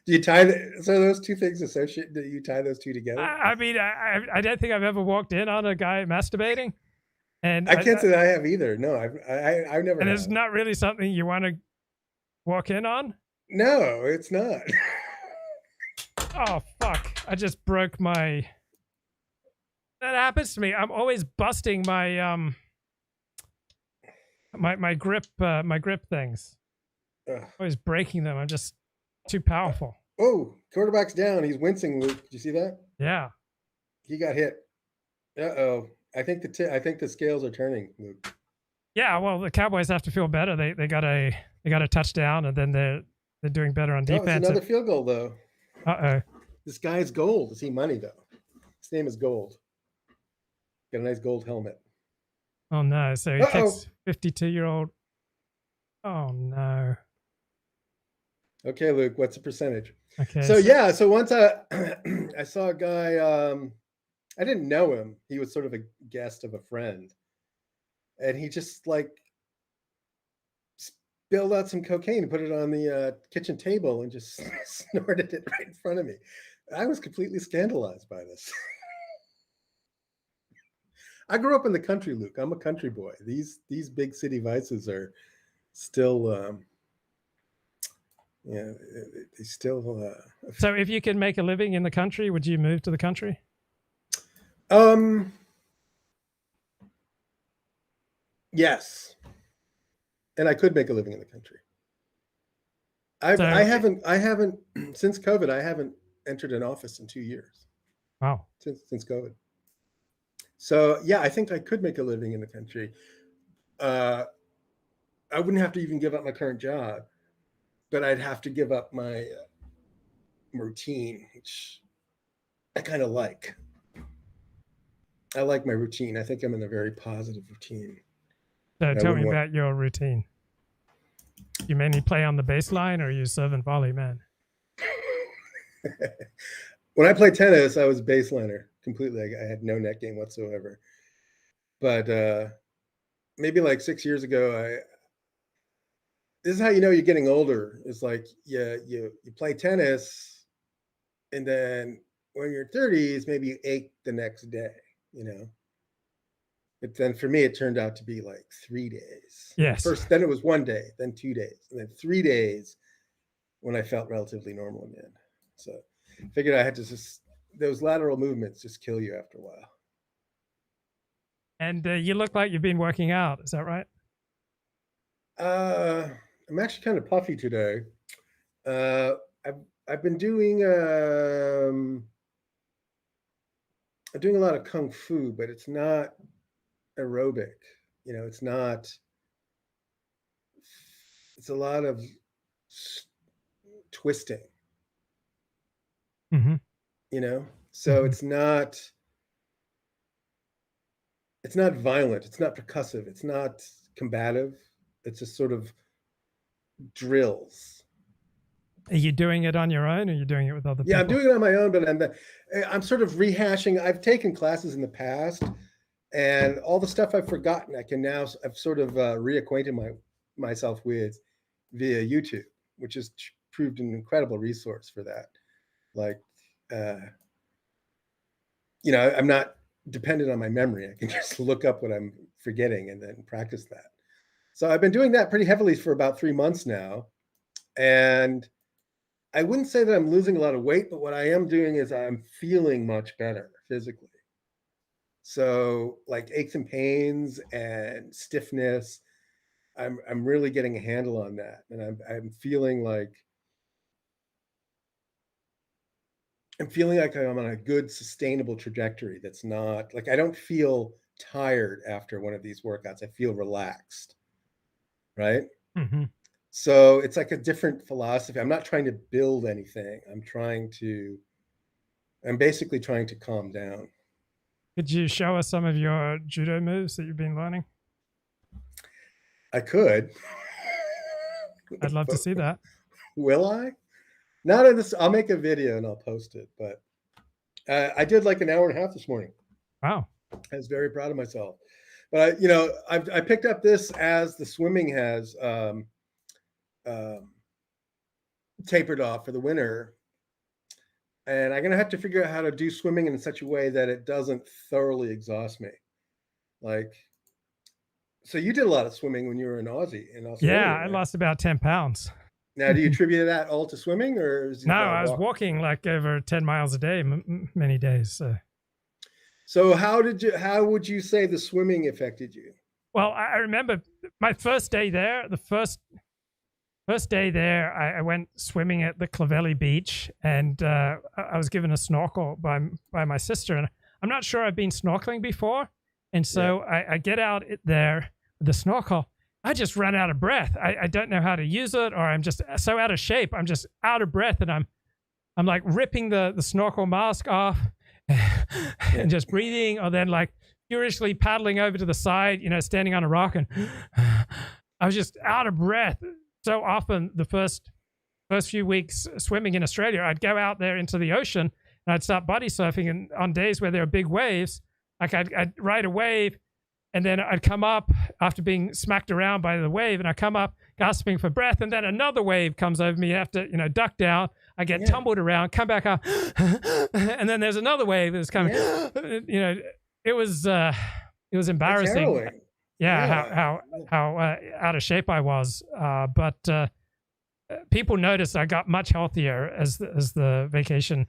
Do you tie so those two things associate? Do you tie those two together? I mean, I don't think I've ever walked in on a guy masturbating, and I can't say that I have either. No, I've never. And have. it's not really something you want to walk in on. No, it's not. Oh fuck! I just broke my. That happens to me. I'm always busting my my grip things. Always breaking them. I'm just too powerful. Oh, quarterback's down. He's wincing, Luke. Did you see that? Yeah. He got hit. Uh-oh. I think the scales are turning, Luke. Yeah, well, the Cowboys have to feel better. They got a touchdown, and then they're doing better on defense. It's another field goal, though. Uh-oh. This guy's gold. Is he money, though? His name is Gold. Got a nice gold helmet. Oh, no. So he kicks 52-year-old. Oh, no. Okay, Luke, what's the percentage? Okay. So once I saw a guy, I didn't know him. He was sort of a guest of a friend. And he just spilled out some cocaine and put it on the kitchen table and just snorted it right in front of me. I was completely scandalized by this. I grew up in the country, Luke. I'm a country boy. These big city vices are still, they still. So if you could make a living in the country, would you move to the country? Yes. And I could make a living in the country. I haven't since COVID. I haven't entered an office in 2 years. Wow. Since COVID. So yeah, I think I could make a living in the country. I wouldn't have to even give up my current job, but I'd have to give up my routine, which I kind of like. I like my routine. I think I'm in a very positive routine. So tell me about your routine. You mainly play on the bass line, or are you serving volley, man? When I played tennis, I was baseliner completely. I had no net game whatsoever. But maybe like 6 years ago, this is how you know you're getting older. It's like you play tennis, and then when you're 30s, maybe you ache the next day, But then for me, it turned out to be like 3 days. Yes. Then it was 1 day, then 2 days, and then 3 days when I felt relatively normal again. So I figured I had to those lateral movements just kill you after a while. And you look like you've been working out. Is that right? I'm actually kind of puffy today. I've been doing I'm doing a lot of kung fu, but it's not aerobic. It's not. It's a lot of twisting. Mm-hmm. So it's not violent. It's not percussive. It's not combative. It's just sort of drills. Are you doing it on your own, or are you doing it with other people? Yeah, I'm doing it on my own, but I'm sort of rehashing. I've taken classes in the past, and all the stuff I've forgotten, I've sort of reacquainted myself with via YouTube, which has proved an incredible resource for that. Like, I'm not dependent on my memory. I can just look up what I'm forgetting and then practice that. So I've been doing that pretty heavily for about 3 months now. And I wouldn't say that I'm losing a lot of weight, but what I am doing is I'm feeling much better physically. So like aches and pains and stiffness, I'm really getting a handle on that. And I'm feeling like I'm on a good sustainable trajectory. That's not like, I don't feel tired after one of these workouts. I feel relaxed. Right. Mm-hmm. So it's like a different philosophy. I'm not trying to build anything. I'm basically trying to calm down. Could you show us some of your judo moves that you've been learning? I could. I'd love to see that. Will I? Not in this. I'll make a video and I'll post it. But I did like an hour and a half this morning. Wow. I was very proud of myself. But I picked up this as the swimming has tapered off for the winter, and I'm gonna have to figure out how to do swimming in such a way that it doesn't thoroughly exhaust me. Like, so you did a lot of swimming when you were in Australia, right? Yeah, I lost about 10 pounds. Now, do you attribute that all to swimming, or no? I was walking like over 10 miles a day, many days. So how would you say the swimming affected you? Well, I remember my first day there. The first day there, I went swimming at the Clavelli beach, and I was given a snorkel by my sister. And I'm not sure I've been snorkeling before, and so I get out there with the snorkel. I just run out of breath. I don't know how to use it, or I'm just so out of shape. I'm just out of breath, and I'm like ripping the snorkel mask off and just breathing, or then like furiously paddling over to the side, standing on a rock, and I was just out of breath. So often the first few weeks swimming in Australia, I'd go out there into the ocean and I'd start body surfing, and on days where there were big waves, like I'd ride a wave, and then I'd come up after being smacked around by the wave, and I come up gasping for breath, and then another wave comes over me. I have to, duck down. I get tumbled around, come back up, and then there's another wave that's coming. It was embarrassing. How out of shape I was. But people noticed I got much healthier as the vacation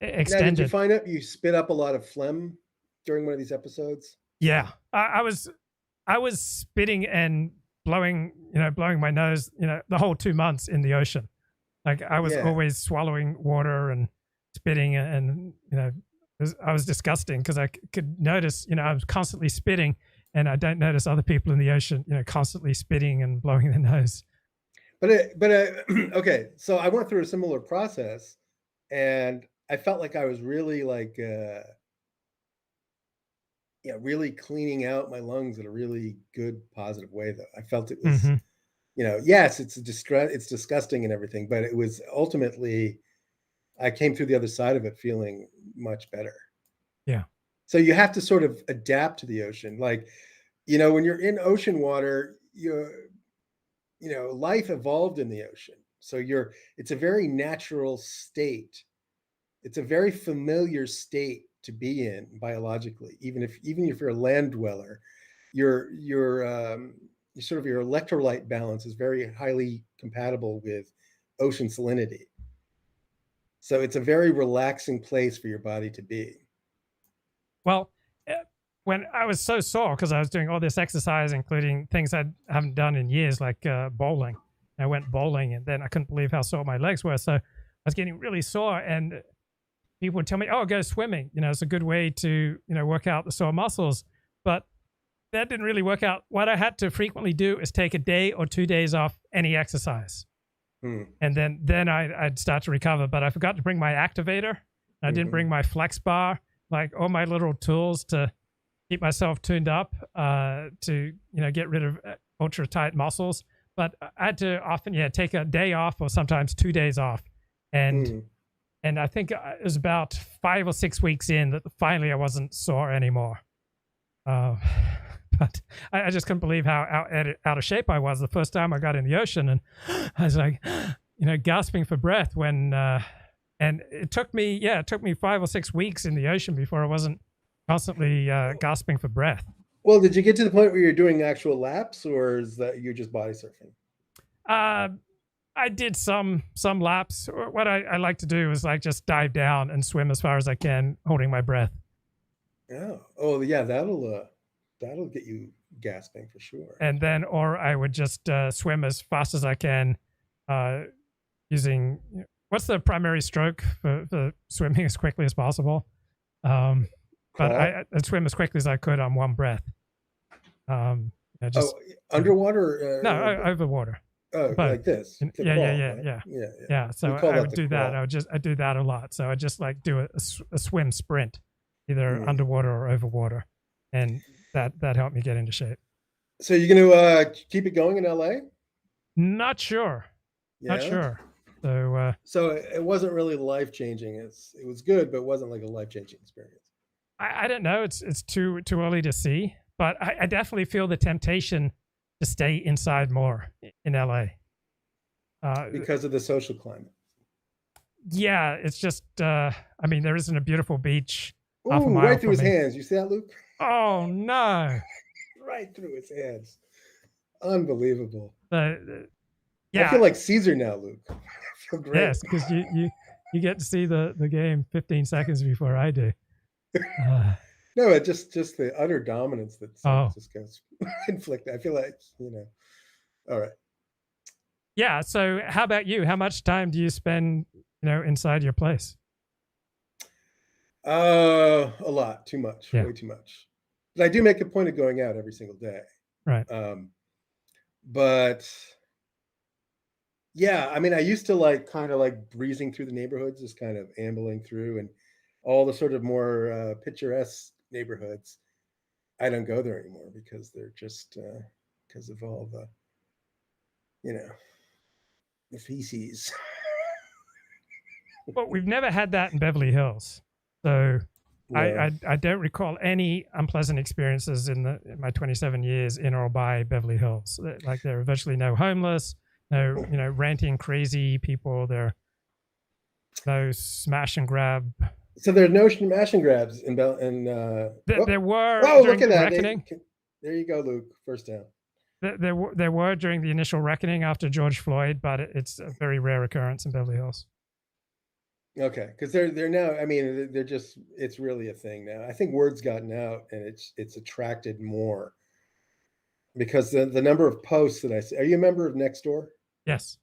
extended. Now, did you find out you spit up a lot of phlegm during one of these episodes? Yeah, I was spitting and blowing my nose, the whole 2 months in the ocean. Like I was always swallowing water and spitting, and I was disgusting because I could notice, I was constantly spitting, and I don't notice other people in the ocean, constantly spitting and blowing their nose. But okay, so I went through a similar process, and I felt like I was really like, really cleaning out my lungs in a really good, positive way. Though I felt it was, yes, it's disgusting and everything, but it was ultimately, I came through the other side of it feeling much better. Yeah. So you have to sort of adapt to the ocean. Like, when you're in ocean water, life evolved in the ocean. So it's a very natural state. It's a very familiar state to be in biologically. Even if you're a land dweller, your electrolyte balance is very highly compatible with ocean salinity. So it's a very relaxing place for your body to be. Well, when I was so sore because I was doing all this exercise, including things I haven't done in years, like bowling. I went bowling, and then I couldn't believe how sore my legs were. So I was getting really sore, and people would tell me, "Oh, go swimming. It's a good way to work out the sore muscles." But that didn't really work out. What I had to frequently do is take a day or 2 days off any exercise. And then I'd start to recover, but I forgot to bring my activator. I didn't bring my flex bar, like all my little tools to keep myself tuned up to get rid of ultra tight muscles. But I had to often take a day off or sometimes 2 days off, and I think it was about 5 or 6 weeks in that finally I wasn't sore anymore. But I just couldn't believe how out of shape I was the first time I got in the ocean, and I was like, gasping for breath when. And it took me 5 or 6 weeks in the ocean before I wasn't constantly gasping for breath. Well, did you get to the point where you're doing actual laps, or is that you're just body surfing? I did some laps. What I like to do is like just dive down and swim as far as I can, holding my breath. Oh yeah, that'll get you gasping for sure. And then, or I would just swim as fast as I can, using. What's the primary stroke for swimming as quickly as possible? But I'd swim as quickly as I could on one breath. Underwater? No, over water. Oh, but, like this? Yeah. So I would do that. I do that a lot. So I just like do a swim sprint, either underwater or over water, and that helped me get into shape. So you're going to keep it going in LA? Not sure. Not sure. So it wasn't really life-changing. It was good, but it wasn't like a life-changing experience. I don't know. It's too early to see, but I definitely feel the temptation to stay inside more in LA. Because of the social climate. Yeah, it's just, there isn't a beautiful beach. Ooh, right through his hands. You see that, Luke? Oh, no. Right through his hands. Unbelievable. Yeah. I feel like Caesar now, Luke. I feel great. Yes, because you get to see the game 15 seconds before I do. No, it just the utter dominance that San Francisco's inflicted. I feel like, all right. Yeah. So how about you? How much time do you spend, inside your place? A lot. Too much. Yeah. Way too much. But I do make a point of going out every single day. Right. But yeah, I used to kind of breezing through the neighborhoods, just kind of ambling through, and all the sort of more picturesque neighborhoods. I don't go there anymore because they're just because of all the, the feces. Well, we've never had that in Beverly Hills, so yeah. I don't recall any unpleasant experiences in my 27 years in or by Beverly Hills. Like there are virtually no homeless, no ranting crazy people. There no smash and grab. So there's no smash and grabs in there were. Oh, look at that! There you go, Luke. First down. There were during the initial reckoning after George Floyd, but it's a very rare occurrence in Beverly Hills. Okay, because they're now. They're just. It's really a thing now. I think word's gotten out, and it's attracted more. Because the number of posts that I see. Are you a member of Nextdoor? Yes.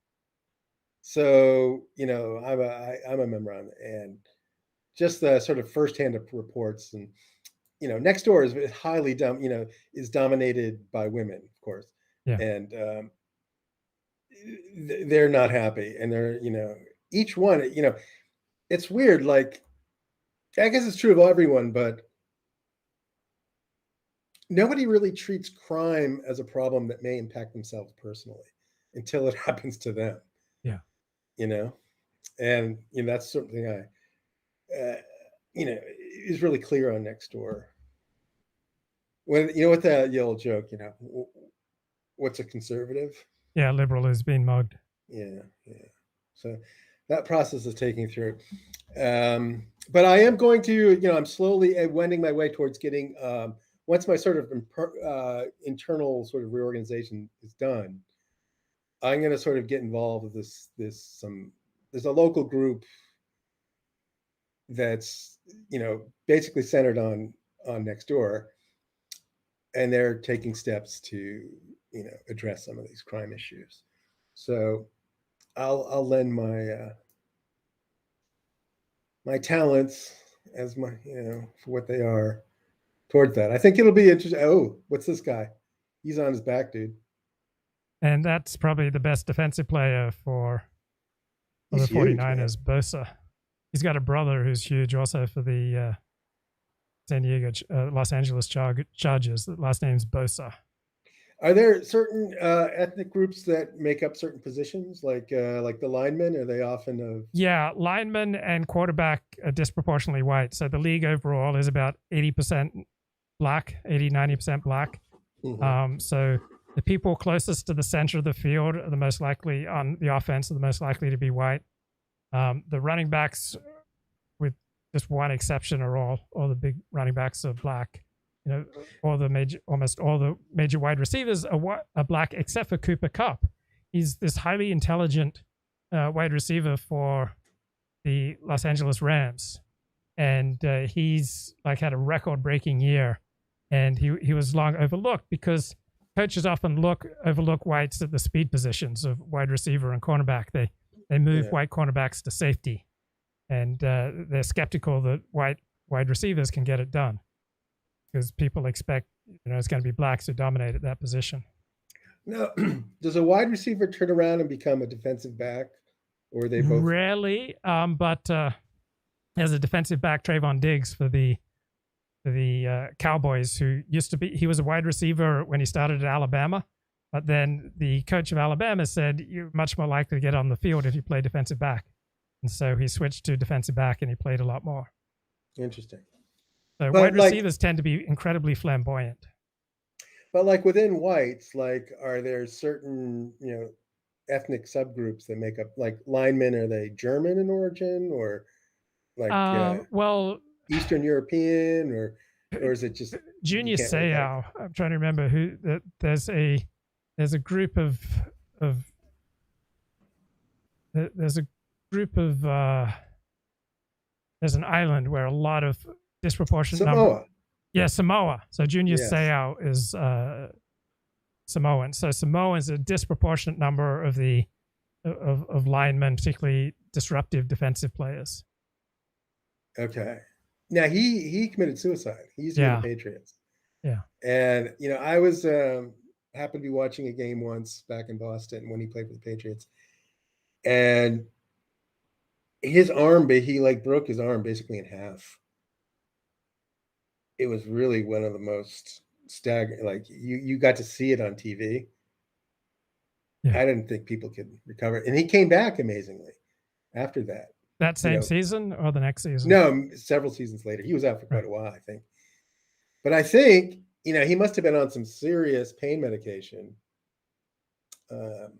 So I'm a member on it, and just the sort of firsthand reports, and Nextdoor is highly is dominated by women, of course, and they're not happy, and they're each one it's weird. Like, I guess it's true of everyone, but nobody really treats crime as a problem that may impact themselves personally until it happens to them. Yeah. And that's something I, is really clear on Nextdoor. When what the old joke, what's a conservative? Yeah, liberal is being mugged. Yeah. So that process is taking through. But I am going to, I'm slowly wending my way towards getting, once my sort of internal sort of reorganization is done, I'm going to sort of get involved with there's a local group that's, basically centered on Nextdoor, and they're taking steps to, address some of these crime issues. So I'll lend my my talents as my, for what they are toward that. I think it'll be interesting. Oh, what's this guy? He's on his back, dude. And that's probably the best defensive player for the 49ers, Bosa. He's got a brother who's huge also for the Los Angeles Chargers. The last name's Bosa. Are there certain ethnic groups that make up certain positions, like the linemen? Are they often of? Yeah, linemen and quarterback are disproportionately white. So the league overall is about 80% black, 90% black. Mhm. So the people closest to the center of the field are the most likely on the offense, are the most likely to be white. The running backs, with just one exception, are all the big running backs are black. You know, almost all the major wide receivers are black, except for Cooper Kupp. He's this highly intelligent wide receiver for the Los Angeles Rams, and he's like had a record-breaking year, and he was long overlooked because coaches often overlook whites at the speed positions of wide receiver and cornerback. They move white cornerbacks to safety, and they're skeptical that white wide receivers can get it done, because people expect it's going to be blacks who dominate at that position. Now, does a wide receiver turn around and become a defensive back, or are they both? Rarely, but as a defensive back, Trayvon Diggs for the Cowboys, who he was a wide receiver when he started at Alabama, but then the coach of Alabama said you're much more likely to get on the field if you play defensive back, and so he switched to defensive back and he played a lot more. Interesting. So wide receivers tend to be incredibly flamboyant. But like within whites, like are there certain ethnic subgroups that make up, like linemen? Are they German in origin, or like Eastern European, or is it just Junior Seau? I'm trying to remember who. There's a group of there's an island where a lot of disproportionate Samoa. Samoa. So Junior Seau is Samoan. So Samoans a disproportionate number of the of linemen, particularly disruptive defensive players. Okay. Now he committed suicide. He used to be in the Patriots. Yeah. And I was happened to be watching a game once back in Boston when he played for the Patriots, and his arm, he like broke his arm basically in half. It was really one of the most staggering. Like you got to see it on TV. Yeah. I didn't think people could recover, and he came back amazingly after that. That same season or the next season? No, several seasons later. He was out for quite a while, I think. But I think he must have been on some serious pain medication. Well,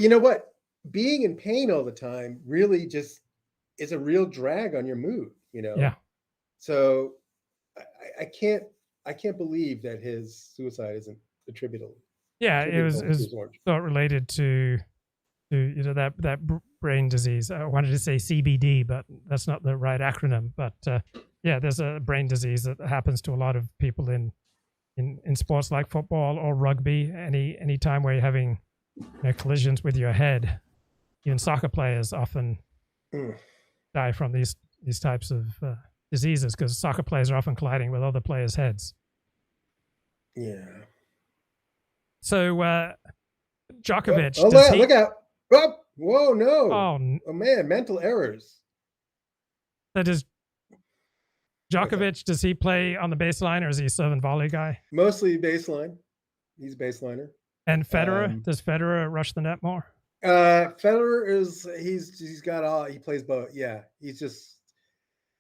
you know what? Being in pain all the time really just is a real drag on your mood. Yeah. So I can't believe that his suicide isn't attributable. Yeah, it was thought related to that brain disease. I wanted to say CBD, but that's not the right acronym. But there's a brain disease that happens to a lot of people in sports like football or rugby. Any time where you're having collisions with your head, even soccer players often die from these types of diseases, because soccer players are often colliding with other players' heads. Yeah. So Djokovic. Look out! Oh, whoa, no! Oh man, mental errors. So does Djokovic? Does he play on the baseline, or is he a serve and volley guy? Mostly baseline. He's a baseliner. And Federer, does Federer rush the net more? Federer he's got all. He plays both. Yeah, he's just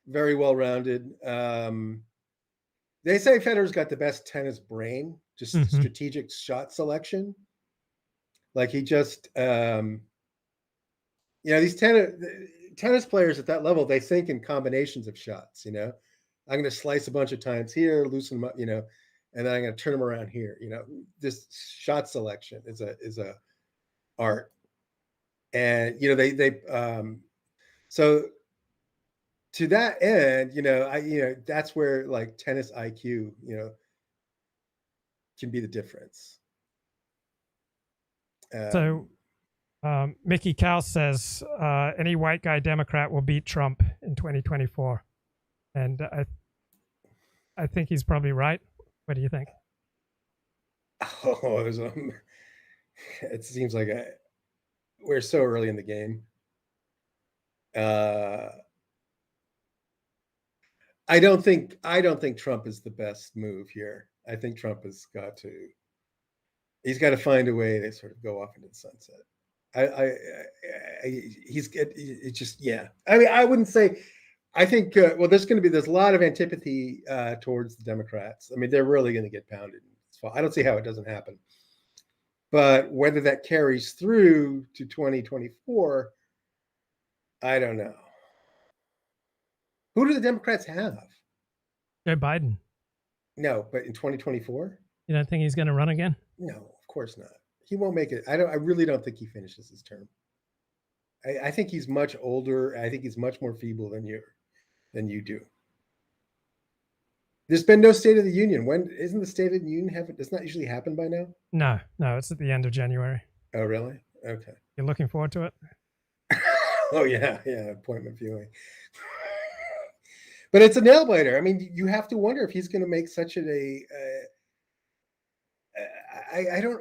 very well rounded. They say Federer's got the best tennis brain, just strategic shot selection. Like he just, these tennis players at that level, they think in combinations of shots. I'm going to slice a bunch of times here, loosen them up, and then I'm going to turn them around here. This shot selection is a art, and so to that end, that's where like tennis IQ, can be the difference. So Mickey Cal says any white guy Democrat will beat Trump in 2024, and I think he's probably right. What do you think? Oh, it seems like we're so early in the game. I don't think Trump is the best move here. I think Trump he's got to find a way to sort of go off into the sunset. It's just, yeah. I mean, I wouldn't say. I think well, there's a lot of antipathy towards the Democrats. I mean, they're really going to get pounded. I don't see how it doesn't happen. But whether that carries through to 2024, I don't know. Who do the Democrats have? Joe Biden. No, but in 2024? You don't think he's going to run again? No, of course not. He won't make it. I really don't think he finishes his term. I think he's much older. I think he's much more feeble than you do. There's been no State of the Union. When isn't the State of the Union does not usually happen by now? No, it's at the end of January. Oh, really? Okay. You're looking forward to it? Oh, yeah, appointment viewing. But it's a nail biter. I mean, you have to wonder if he's going to make such I don't.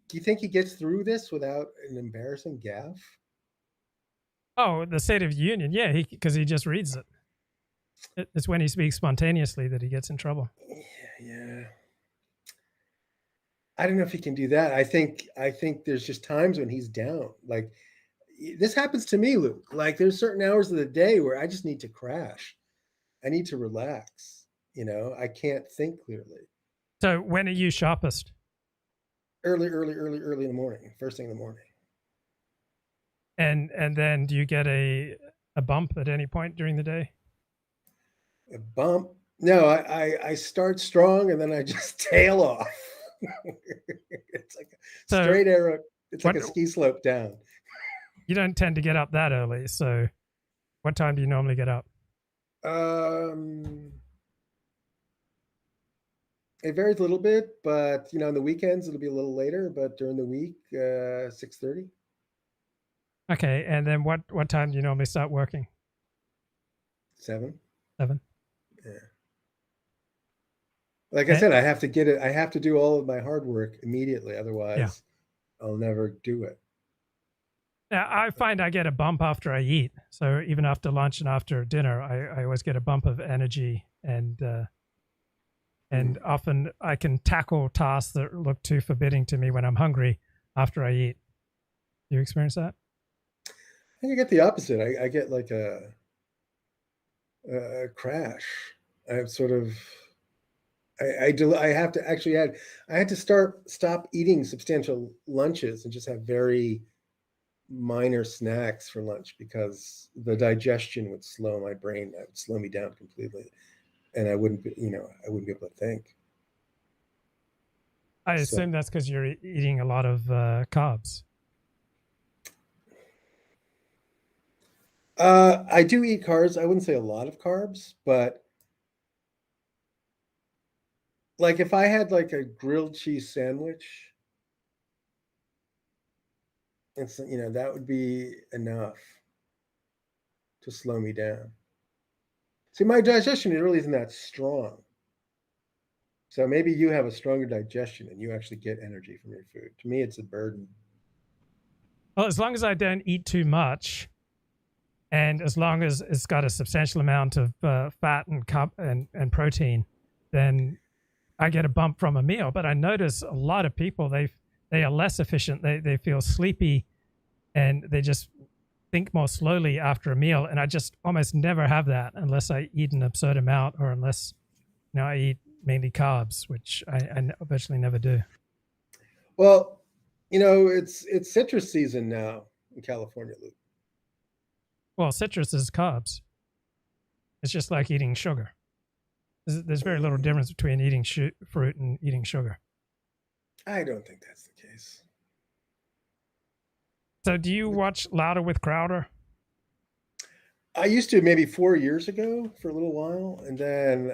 Do you think he gets through this without an embarrassing gaffe? Oh, the State of the Union, yeah, because he just reads it. It's when he speaks spontaneously that he gets in trouble. Yeah. I don't know if he can do that. I think there's just times when he's down. Like, this happens to me, Luke. Like, there's certain hours of the day where I just need to crash. I need to relax. I can't think clearly. So when are you sharpest? Early in the morning. First thing in the morning. And then do you get a bump at any point during the day? A bump? No, I start strong and then I just tail off. It's like a straight arrow. It's like a ski slope down. You don't tend to get up that early. So what time do you normally get up? It varies a little bit, but on the weekends it'll be a little later, but during the week, 6:30. Okay, and then what time do you normally start working? 7. 7. Yeah. Like I said, I have to get it. I have to do all of my hard work immediately, otherwise I'll never do it. Yeah, I find I get a bump after I eat. So even after lunch and after dinner, I always get a bump of energy, and often I can tackle tasks that look too forbidding to me when I'm hungry after I eat. Do you experience that? I think I get the opposite. I get like a crash. I sort of. I have to actually I had to stop eating substantial lunches and just have very minor snacks for lunch because the digestion would slow my brain. That would slow me down completely, and I wouldn't be able to think. I assume that's because you're eating a lot of carbs. I do eat carbs. I wouldn't say a lot of carbs, but like if I had like a grilled cheese sandwich, it's that would be enough to slow me down. See, my digestion really isn't that strong. So maybe you have a stronger digestion and you actually get energy from your food. To me, it's a burden. Well, as long as I don't eat too much, and as long as it's got a substantial amount of fat and protein, then I get a bump from a meal. But I notice a lot of people, they are less efficient. They feel sleepy, and they just think more slowly after a meal. And I just almost never have that unless I eat an absurd amount, or unless I eat mainly carbs, which I virtually never do. Well, it's citrus season now in California, Luke. Well, citrus is carbs. It's just like eating sugar. There's very little difference between eating fruit and eating sugar. I don't think that's the case. So do you watch Louder with Crowder? I used to maybe 4 years ago for a little while, and then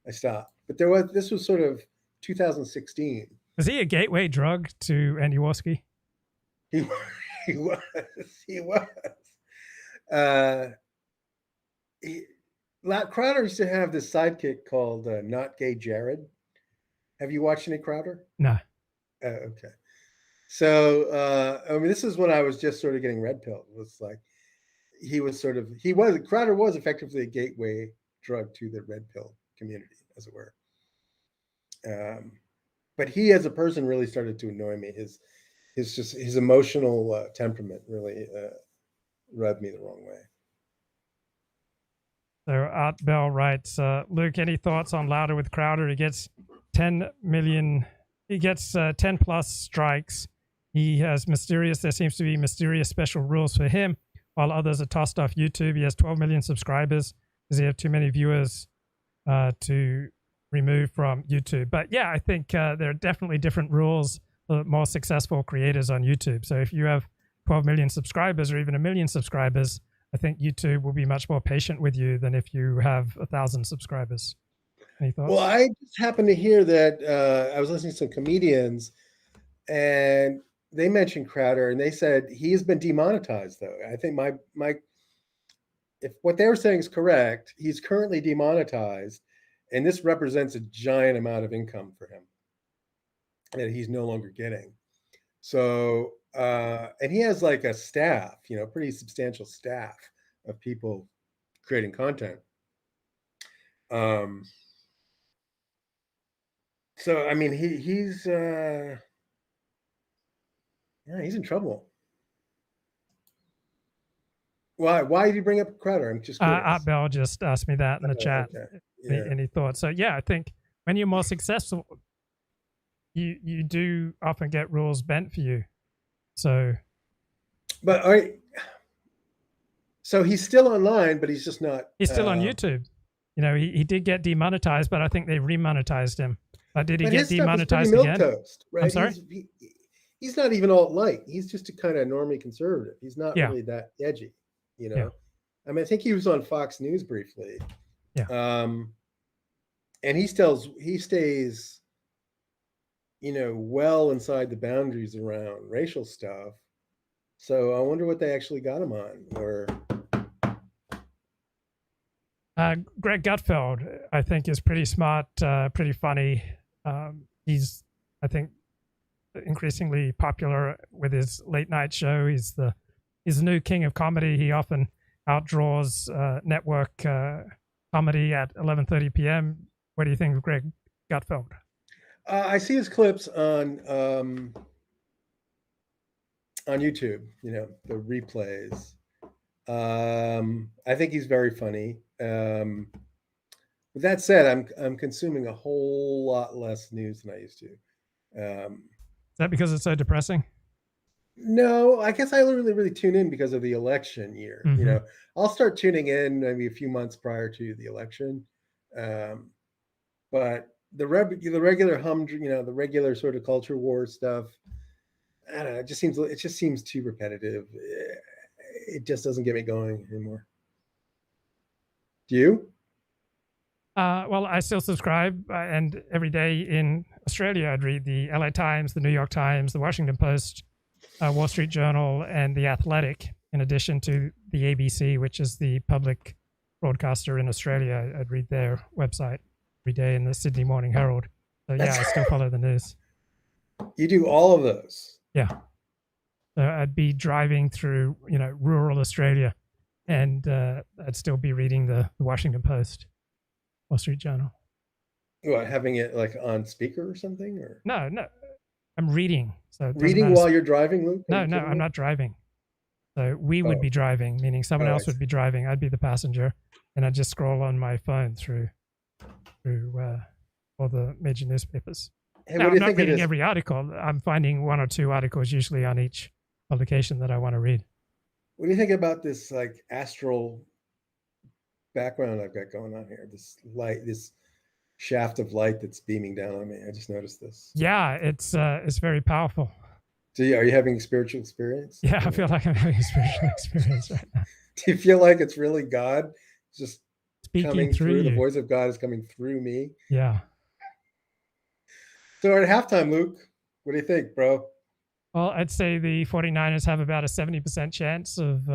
I stopped. But this was sort of 2016. Was he a gateway drug to Andy Warski? He was. Crowder used to have this sidekick called Not Gay Jared. Have you watched any Crowder? No. Okay. So, I mean, this is when I was just sort of getting red pilled. It was like, Crowder was effectively a gateway drug to the red pill community, as it were. But he, as a person, really started to annoy me. His emotional temperament really rubbed me the wrong way. So Art Bell writes, Luke, any thoughts on Louder with Crowder? He gets 10 million, he gets 10 plus strikes. There seems to be mysterious special rules for him, while others are tossed off YouTube. He has 12 million subscribers. Does he have too many viewers to remove from YouTube? But yeah, I think there are definitely different rules for more successful creators on YouTube. So if you have 12 million subscribers or even 1 million subscribers, I think YouTube will be much more patient with you than if you have 1,000 subscribers. Any thoughts? Well, I just happened to hear that I was listening to some comedians, and they mentioned Crowder, and they said he's been demonetized. Though I think if what they were saying is correct, he's currently demonetized, and this represents a giant amount of income for him that he's no longer getting. So, and he has like a staff, pretty substantial staff of people creating content. So, I mean, he's in trouble. Why did you bring up Crowder? I'm just curious. Art Bell just asked me that in the chat. Okay. Yeah. Any thoughts? So yeah, I think when you're more successful, you do often get rules bent for you. So, but so he's still online, but he's just not. He's still on YouTube. He did get demonetized, but I think they remonetized him. Did he get demonetized again? Toast, right? I'm sorry? He's not even alt-light. He's just a kind of normie conservative. He's not really that edgy, Yeah. I mean, I think he was on Fox News briefly. Yeah. And he stays, well inside the boundaries around racial stuff. So I wonder what they actually got him on. Or Greg Gutfeld, I think, is pretty smart, pretty funny. He's, I think, increasingly popular with his late night show. He's the new king of comedy. He often outdraws network comedy at 11:30 p.m. What do you think of Greg Gutfeld? I see his clips on YouTube. The replays. I think he's very funny. With that said, I'm consuming a whole lot less news than I used to. Is that because it's so depressing? No, I guess I really tune in because of the election year. Mm-hmm. I'll start tuning in maybe a few months prior to the election. But the regular the regular sort of culture war stuff, I don't know. It just seems too repetitive. It just doesn't get me going anymore. Do you? Well, I still subscribe, and every day in Australia, I'd read the LA Times, the New York Times, the Washington Post, Wall Street Journal, and the Athletic, in addition to the ABC, which is the public broadcaster in Australia. I'd read their website every day, in the Sydney Morning Herald. So yeah, I still follow the news. You do all of those? Yeah. So I'd be driving through, rural Australia, and I'd still be reading the Washington Post, Wall Street Journal. What, having it like on speaker or something? Or no, I'm reading. So reading while you're driving, Luke? No, I'm not driving. So we would be driving, meaning someone else would be driving. I'd be the passenger, and I'd just scroll on my phone through all the major newspapers. Hey, now, I'm not reading every article. I'm finding one or two articles usually on each publication that I want to read. What do you think about this like astral background I've got going on here? This light, this shaft of light that's beaming down on me. I just noticed this. Yeah, it's very powerful. Are you having a spiritual experience? Yeah, I feel like I'm having a spiritual experience right now. Do you feel like it's really God just speaking coming through you? The voice of God is coming through me. Yeah. So at halftime, Luke, what do you think, bro? Well, I'd say the 49ers have about a 70% chance of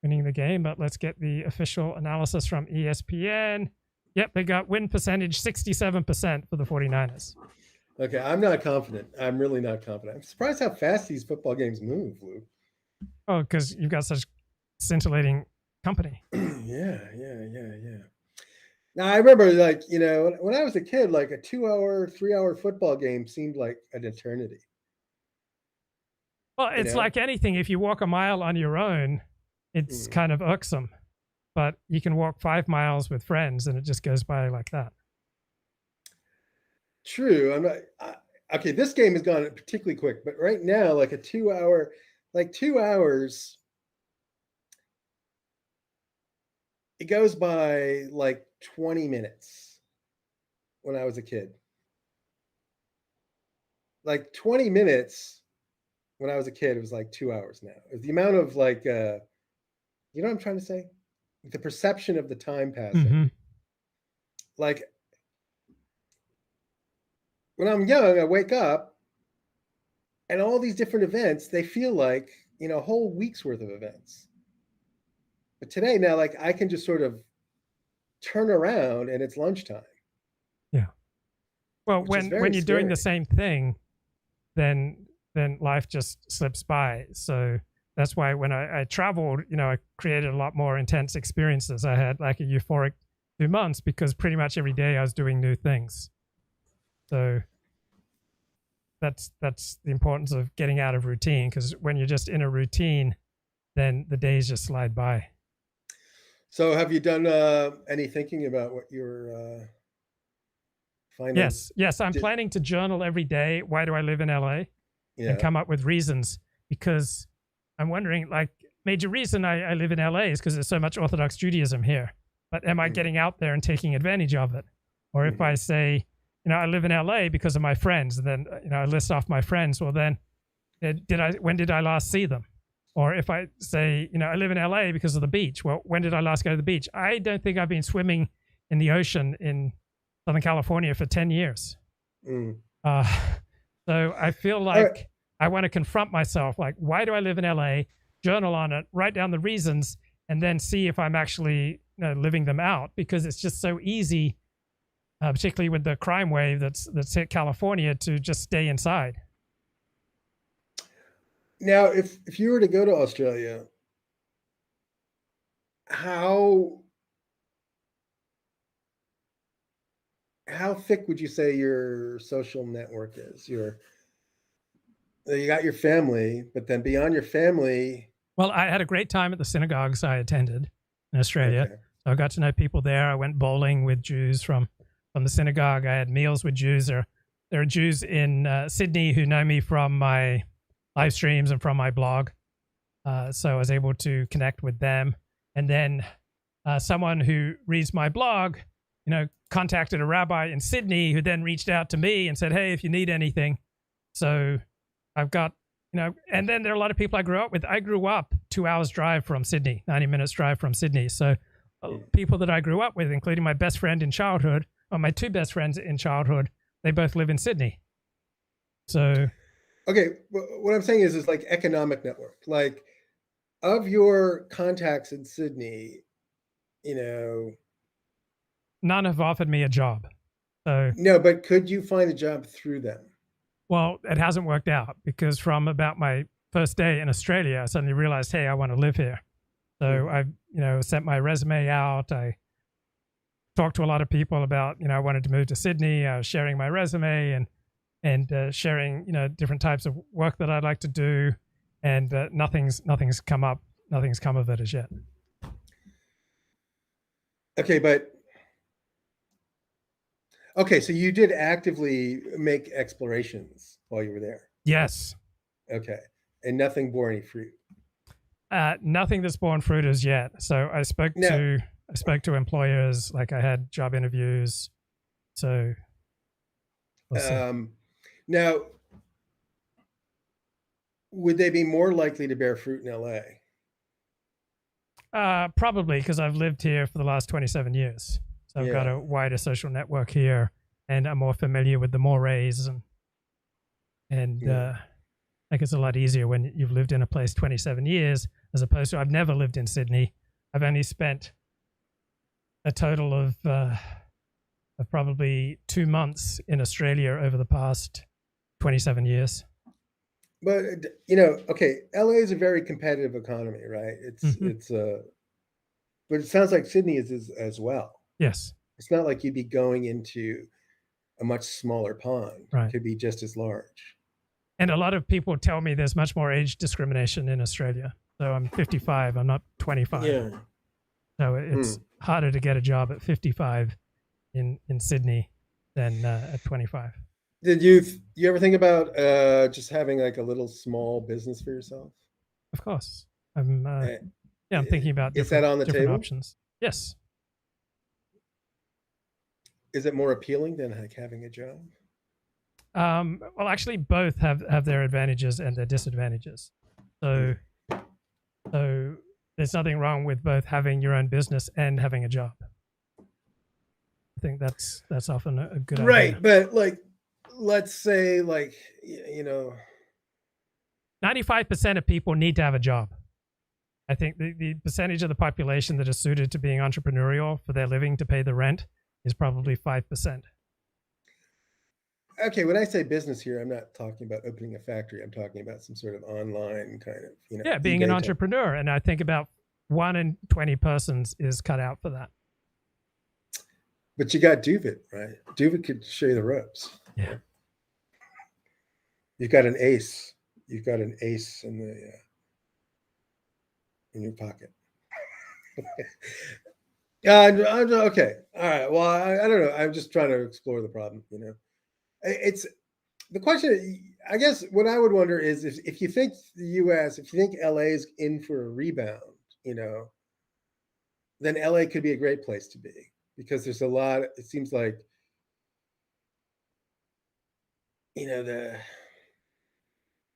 winning the game, but let's get the official analysis from ESPN. Yep, they got win percentage 67% for the 49ers. Okay, I'm not confident. I'm really not confident. I'm surprised how fast these football games move, Lou. Oh, because you've got such scintillating company. Yeah. Now I remember, like, when I was a kid, like a 2-hour, 3-hour football game seemed like an eternity. Well, it's like anything. If you walk a mile on your own, it's kind of irksome. But you can walk 5 miles with friends, and it just goes by like that. True. I'm not. Okay, this game has gone particularly quick, but right now, like a 2-hour, like 2 hours, it goes by like 20 minutes when I was a kid. Like 20 minutes when I was a kid, it was like 2 hours now. The amount of like, you know what I'm trying to say? The perception of the time passing. Mm-hmm. Like, when I'm young, I wake up and all these different events, they feel like, a whole week's worth of events. But today now, like, I can just sort of turn around and it's lunchtime. Yeah. Well, when you're doing the same thing, then life just slips by. So that's why when I traveled, I created a lot more intense experiences. I had like a euphoric 2 months because pretty much every day I was doing new things. So that's the importance of getting out of routine, because when you're just in a routine, then the days just slide by. So have you done any thinking about what you're finding? Yes. I'm planning to journal every day. Why do I live in LA? Yeah. And come up with reasons, because I'm wondering, like, major reason I live in LA is because there's so much Orthodox Judaism here. But am I getting out there and taking advantage of it? Or if I say, I live in LA because of my friends, and then, I list off my friends, well then, when did I last see them? Or if I say, I live in LA because of the beach, well, when did I last go to the beach? I don't think I've been swimming in the ocean in Southern California for 10 years. So I feel like I want to confront myself, like, why do I live in LA? Journal on it, write down the reasons, and then see if I'm actually living them out, because it's just so easy, particularly with the crime wave that's hit California, to just stay inside. Now, if you were to go to Australia, how thick would you say your social network is? You got your family, but then beyond your family. Well, I had a great time at the synagogues I attended in Australia. Okay. So I got to know people there. I went bowling with Jews from the synagogue. I had meals with Jews. There are Jews in Sydney who know me from my live streams and from my blog. So I was able to connect with them. And then someone who reads my blog, contacted a rabbi in Sydney who then reached out to me and said, hey, if you need anything. So I've got, and then there are a lot of people I grew up with. I grew up 2 hours drive from Sydney, 90 minutes drive from Sydney. So people that I grew up with, including my best friend in childhood, or my two best friends in childhood, they both live in Sydney. So. Okay. What I'm saying is like economic network, like of your contacts in Sydney, none have offered me a job. So. No, but could you find a job through them? Well, it hasn't worked out, because from about my first day in Australia, I suddenly realized, hey, I want to live here. So I've, sent my resume out. I talked to a lot of people about, I wanted to move to Sydney. I was sharing my resume and sharing, different types of work that I'd like to do. And nothing's come up. Nothing's come of it as yet. Okay, so you did actively make explorations while you were there? Yes. Okay, and nothing bore any fruit? Nothing that's borne fruit as yet. So I spoke to employers, like I had job interviews. So we'll see. Now, would they be more likely to bear fruit in LA? Probably, because I've lived here for the last 27 years. So I've got a wider social network here, and I'm more familiar with the mores, and I think it's a lot easier when you've lived in a place 27 years, as opposed to I've never lived in Sydney. I've only spent a total of of probably 2 months in Australia over the past 27 years. But okay, LA is a very competitive economy, right? But it sounds like Sydney is as well. Yes. It's not like you'd be going into a much smaller pond. Right. It could be just as large. And a lot of people tell me there's much more age discrimination in Australia. So I'm 55, I'm not 25. Yeah. So it's harder to get a job at 55 in Sydney than at 25. Did you ever think about just having like a little small business for yourself? Of course. I'm thinking about is that on the different table? options. Yes. Is it more appealing than like having a job? Well, actually, both have their advantages and their disadvantages. So there's nothing wrong with both having your own business and having a job. I think that's often a good idea. Right, but like, let's say 95% of people need to have a job. I think the percentage of the population that is suited to being entrepreneurial for their living to pay the rent is probably 5%. Okay, when I say business here, I'm not talking about opening a factory. I'm talking about some sort of online kind of, being an entrepreneur. And I think about 1 in 20 persons is cut out for that. But you got Duvet, right? Duvet could show you the ropes. Yeah. You've got an ace. You've got an ace in your pocket. Okay. All right. Well, I don't know. I'm just trying to explore the problem, It's the question, I guess what I would wonder is if you think the US, if you think LA is in for a rebound, then LA could be a great place to be because there's a lot, it seems like, the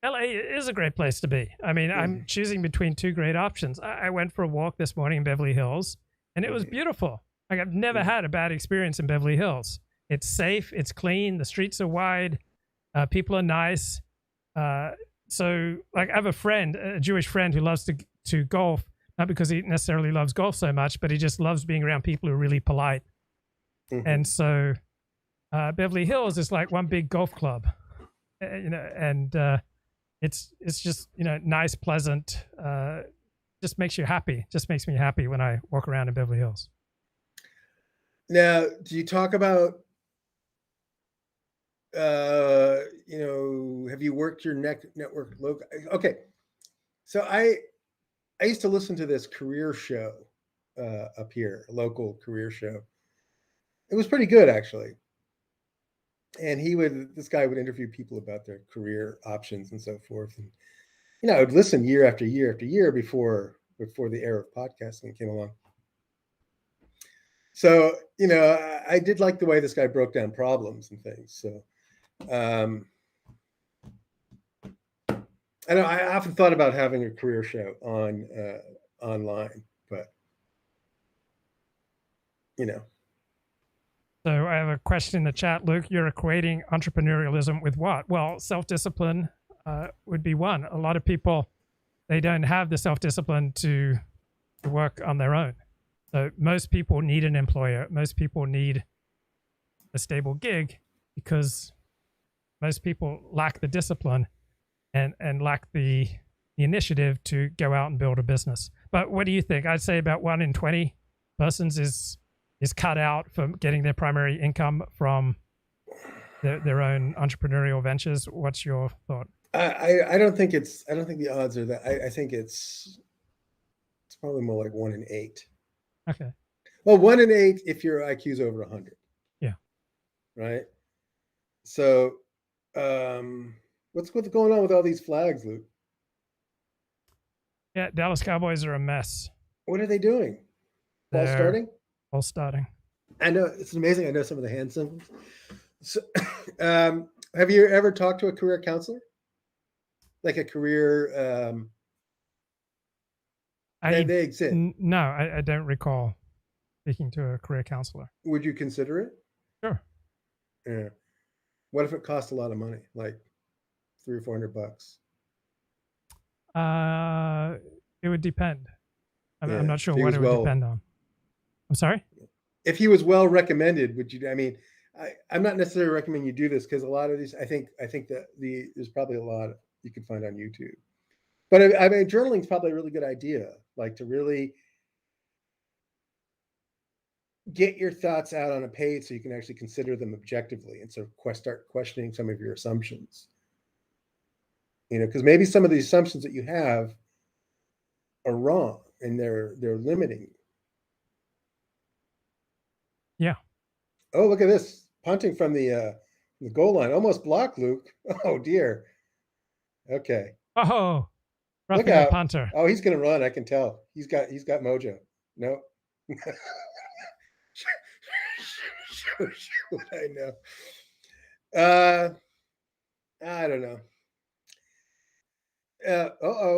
LA is a great place to be. I mean, I'm choosing between two great options. I went for a walk this morning in Beverly Hills, and it was beautiful. Like, I've never had a bad experience in Beverly Hills. It's safe, it's clean, the streets are wide, people are nice. So, like, I have a friend, a Jewish friend, who loves to golf, not because he necessarily loves golf so much, but he just loves being around people who are really polite. And so Beverly Hills is like one big golf club, and it's just, nice, pleasant, just makes you happy. Just makes me happy when I walk around in Beverly Hills. Now, do you talk about, have you worked your network local? Okay. So I used to listen to this career show up here, a local career show. It was pretty good, actually. And this guy would interview people about their career options and so forth. And, I would listen year after year after year before the era of podcasting came along. So, I did like the way this guy broke down problems and things. So, I know I often thought about having a career show on online, but, So I have a question in the chat, Luke. You're equating entrepreneurialism with what? Well, self-discipline would be one. A lot of people, they don't have the self-discipline to work on their own. So most people need an employer. Most people need a stable gig because most people lack the discipline and lack the initiative to go out and build a business. But what do you think? I'd say about 1 in 20 persons is cut out from getting their primary income from their own entrepreneurial ventures. What's your thought? I don't think the odds are that. I think it's probably more like 1 in 8. Okay. Well, 1 in 8 if your IQ is over 100. Yeah. Right. So, what's going on with all these flags, Luke? Yeah, Dallas Cowboys are a mess. What are they doing? Ball starting? All starting. I know, it's amazing. I know some of the hand symbols. So, have you ever talked to a career counselor? Like a career, they exist. No, I don't recall speaking to a career counselor. Would you consider it? Sure. Yeah. What if it costs a lot of money, like $300 or $400? It would depend. I'm not sure what it would depend on. I'm sorry? if he was well recommended, would you? I mean, I'm not necessarily recommending you do this because a lot of these, I think that there's probably a lot you can find on YouTube. But I mean, journaling is probably a really good idea, like to really get your thoughts out on a page so you can actually consider them objectively and so start questioning some of your assumptions. You know, because maybe some of the assumptions that you have are wrong and they're limiting. Yeah. Oh, look at this. Punting from the goal line. Almost blocked, Luke. Oh dear. Okay. Oh, Look roughing out. the punter. Oh, he's gonna run, I can tell. He's got mojo. No. What I know. I don't know.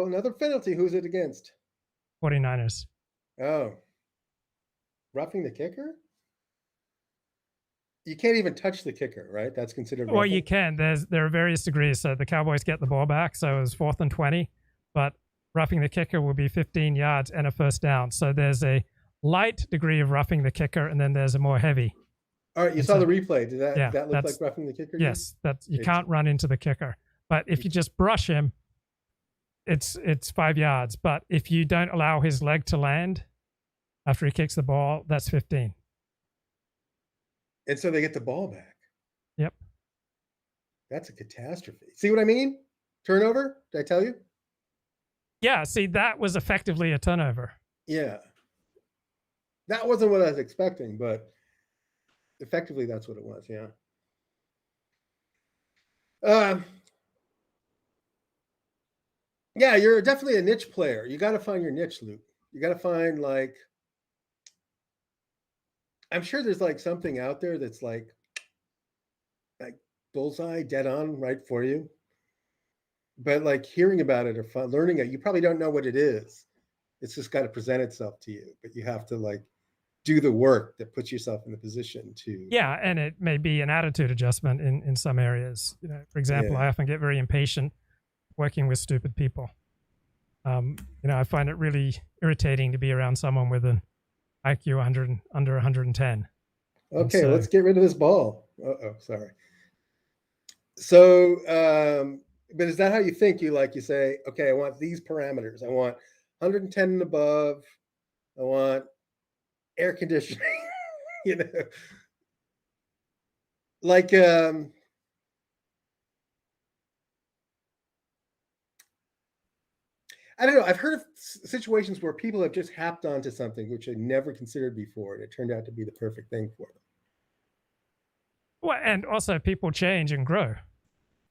Another penalty. Who's it against? 49ers. Oh. Roughing the kicker? You can't even touch the kicker, right? That's considered roughing? Well, you can. There are various degrees. So the Cowboys get the ball back, so it was 4th and 20, but roughing the kicker will be 15 yards and a first down. So there's a light degree of roughing the kicker, and then there's a more heavy. All right, you saw the replay. Did that look like roughing the kicker? Yes, you can't run into the kicker. But if you just brush him, it's 5 yards. But if you don't allow his leg to land after he kicks the ball, that's 15. And so they get the ball back. Yep. That's a catastrophe. See what I mean? Turnover? Did I tell you? Yeah, see, that was effectively a turnover. Yeah. That wasn't what I was expecting, but effectively that's what it was, yeah. Yeah, you're definitely a niche player. You got to find your niche, Luke. You got to find, like, I'm sure there's like something out there that's like bullseye, dead on, right for you. But like hearing about it or learning it, you probably don't know what it is. It's just got to present itself to you, but you have to like do the work that puts yourself in the position to. Yeah, and it may be an attitude adjustment in some areas. You know, for example, I often get very impatient working with stupid people. You know, I find it really irritating to be around someone with an IQ under 110. Okay, so, let's get rid of this ball. Sorry. So, but is that how you think? You say, okay, I want these parameters. I want 110 and above. I want air conditioning. You know, like I don't know. I've heard of situations where people have just happed onto something which they never considered before, and it turned out to be the perfect thing for them. Well, and also people change and grow.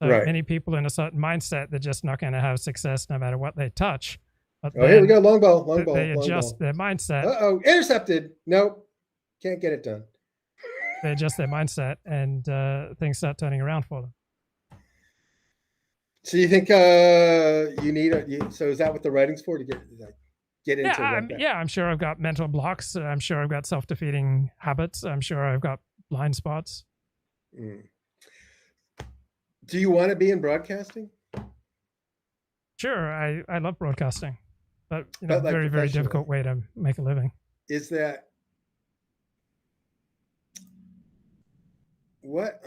So many people in a certain mindset, they're just not going to have success no matter what they touch. But here we go. Long ball. They adjust their mindset. Intercepted. Nope. Can't get it done. They adjust their mindset and things start turning around for them. So you think you need so is that what the writing's for, to get into? Yeah, I'm sure I've got mental blocks. I'm sure I've got self-defeating habits. I'm sure I've got blind spots. Do you want to be in broadcasting? Sure, I love broadcasting, but you know, very, very difficult way to make a living. Is that what?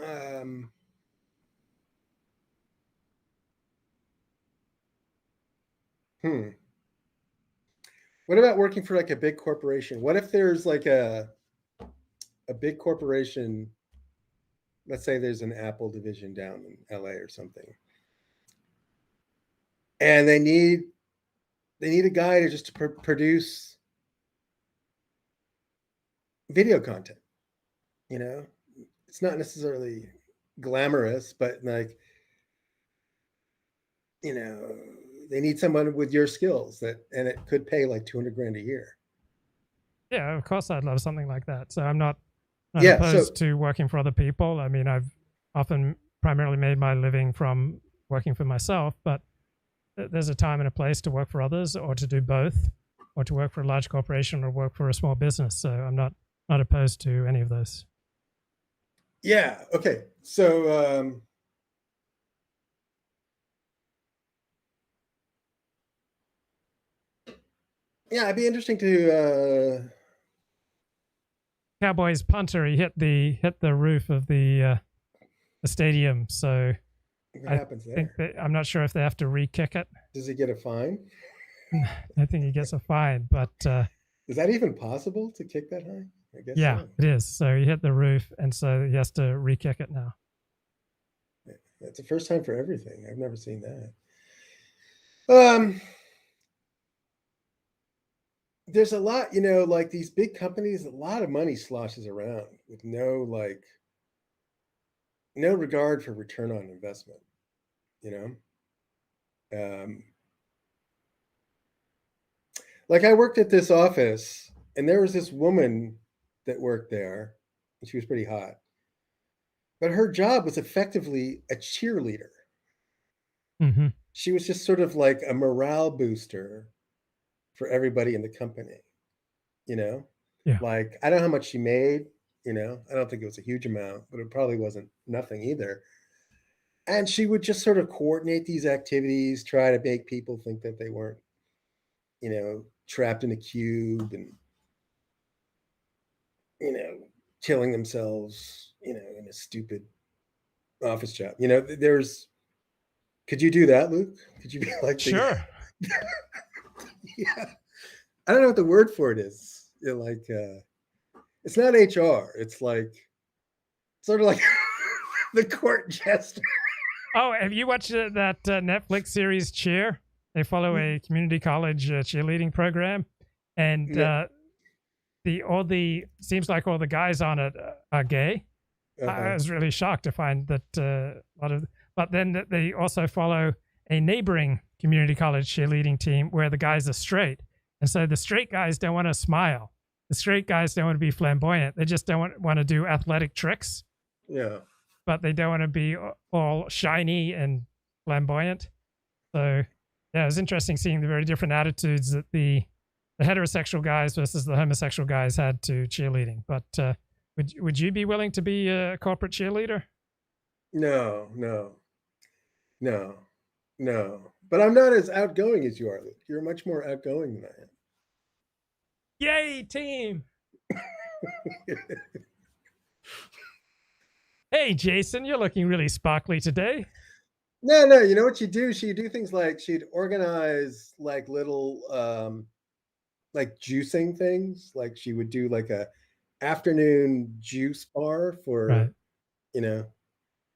What about working for like a big corporation? What if there's like a big corporation? Let's say there's an Apple division down in LA or something, and they need a guy to just produce video content. You know, it's not necessarily glamorous, but like, you know, they need someone with your skills and it could pay like $200,000 a year. Yeah, of course I'd love something like that. So I'm not opposed to working for other people. I mean, I've often primarily made my living from working for myself, but there's a time and a place to work for others, or to do both, or to work for a large corporation or work for a small business. So I'm not opposed to any of those. Yeah. Okay. So, yeah, it'd be interesting to Cowboys punter, he hit the roof of the stadium. So What happens there? I'm not sure if they have to re-kick it. Does he get a fine? I think he gets a fine, but is that even possible to kick that high? I guess. Yeah, so. it is. So he hit the roof, and so he has to re-kick it now. It's the first time for everything. I've never seen that. There's a lot, like these big companies, a lot of money sloshes around with no regard for return on investment, like I worked at this office and there was this woman that worked there and she was pretty hot, but her job was effectively a cheerleader. Mm-hmm. She was just sort of like a morale booster for everybody in the company, Yeah. Like, I don't know how much she made, I don't think it was a huge amount, but it probably wasn't nothing either. And she would just sort of coordinate these activities, try to make people think that they weren't, trapped in a cube and, killing themselves, in a stupid office job. Could you do that, Luke? Could you be like, sure. Yeah. I don't know what the word for it is. It's not HR. It's like sort of like the court jester. Oh, have you watched that Netflix series Cheer? They follow a community college cheerleading program, and seems like all the guys on it are gay. Uh-huh. I was really shocked to find that but then they also follow a neighboring community college cheerleading team where the guys are straight. And so the straight guys don't want to smile. The straight guys don't want to be flamboyant. They just don't want to do athletic tricks. Yeah. But they don't want to be all shiny and flamboyant. So, yeah, it was interesting seeing the very different attitudes that the heterosexual guys versus the homosexual guys had to cheerleading. But would you be willing to be a corporate cheerleader? No. But I'm not as outgoing as you are, Luke. You're much more outgoing than I am. Yay, team! Hey, Jason, you're looking really sparkly today. No, you know what you do? She'd do things like she'd organize like little like juicing things. Like she would do like a afternoon juice bar for right.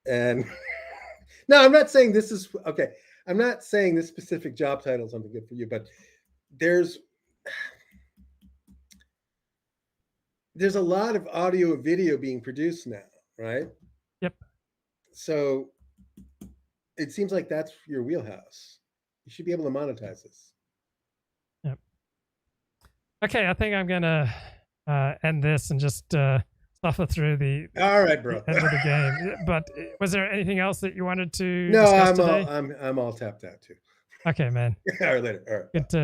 And no, I'm not saying this is okay. I'm not saying this specific job title is something good for you, but there's a lot of audio and video being produced now, right? Yep. So it seems like that's your wheelhouse. You should be able to monetize this. Yep. Okay, I think I'm gonna end this and just suffer through the all right, bro. End of the game. But was there anything else that you wanted to No, discuss today? I'm all tapped out too. Okay, man. All right, later. All right. Good to